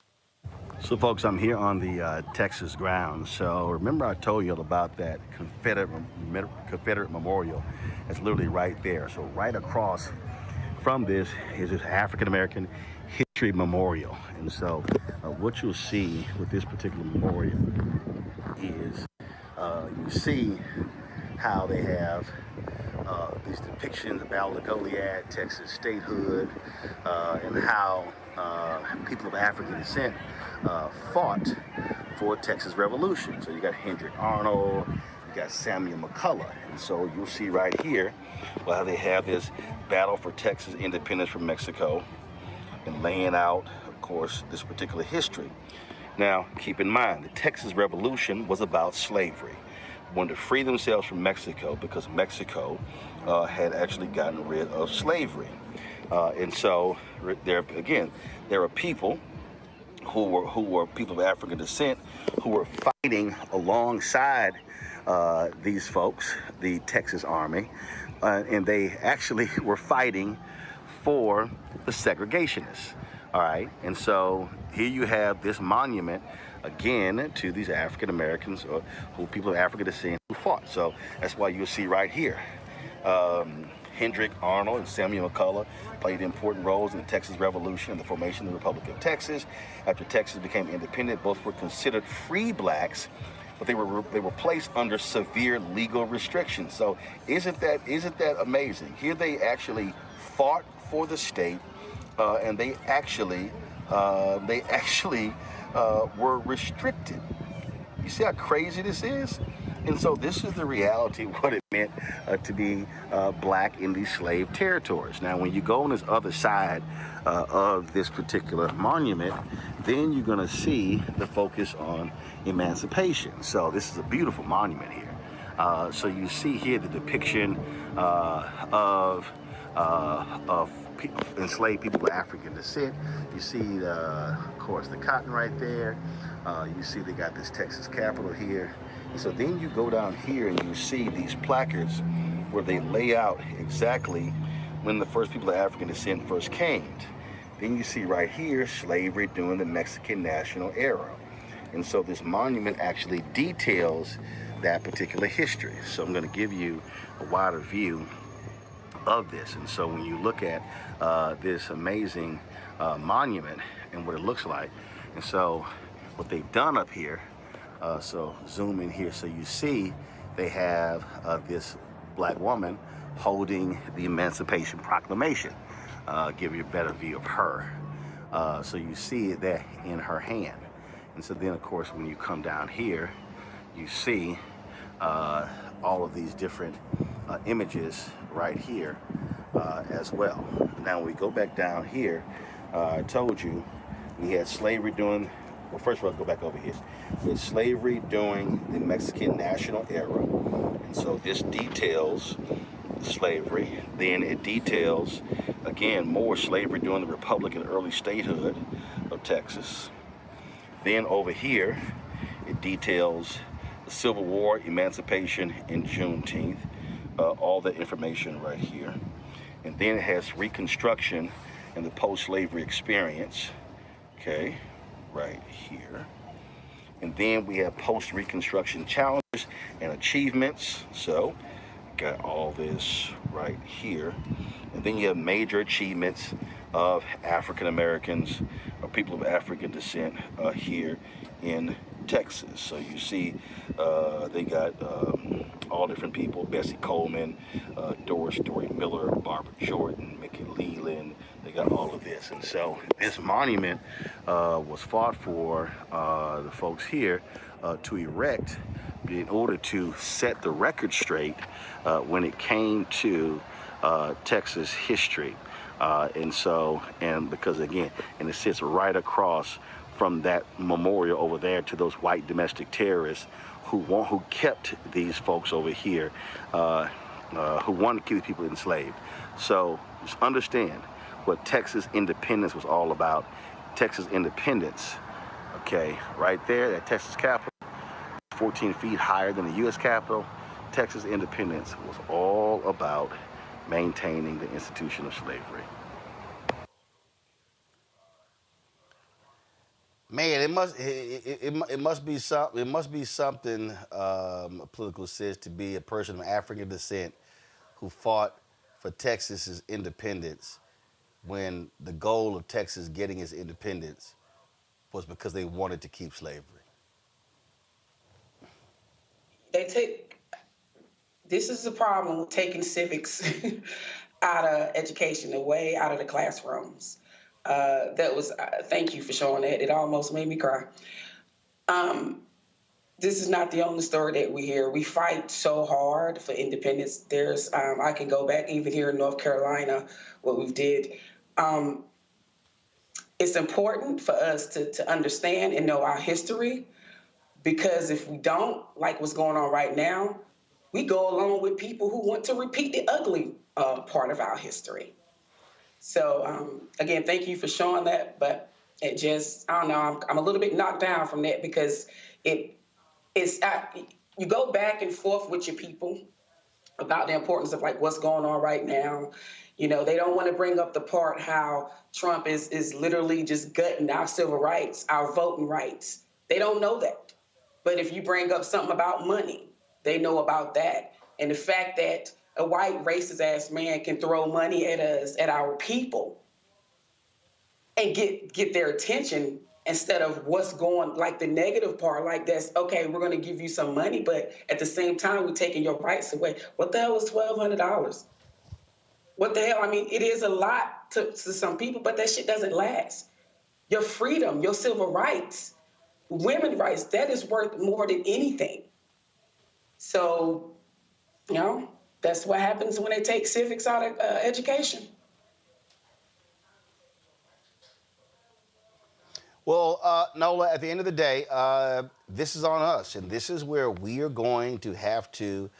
So, folks, I'm here on the Texas grounds. So remember I told you about that Confederate memorial. It's literally right there. So right across from this is this African-American History Memorial. And so what you'll see with this particular memorial is you see how they have these depictions of Battle of Goliad, Texas statehood, and how people of African descent fought for Texas Revolution. So you got Hendrik Arnold, you got Samuel McCullough. And so you'll see right here how they have this battle for Texas independence from Mexico and laying out, of course, this particular history. Now, keep in mind, the Texas Revolution was about slavery. Wanted to free themselves from Mexico because Mexico had actually gotten rid of slavery. And so there are people who were people of African descent who were fighting alongside these folks, the Texas Army, and they actually were fighting for the segregationists. All right, and so here you have this monument again to these African Americans or who people of African descent who fought. So that's why you'll see right here. Hendrik Arnold and Samuel McCullough played important roles in the Texas Revolution and the formation of the Republic of Texas. After Texas became independent, both were considered free blacks, but they were placed under severe legal restrictions. So isn't that amazing? Here they actually fought for the state, and they actually they actually were restricted. You see how crazy this is? And so this is the reality of what it meant to be black in these slave territories. Now, when you go on this other side of this particular monument, then you're going to see the focus on emancipation. So this is a beautiful monument here. So you see here the depiction of enslaved people of African descent. You see, of course, the cotton right there. You see they got this Texas Capitol here. And so then you go down here and you see these placards where they lay out exactly when the first people of African descent first came. Then you see right here, slavery during the Mexican national era. And so this monument actually details that particular history. So I'm going to give you a wider view of this. And so when you look at this amazing monument and what it looks like, and so what they've done up here, so zoom in here, so you see they have this black woman holding the Emancipation Proclamation. Give you a better view of her. So you see it there in her hand. And so then, of course, when you come down here, you see all of these different images right here as well. Now, when we go back down here, I told you we had slavery during, well, first of all, go back over here. We had slavery during the Mexican national era. And so this details slavery. Then it details, again, more slavery during the Republic and early statehood of Texas. Then over here, it details the Civil War, emancipation, and Juneteenth. All that information right here. And then it has Reconstruction and the post-slavery experience, okay, right here. And then we have post-Reconstruction challenges and achievements. So, got all this right here. And then you have major achievements of African Americans or people of African descent here in Texas. So you see they got all different people: Bessie Coleman, Doris Story Miller, Barbara Jordan, Mickey Leland. They got all of this. And so this monument was fought for the folks here to erect in order to set the record straight when it came to Texas history. And because again, and it sits right across from that memorial over there to those white domestic terrorists who kept these folks over here, who wanted to keep people enslaved. So just understand what Texas independence was all about. Texas independence, okay, right there, that Texas Capitol, 14 feet higher than the U.S. Capitol. Texas independence was all about maintaining the institution of slavery. Man, it must be something political says to be a person of African descent who fought for Texas's independence when the goal of Texas getting its independence was because they wanted to keep slavery. This is the problem with taking civics out of education, away out of the classrooms. Thank you for showing that. It almost made me cry. This is not the only story that we hear. We fight so hard for independence. I can go back even here in North Carolina, what we did. It's important for us to understand and know our history, because if we don't, like what's going on right now, we go along with people who want to repeat the ugly part of our history. So, again, thank you for showing that, but it just, I don't know, I'm a little bit knocked down from that, because you go back and forth with your people about the importance of like what's going on right now. You know, they don't want to bring up the part how Trump is literally just gutting our civil rights, our voting rights. They don't know that. But if you bring up something about money, they know about that. And the fact that a white racist ass man can throw money at us, at our people, and get their attention instead of what's going, like the negative part, like that's, okay, we're going to give you some money, but at the same time, we're taking your rights away. What the hell was $1,200? What the hell? I mean, it is a lot to some people, but that shit doesn't last. your freedom, your civil rights, women's rights, that is worth more than anything. So, you know, that's what happens when they take civics out of education. Well, Nola, at the end of the day, this is on us, and this is where we are going to have to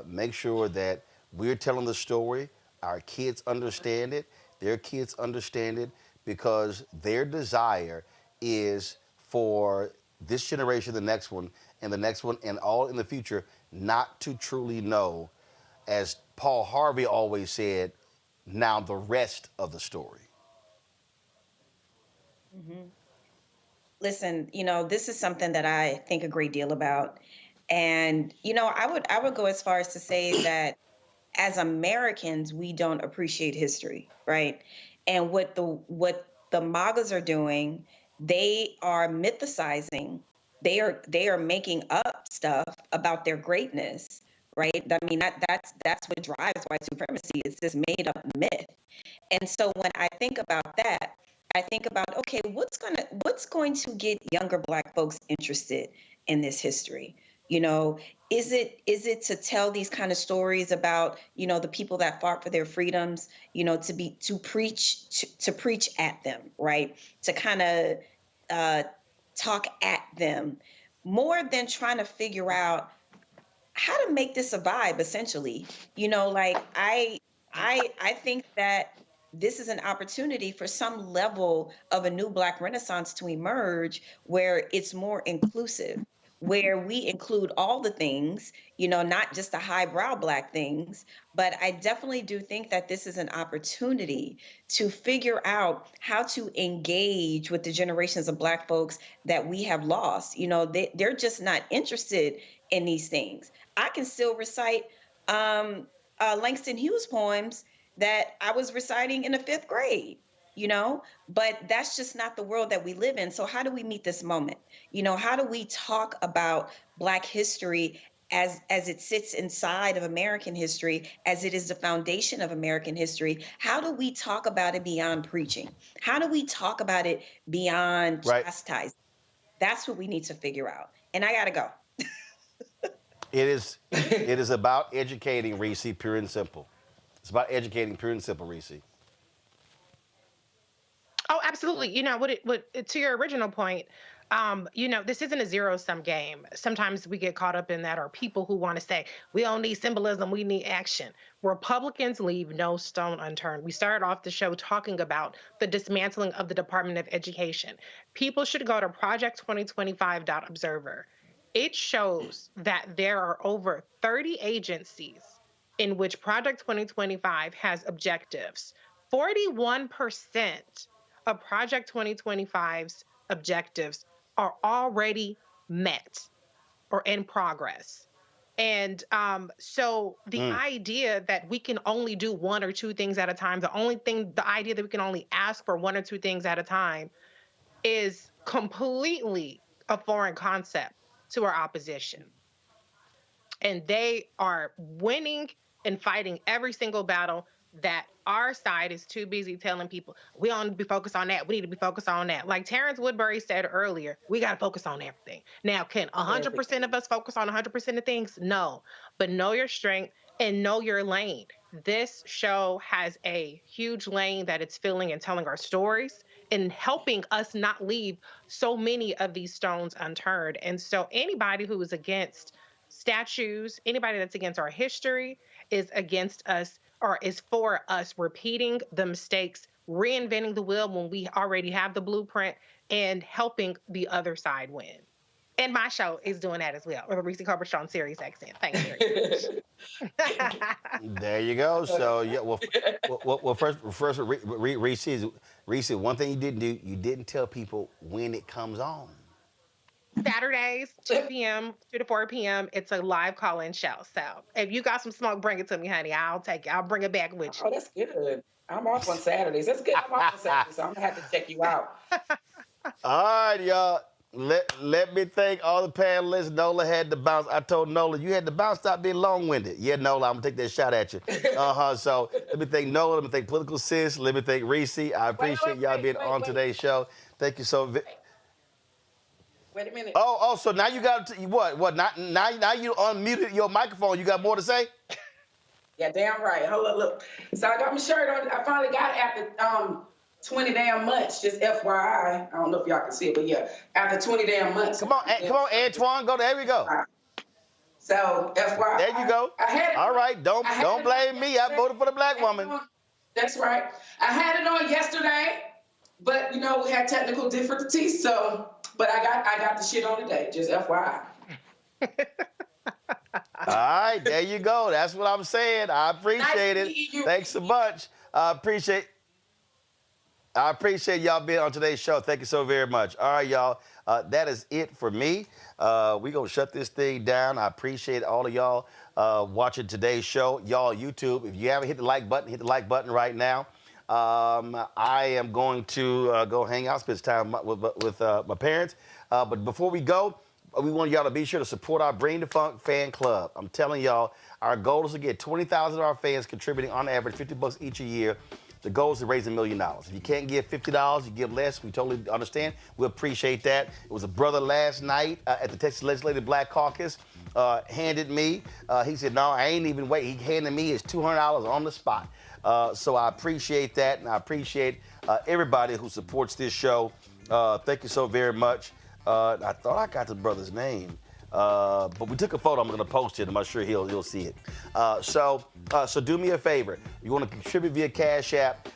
make sure that we're telling the story, our kids understand it, their kids understand it, because their desire is for this generation, the next one, and all in the future, not to truly know, as Paul Harvey always said, now the rest of the story. Mm-hmm. Listen, you know, this is something that I think a great deal about. And, you know, I would go as far as to say that as Americans, we don't appreciate history, right? And what the MAGAs are doing, they are mythicizing. They are making up stuff about their greatness, right? I mean, that's what drives white supremacy. It's this made up myth. And so when I think about that, I think about, okay, what's going to get younger Black folks interested in this history? You know, is it to tell these kind of stories about, you know, the people that fought for their freedoms, you know, to preach at them, right? To kind of talk at them, more than trying to figure out how to make this a vibe, essentially. You know, like I think that this is an opportunity for some level of a new Black Renaissance to emerge, where it's more inclusive, where we include all the things, you know, not just the highbrow Black things. But I definitely do think that this is an opportunity to figure out how to engage with the generations of Black folks that we have lost. You know, they're just not interested in these things. I can still recite Langston Hughes poems that I was reciting in the 5th grade, you know, but that's just not the world that we live in. So how do we meet this moment? You know, how do we talk about Black history as it sits inside of American history, as it is the foundation of American history? How do we talk about it beyond preaching? How do we talk about it beyond chastising? That's what we need to figure out. And I gotta go. It is about educating, Reese, pure and simple. It's about educating, pure and simple, Reese. Oh, absolutely. You know, to your original point, you know, this isn't a zero-sum game. Sometimes we get caught up in that, or people who want to say, we don't need symbolism, we need action. Republicans leave no stone unturned. We started off the show talking about the dismantling of the Department of Education. People should go to project2025.observer. It shows that there are over 30 agencies in which Project 2025 has objectives. 41% of Project 2025's objectives are already met or in progress. And so the idea that we can only do one or two things at a time, the idea that we can only ask for one or two things at a time is completely a foreign concept to our opposition. And they are winning and fighting every single battle that our side is too busy telling people, we don't need to be focused on that. We need to be focused on that. Like Terrance Woodbury said earlier, we got to focus on everything. Now, can 100% of us focus on 100% of things? No. But know your strength and know your lane. This show has a huge lane that it's filling and telling our stories and helping us not leave so many of these stones unturned. And so anybody who is against statues, anybody that's against our history is against us, or is for us repeating the mistakes, reinventing the wheel when we already have the blueprint, and helping the other side win. And my show is doing that as well, or the Reese Corbett on Sirius XM. Thanks, Sirius. There you go. So yeah, well, first, Reese, one thing you didn't do, you didn't tell people when it comes on. Saturdays, 2 p.m. to 4 p.m. It's a live call-in show. So if you got some smoke, bring it to me, honey. I'll take it. I'll bring it back with you. Oh, that's good. I'm off on Saturdays. That's good. I'm off on Saturdays, so I'm going to have to check you out. All right, y'all. Let me thank all the panelists. Nola had to bounce. I told Nola, you had to bounce. Stop being long-winded. Yeah, Nola, I'm going to take that shot at you. So let me thank Nola. Let me thank Political Sis. Let me thank Reese. I appreciate y'all being on today's show. Thank you so much. Wait a minute. Oh, so now you got what? Now you unmuted your microphone. You got more to say? Yeah, damn right. Hold on, look. So I got my shirt on. I finally got it after 20 damn months. Just FYI. I don't know if y'all can see it, but yeah, after 20 damn months. Come on, Antoine. There we go. So FYI. There you go. All right. Don't blame me. I voted for the black woman. That's right. I had it on yesterday, but we had technical difficulties. So, but I got the shit on today. Just FYI. All right, there you go. That's what I'm saying. I appreciate it. Thanks so much. I appreciate y'all being on today's show. Thank you so very much. All right, y'all. That is it for me. We're going to shut this thing down. I appreciate all of y'all watching today's show. Y'all, YouTube, if you haven't hit the like button, hit the like button right now. I am going to go hang out, spend time with my parents. But before we go, we want y'all to be sure to support our Bring the Funk fan club. I'm telling y'all, our goal is to get 20,000 of our fans contributing on average $50 each a year. The goal is to raise $1 million. If you can't give $50, you give less. We totally understand. We appreciate that. It was a brother last night at the Texas Legislative Black Caucus handed me. He said, no, I ain't even wait. He handed me his $200 on the spot. So I appreciate that, and I appreciate everybody who supports this show. Thank you so very much. I thought I got the brother's name, but we took a photo. I'm going to post it. I'm sure he'll see it. So do me a favor. You want to contribute via Cash App.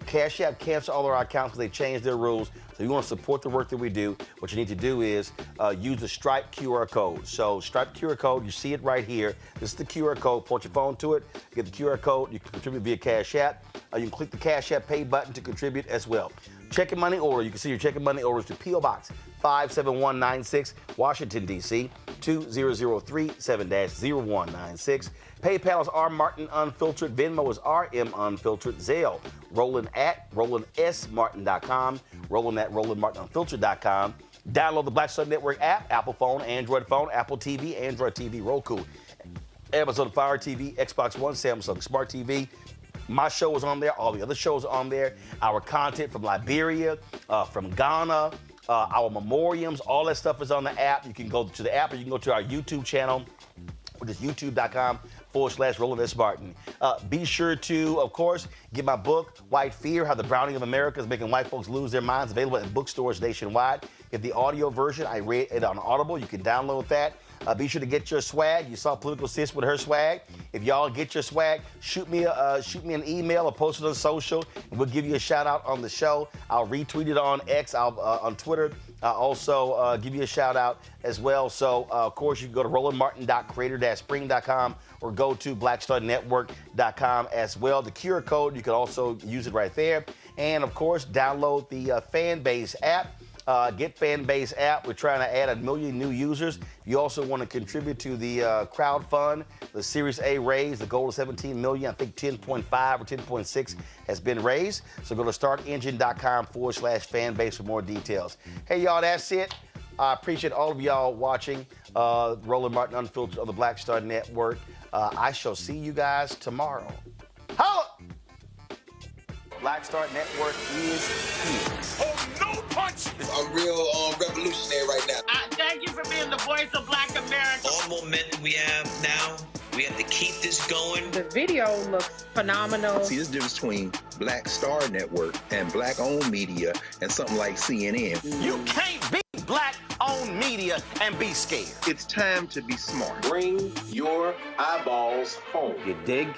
Cash App cancel all of our accounts because they changed their rules. So you want to support the work that we do. What you need to do is use the Stripe QR code. So Stripe QR code, you see it right here. This is the QR code. Point your phone to it. Get the QR code. You can contribute via Cash App. You can click the Cash App Pay button to contribute as well. Checking money order. You can see your checking money orders to P.O. Box 57196, Washington, D.C. 20037-0196. PayPal is R Martin Unfiltered. Venmo is RM Unfiltered. Zelle, Roland at RolandSMartin.com. Roland at RolandMartinUnfiltered.com. Download the Black Star Network app, Apple phone, Android phone, Apple TV, Android TV, Roku, Amazon Fire TV, Xbox One, Samsung Smart TV. My show is on there. All the other shows are on there. Our content from Liberia, from Ghana, our memoriams, all that stuff is on the app. You can go to the app or you can go to our YouTube channel, which is youtube.com/Roland S. Martin. Be sure to, of course, get my book, White Fear, How the Browning of America is Making White Folks Lose Their Minds, available at bookstores nationwide. Get the audio version. I read it on Audible. You can download that. Be sure to get your swag. You saw Political Sis with her swag. If y'all get your swag, shoot me an email or post it on social, and we'll give you a shout out on the show. I'll retweet it on X, on Twitter. I'll also give you a shout out as well. So, of course, you can go to rolandmartin.creator-spring.com or go to blackstarnetwork.com as well. The QR code, you can also use it right there. And, of course, download the Fanbase app. Get Fanbase app. We're trying to add 1 million new users. You also want to contribute to the crowd fund, the Series A raise. The goal is 17 million. I think 10.5 or 10.6 has been raised. So go to startengine.com/Fanbase for more details. Hey, y'all, that's it. I appreciate all of y'all watching Roland Martin Unfiltered on the Black Star Network. I shall see you guys tomorrow. Holla! Black Star Network is here. Oh, no punch! I'm real revolutionary right now. Thank you for being the voice of Black America. All momentum we have now, we have to keep this going. The video looks phenomenal. See, there's a difference between Black Star Network and black-owned media and something like CNN. You can't be black-owned media and be scared. It's time to be smart. Bring your eyeballs home. You dig?